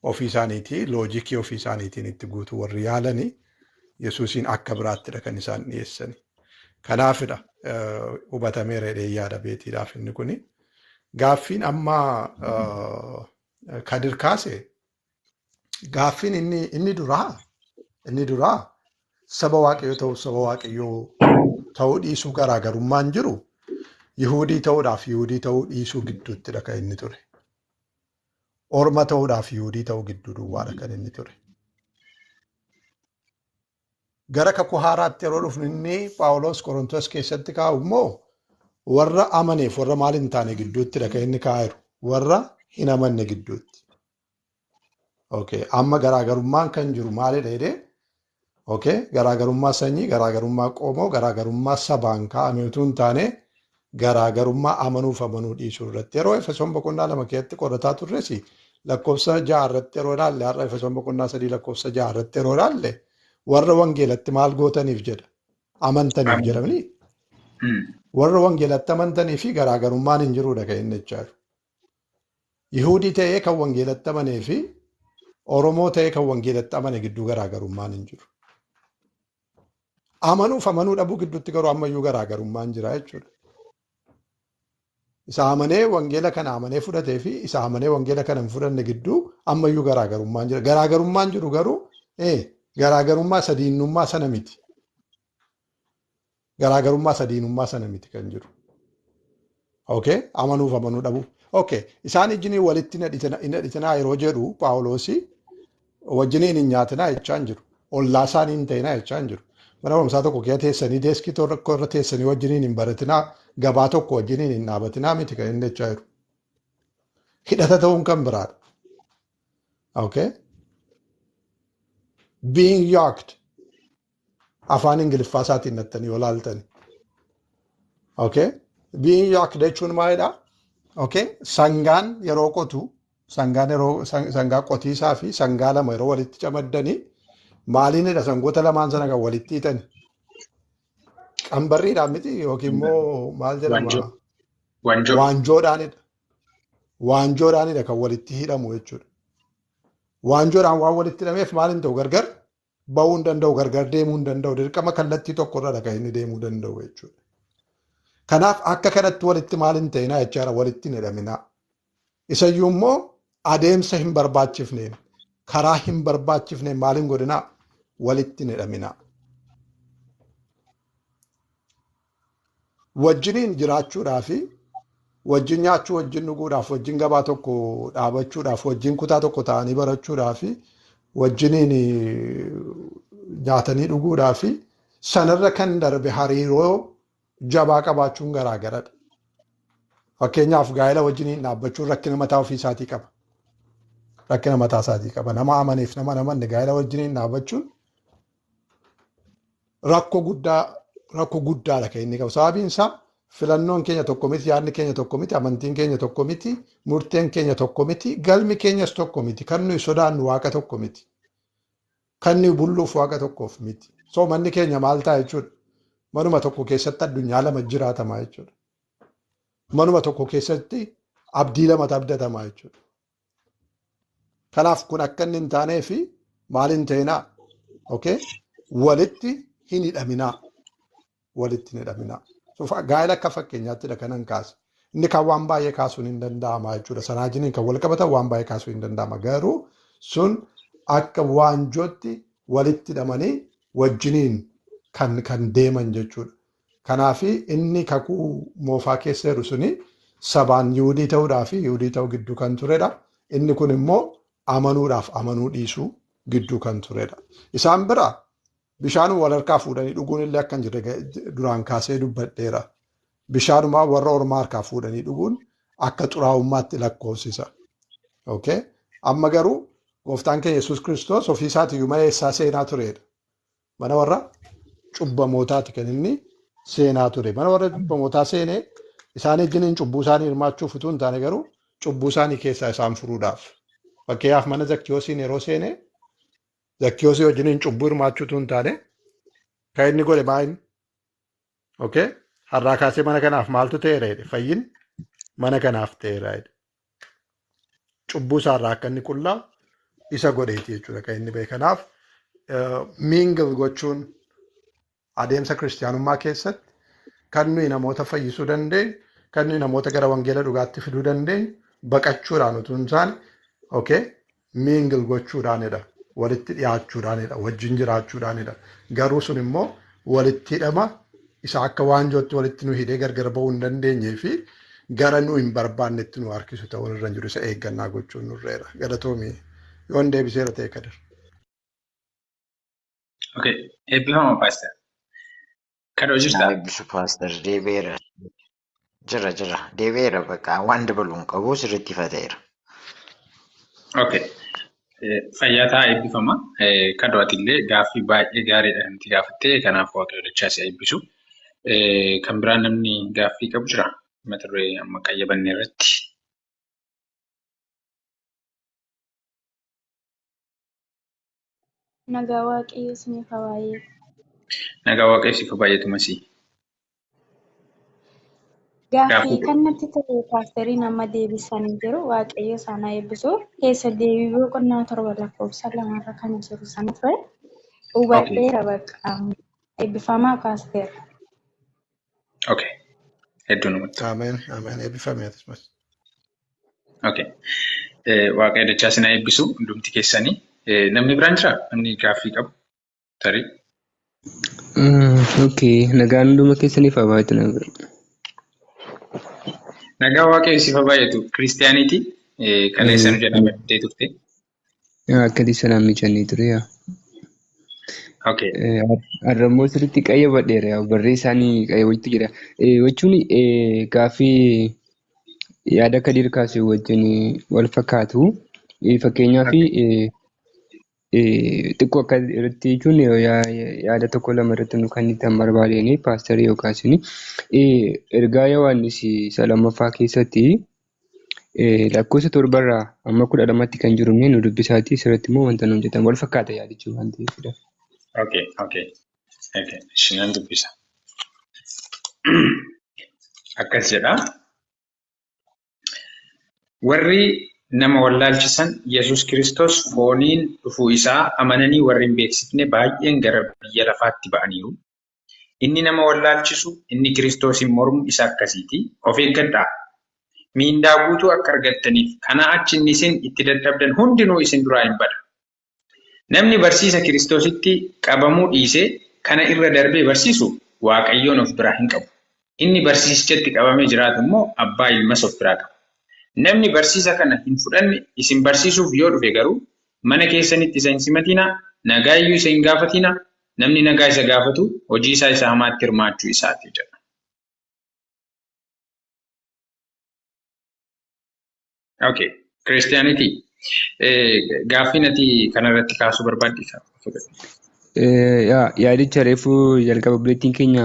ofii isaaniitii loojikii ofii isaaniitiin itti guutuu warri yaalanii Yesuusiin akka biraattidha kan isaan dhiyeessani. Kanaafidha hubatameera jedhee yaada beetiidhaaf inni kuni. Gaaffiin amma Kadir kaase gaaffiin inni duraa saba waaqayyoo ta'uu dhiisuu garaagarummaan jiru Yihuudii ta'uudhaaf Yihuudii ta'uu dhiisuu gidduuttidha kan inni ture. Orma ta'uudhaaf Yihuudii ta'uu gidduu duwwaadha kan inni ture. Gara kakuu haaraatti yeroo dhufnu inni Phaawulos Qorontos keessatti kaa'u immoo warra amaneef warra maal hin taane gidduuttidha kan inni kaa'eeru. Warra hin amanne gidduutti. Amma garaagarummaan kan jiru maalidha jedhee? Garaagarummaa sanyii, garaagarummaa qomoo, garaagarummaa sabaan kaa'ame utuu hin taane garaagarummaa amanuuf amanuu dhiisuu irratti. Yeroo Efesoon boqonnaa 2 keessatti qorataa turres lakkoofsa 6 irratti yeroo ilaalle har'a Efesoon boqonnaa 3 lakkoofsa 6 irratti yeroo ilaalle warra wangeelatti maal gootaniif jedha? Amantaniif jedhamanii? Warra wangeelatti amantanii fi garaagarummaan hin jirudha kan inni jechaa jiru. Yihuudii ta'ee kan wangeelatti amanee fi Oromoo ta'ee kan wangeelatti amane gidduu garaagarummaan hin jiru. Amanuuf amanuu dhabuu gidduutti garuu ammayyuu garaagarummaan jira jechuudha. Isa amanee wangeela kana amanee fudhatee fi isa amanee wangeela kana hin fudhanne gidduu ammayyuu garaagarummaan jira. Garaagarummaan jiru garuu garaagarummaa sadiinummaa sana miti. Garaagarummaa sadiinummaa sana miti kan jiru. Amanuuf amanuu dhabu. Isaan ijjinii walitti hidhatinaa yeroo jedhu Phaawulosi wajjiniin hin nyaatinaa jechaa hin jiru. Ollaa isaanii hin ta'inaa jechaa hin jiru. Mana barumsaa tokko keessa teessanii deeskii tokko irra teessanii wajjiniin hin baratinaa gabaa tokko wajjiniin hin dhaabatinaa miti kan inni jechaa jiru. Hidhata ta'uun kan biraadha. Being yoked afaan Ingiliffaa isaatiin nattanii yoo laaltani. Being yoked jechuun maalidhaa? Sangaan yeroo qotu, sangaa qotiisaa fi sangaa lama yeroo walitti camaddanii maaliinidha sangoota lamaan sana kan walitti hiitani? Qambarriidhaan miti yookiin immoo maal jedhama? Waanjoodhaanidha. Waanjoodhaanidha kan walitti hidhamu jechuudha. Waanjoodhaan waan walitti hidhameef maal hin ta'u gargar ba'uu hin danda'u, gargar deemuu hin danda'u, dirqama kallattii tokkorradha kan inni deemuu danda'u jechuudha. Kanaaf akka kanatti walitti maal hin ta'inaa jechaadha walitti hin hidhaminaa. Isayyuu immoo adeemsa hin barbaachifneen karaa hin barbaachifneen maal hin godhinaa walitti hin hidhaminaa. Wajjiniin jiraachuudhaa fi wajjin nyaachuu, wajjin dhuguudhaaf, wajjin gabaa tokko dhaabachuudhaaf, wajjin kutaa tokko ta'anii barachuudhaa fi wajjiniin nyaatanii dhuguudhaa fi sanarra kan darbe hariiroo jabaa qabaachuun garaagaradha. Fakkeenyaaf gaa'ela wajjiniin dhaabbachuun rakkina mataa ofii isaatii qaba. Rakkina mataa isaatii qaba. Nama amaneef nama namanne gaa'ela wajjiniin dhaabbachuun rakkoo guddaadha kan inni qabu. Sababiin isaa filannoon keenya tokko miti, yaadni keenya tokko miti, amantiin keenya tokko miti, murteen keenya tokko miti, galmi keenyas tokko miti. Kan nuyi sodaannu waaqa tokko miti. Kan nuyi bulluuf waaqa tokkoof miti. So manni keenya maal ta'a jechuudha? Manuma tokko keessatti addunyaa lama jiraatama jechuudha. Manuma tokko keessatti abdii lamatu abdatama jechuudha. Kanaaf kun akka inni hin taanee fi maal hin ta'inaa? Okay? Walitti hin hidhaminaa. Walitti hin hidhaminaa. Gaa'ela akka fakkeenyaattidha kanan kaase. Inni kan waan baay'ee kaasuun hin danda'ama jechuudha. Sanaa wajjin kan wal qabatan waan baay'ee kaasuun hin danda'ama. Garuu sun akka waanjootti walitti hidhamanii wajjiniin kan deeman jechuudha. Kanaaf inni kakuu moofaa keessa jiru suni sabaan Yihuudii ta'uudhaa fi Yihuudii ta'uu gidduu kan turedha. Inni kun immoo amanuudhaaf amanuu dhiisuu gidduu kan turedha. Isaan biraa bishaan wal harkaa fuudhanii dhuguun illee akka hin jirre duraan kaasee dubbadheera. Bishaanumaa warra ormaa harkaa fuudhanii dhuguun akka xuraa'ummaatti lakkoofsisa. Okay? Amma garuu gooftaan keenya Yesuus Kiristoos ofii isaatiiyyuu mana eessaa seenaa turedha. Mana warra cubbamootaati kan inni seenaa ture. Mana warra cubbamootaa seenee isaan ejjiniin cubbuu isaanii hirmaachuuf utuu hin taane garuu cubbuu isaanii keessaa isaan furuudhaaf. Fakkeenyaaf mana Zakkiyoosiin yeroo seenee Zakkiyoosii wajjiniin cubbuu hirmaachuu utuu hin taane kan inni godhe maal? Okay? Har'aa kaasee mana kanaaf maaltu ta'eera jedhe? Fayyin mana kanaaf ta'eera jedhe. Cubbuu isaarraa akka inni qullaa isa godheeti jechuudha kan inni beeku. Kanaaf miingil gochuun adeemsa kiristaanummaa keessatti kan nuyi namoota fayyisuu dandeenyu, kan nuyi namoota gara wangeela dhugaatti fiduu dandeenyu baqachuudhaan utuu hin taane, okay? Miingil gochuudhaanidha. Walitti dhiyaachuudhaanidha. Wajjin jiraachuudhaanidha. Garuu sun immoo walitti hidhama isa akka waanjootti walitti nu hidhee gargar ba'uu hin dandeenyee fi gara nu hin barbaannetti nu harkisu ta'uu irra jiru isa eeggannaa gochuun nurreera. Galatoomii yoon deebiseera ta'e Kadir. Okay, eebbifama paaster. Kadhoo jirtaa? Eebbisu paaster deebi'eera. Jira deebi'eera bakka waan dabaluun qabu sirriitti ifateera. Okay. Fayyataa eebbifama. Kadhoo atillee gaaffii baay'ee gaariidha nuti gaafattee kanaaf waaqayyo dachaa si eebbisu. Kan biraan namni gaaffii qabu jira mata duree amma qayyabanne irratti. Nagaa waaqayyo isiniif haa baay'eetu. Nagaa waaqayyo siif haa baay'eetu masii. Gaaffii kan natti ta'e paasterii nama deebisanii jiru waaqayyo isaan haa eebbisu. Keessa deebii boqonnaa 7 lakkoofsa 2 kan jiru sana ture. Hubadheera bakka eebbifamaa paaster. Okay. Hedduu namatti. Ameen. Eebbifamee akkasumas. Okay. Waaqayyo dachaa si eebbisu hundumti keessanii. Namni biraan jira? Namni gaaffii qabu? Tarii? Okay. Nagaan hunduma keessaniif haa baay'atu nagaa. Nagaa waaqayyo siif haa baay'atu. Kiristiyaaniiti? Kan eessan jedhamee turte? Akkati sanaan miicanii ture yaa. Okay. Har'ammoo sirriitti qayyabadheera. Barree isaanii qayyabachiitu jira. Jechuun gaaffii yaada Kadir kaasee wajjin wal fakkaatu. Fakkeenyaaf xiqqoo akka irratti jechuun yaada tokko lama irratti kan itti barbaadeen paasterii yookaas ergaa Yohaannis isa lammaffaa keessatti lakkoofsa 7 amma 12tti kan jiru nu dubbisaati. Sirriitti immoo wanta nuun jedhamu wal fakkaata yaadichi waan ta'eefidha. Okay. Shinaan dubbisa. Akkas jedha. Warri nama wallaalchisan Yesuus Kiristoos fooniin dhufuu isaa amananii warri hin beeksifne baay'een gara biyya lafaatti ba'aniiru. inni nama wallaalchisu, inni Kiristoosin mormu isa akkasiiti. Of eeggadhaa. Miindaa guutuu akka argattaniif kanaa achi inni isin itti dadhabdan hundinuu isin duraa hin bada. Namni barsiisa Kiristoositti qabamuu dhiisee kana irra darbee barsiisu Waaqayyoon of biraa hin qabu. Inni barsiisichatti qabamee jiraatu immoo abbaa ilmas of biraa qaba. Namni barsiisa kana hin fudhanne isin barsiisuuf yoo dhufe garuu mana keessanitti isa hin simatinaa, nagaa iyyuu isa hin gaafatinaa, namni nagaa isa gaafatu hojii isaa isa hamaatti hirmaachuu isaati jedha. Okay, Kiristiyaanitii. Gaaffii ati kanarratti kaasuu barbaaddisaa? Yaadicha reefuu jalqaba buleettiin keenya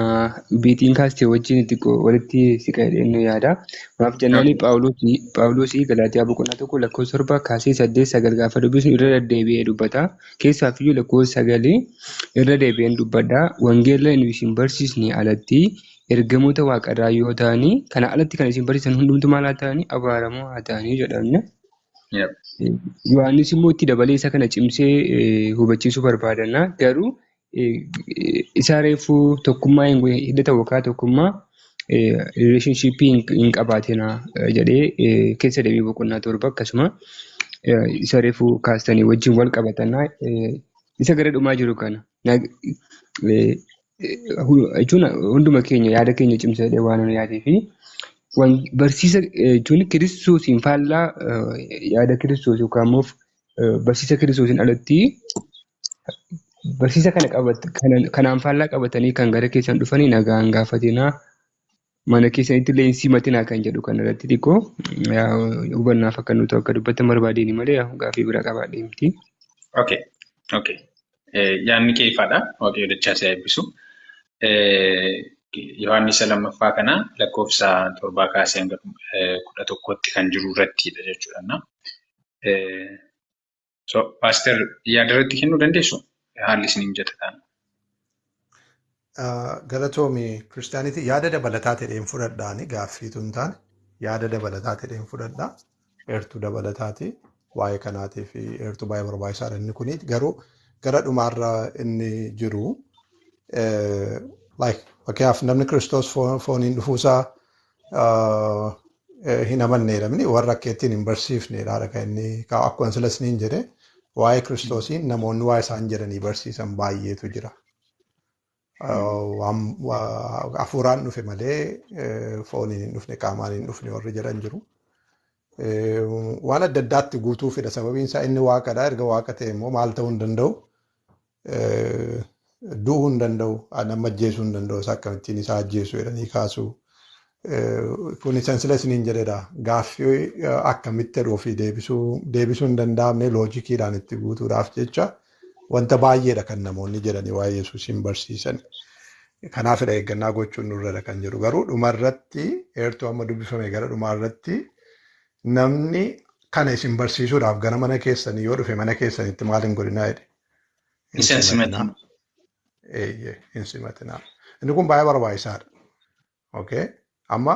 biitiin kaastee wajjin walitti siqee nu yaada. Maaf jennaan Phaawulosii Galaatiyaa boqonnaa 1:7 kaasee 8-9 gaafa dubbisnu irra deddeebi'ee dubbata. Keessaafiyyuu 9 irra deebi'een dubbadha. Wangeela nu isin barsiisne alatti ergamoota waaqarraa yoo ta'anii kana alatti kan isin barsiisan hundumtu maal haa ta'anii abaaramoo haa ta'anii jedhamne. Yohaannis immoo itti dabalee isa kana cimsee hubachiisuu barbaadana. Garuu isa reefuu tokkummaa hidhata yookaan tokkummaa rileeshnshiippii hin qabaatina jedhee keessa deebii boqonnaa 7 akkasuma isa reefuu kaastanii wajjin wal qabatana. Isa gara dhumaa jiru kana jechuun hunduma keenya yaada keenya cimsadhee waan yaadee fi barsiisa jechuun Kiristoosiin faallaa yaada Kiristoos yookaan immoo barsiisa Kiristoosiin alatti barsiisa kanaan faallaa qabatanii kan gara keessan dhufanii nagaan gaafatinaa mana keessanitti illee hin simatinaa kan jedhu kan irratti xiqqoo hubannaaf akka nuti akka dubbatan barbaadeen malee gaaffii bira qabaadhee miti. Okay. Yaadni kee ifaadha. Waaqayyo dachaa si eebbisu. Yohaannis lammaffaa kana lakkoofsa 7 kaasee hanga 11tti kan jiru irrattidha jechuudha. Paaster yaada irratti kennuu dandeessu? Haalli isin mijataa Galatoomi Kiristaanitii yaada dabalataa ta'een fudhadhaani gaaffiitu hin taane yaada dabalataa ta'een fudhadhaa. Eertuu dabalataati waa'ee kanaatii fi eertuu baay'ee barbaachisaadha inni kuni garuu gara dhumaarra inni jiru fakkeenyaaf namni Kiristoos fooniin dhufuusaa hin amanneedha. Warra akka ittiin hin barsiifneedha kan inni akkuma silas niin jedhe waa'ee Kiristoosiin namoonni waa isaan jedhanii barsiisan baay'eetu jira. Hafuuraan dhufe malee fooniin hin dhufne qaamaan hin dhufne warri jedhan jiru. Waan adda addaatti guutuu fedha sababiin isaa inni waaqadha. Erga waaqa ta'e immoo maal ta'uu hin danda'u? Du'uu hin danda'u. Nama ajjeesuu hin danda'u. Isa akkamittiin isaa ajjeesuu jedhanii kaasuu. Kun isaan sila isiniin jedhedha. Gaaffii akkamitti ofii deebisuu hin danda'amne loojikiidhaan itti guutuudhaaf jecha wanta baay'eedha kan namoonni jedhanii waa'ee Yesuusiin barsiisan. Kanaafidha eeggannaa gochuun nurradha kan jedhu. Garuu dhumarratti eertuu amma dubbifame gara dhumarratti namni kana isin barsiisuudhaaf gara mana keessanii yoo dhufe mana keessanitti maal hin godhinaa jedhe. Isa simatinaa. Hin simatinaa. Inni kun baay'ee barbaachisaadha. Okay. Amma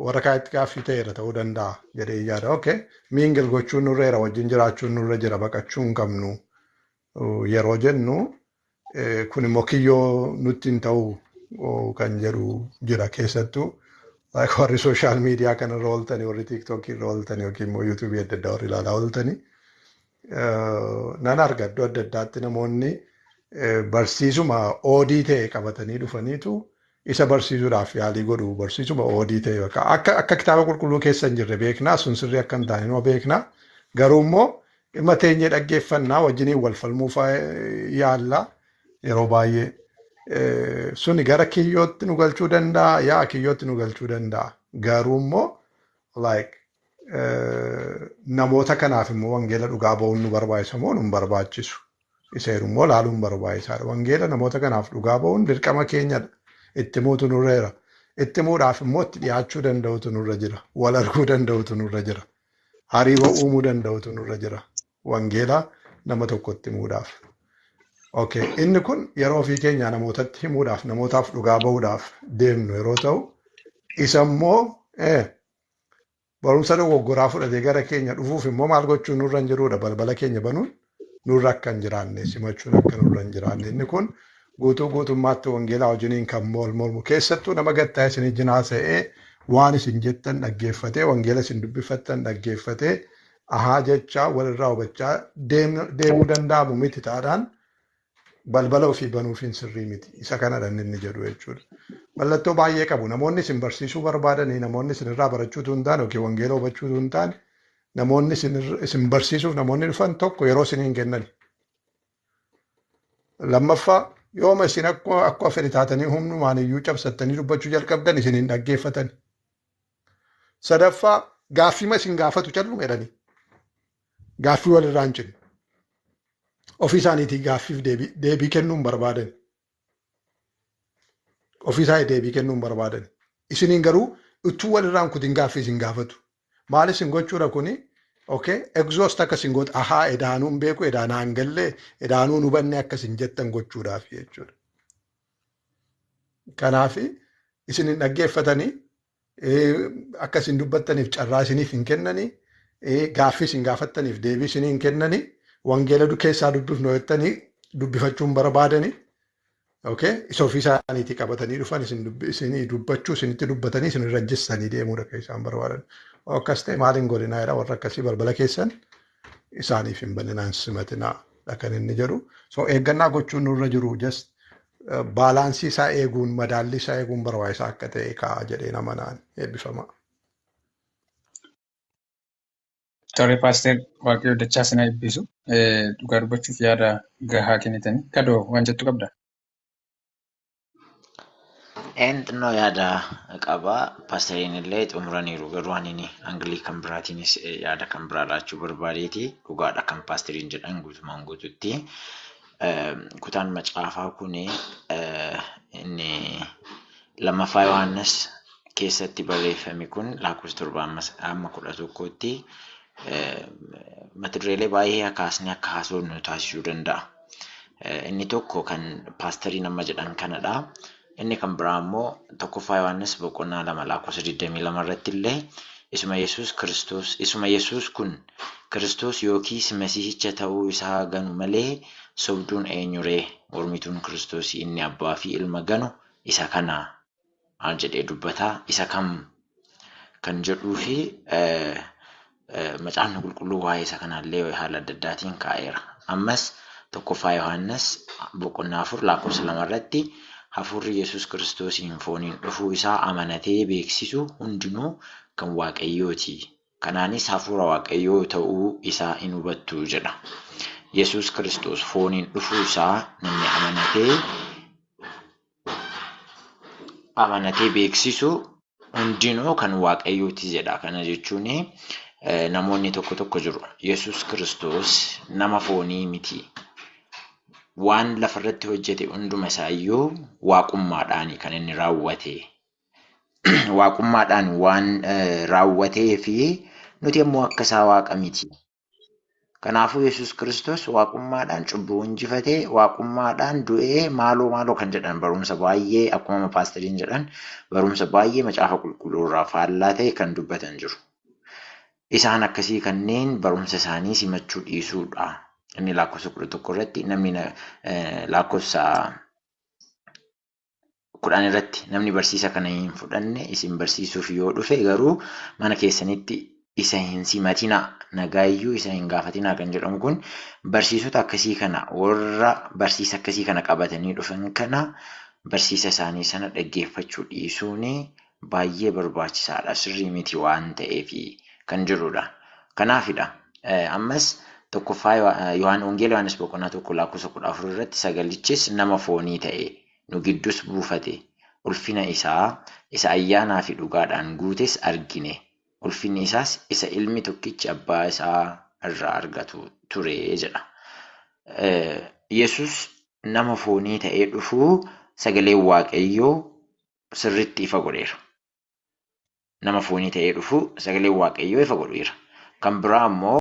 warra kaayitti gaaffii ta'eera ta'uu danda'a jedhee yaada. Okay. Miingil gochuun nurreera wajjin jiraachuun nurra jira baqachuu hin qabnu yeroo jennu kun immoo kiyyoo nutti hin ta'u kan jedhu jira keessattuu. Warri sooshaal miidiyaa kanarra ooltanii warri tiiktookii irra ooltanii yookiin immoo yuutuubii adda addaa warri ilaalaa ooltanii nan arga iddoo adda addaatti namoonni barsiisuma oodii ta'e qabatanii dhufaniitu isa barsiisuudhaaf yaalii godhu barsiisuma oodii ta'e akka kitaaba qulqulluu keessa hin jirre beeknaa sun sirrii akka hin taane numa beeknaa garuu immoo dhimma teenyee dhaggeeffannaa wajjiniin wal falmuu yaallaa yeroo baay'ee. Suni gara kiyyootti nu galchuu danda'a kiyyootti nu galchuu danda'a garuu immoo namoota kanaaf immoo wangeela dhugaa ba'uun nu barbaachisa moo nu barbaachisu isa immoo laaluun barbaachisaadha. Wangeela namoota kanaaf dhugaa ba'uun dirqama keenyadha. Itti muutu nurreera. Itti muudhaaf immoo itti dhiyaachuu danda'utu nurra jira. Wal arguu danda'utu nurra jira. Hariiroo uumuu danda'utu nurra jira. Wangeela nama tokkotti muudhaaf. Okay. Inni kun yeroo ofii keenya namootatti himuudhaaf namootaaf dhugaa ba'uudhaaf deemnu yeroo ta'u isa immoo barumsa dogoggoraa fudhatee gara keenya dhufuuf immoo maal gochuun nurra hin jiruudha balbala keenya banuun nurra akka hin jiraanne simachuun akka nurra hin jiraanne inni kun guutummaatti wangeelaa wajjiniin kan mormu keessattuu nama gattaa isin ijjin haasa'ee waan isin jettan dhaggeeffatee wangeela isin dubbifattan dhaggeeffatee ahaa jechaa walirraa hubachaa deemuu danda'amu miti taadhaan balbala ofii banuufiin sirrii miti. Isa kanadha inni jedhu jechuudha. Mallattoo baay'ee qabu. Namoonni isin barsiisuu barbaadanii namoonni isin irraa barachuutu hin taane yookiin wangeela hubachuutu hin taane namoonni isin barsiisuuf namoonni dhufan tokko yeroo isiniin kennan. Lammaffaa yooma isin akkuma fedhi taatanii humnumaan iyyuu cabsattanii dubbachuu jalqabdan isin hin dhaggeeffatan. Sadaffaa gaaffima isin gaafatu callu jedhanii gaaffii walirraa hin cinne. Ofii isaaniitii gaaffiif deebii kennuun barbaadan. Ofii isaanii deebii kennuun barbaadan. Isiniin garuu utuu walirraan kutin gaaffii isin gaafatu. Maal isin gochuudha kuni? Exhaust akka isin gootu ahaa edaanuun beeku edaanaan gallee edaanuun hubanne akka isin jettan gochuudhaaf jechuudha. Kanaaf isin hin dhaggeeffatanii akka isin dubbattaniif carraa isiniif hin kennanii gaaffii isin gaafattaniif deebii isin hin kennanii wangeela keessaa dubbifnu jettanii dubbifachuun barbaadanii isa ofii isaaniitii qabatanii dhufan isinii dubbachuu isinitti dubbatanii isin rajjistanii deemuudha kan isaan barbaadan. Akkas ta'e maaliin godhinaa jedha warra akkasii balbala keessan isaaniif hin banninaan simatinaa kan inni jedhu. So eeggannaa gochuun nurra jiru just baalaansii isaa eeguun madaalli isaa eeguun barbaachisaa akka ta'e kaa'aa jedhee namanaan eebbifama. Tole Paaster Waaqayyoo dachaa sana eebbisu dhugaa dubbachuuf yaada gahaa kennitanii kadoo waan jettu qabda. Xinnoo yaada qaba. Paasteriin illee xumuraniiru garuu ani angilii kan biraatiinis yaada kan biraa laachuu barbaadeeti. Dhugaadha kan paasteriin jedhan guutumaan guututti. Kutaan macaafaa kun inni lammaffaa Yohaannis keessatti barreeffame kun lakkoofsa 7-11tti mata dureelee baay'ee kaasnee akka haasofnu nu taasisuu danda'a. Inni tokko kan paasteriin amma jedhan kanadha. Inni kan biraa immoo tokkoffaa Yohaannis boqonnaa 2 lakkoofsa 22 irratti illee isuma Yesuus kun Kiristoos yookiis Masiihicha ta'uu isaa ganu malee sobduun eenyuree mormituun Kiristoos inni abbaa fi ilma ganu isa kana maal jedhee dubbataa isa kam kan jedhuu fi macaafni qulqulluu waa'ee isa kanaallee haala adda addaatiin kaa'eera. Ammas tokkoffaa Yohaannis boqonnaa 4 lakkoofsa 2 irratti Hafuurri Yesuus Kiristoosiin fooniin dhufuu isaa amanatee beeksisu hundinuu kan Waaqayyooti. Kanaanis hafuura Waaqayyoo ta'uu isaa hin hubattu jedha. Yesuus Kiristoos fooniin dhufuu isaa namni amanatee beeksisu hundinuu kan Waaqayyooti jedha. Kana jechuun namoonni tokko jiru. Yesuus Kiristoos nama foonii miti. Waan lafarratti hojjete hunduma isaayyuu waaqummaadhaan kan inni raawwate. Waaqummaadhaan waan raawwatee fi nuti immoo akka isaa waaqa miti. Kanaafuu Yesuus Kiristoos waaqummaadhaan cubbuu injifatee waaqummaadhaan du'ee maaloo kan jedhan barumsa baay'ee akkuma paasteriin jedhan barumsa baay'ee macaafa qulqulluu irraa faallaa ta'e kan dubbatan jiru. Isaan akkasii kanneen barumsa isaanii simachuu dhiisuudha. Inni lakkoofsa 11 irratti namni lakkoofsa 10 irratti namni barsiisa kana hin fudhanne isin barsiisuuf yoo dhufe garuu mana keessanitti isa hin simatinaa nagaayyuu isa hin gaafatinaa kan jedhamu kun barsiisota akkasii kana warra barsiisa akkasii kana qabatanii dhufan kana barsiisa isaanii sana dhaggeeffachuu dhiisuun baay'ee barbaachisaadha. Sirrii miti waan ta'eef kan jirudha. Kanaafidha. Ammas tokkoffaa Wangeela Yohaannis boqonnaa 1 lakkoofsa 14 irratti sagalichis nama foonii ta'e nu giddus buufate ulfina isaa isa ayyaanaa fi dhugaadhaan guutes argine. Ulfinni isaas isa ilmi tokkichi abbaa isaa irraa argatu ture jedha. Yesuus nama foonii ta'ee dhufuu sagalee Waaqayyoo sirriitti ifa godheera. Nama foonii ta'ee dhufuu sagalee Waaqayyoo ifa godheera. Kan biraa immoo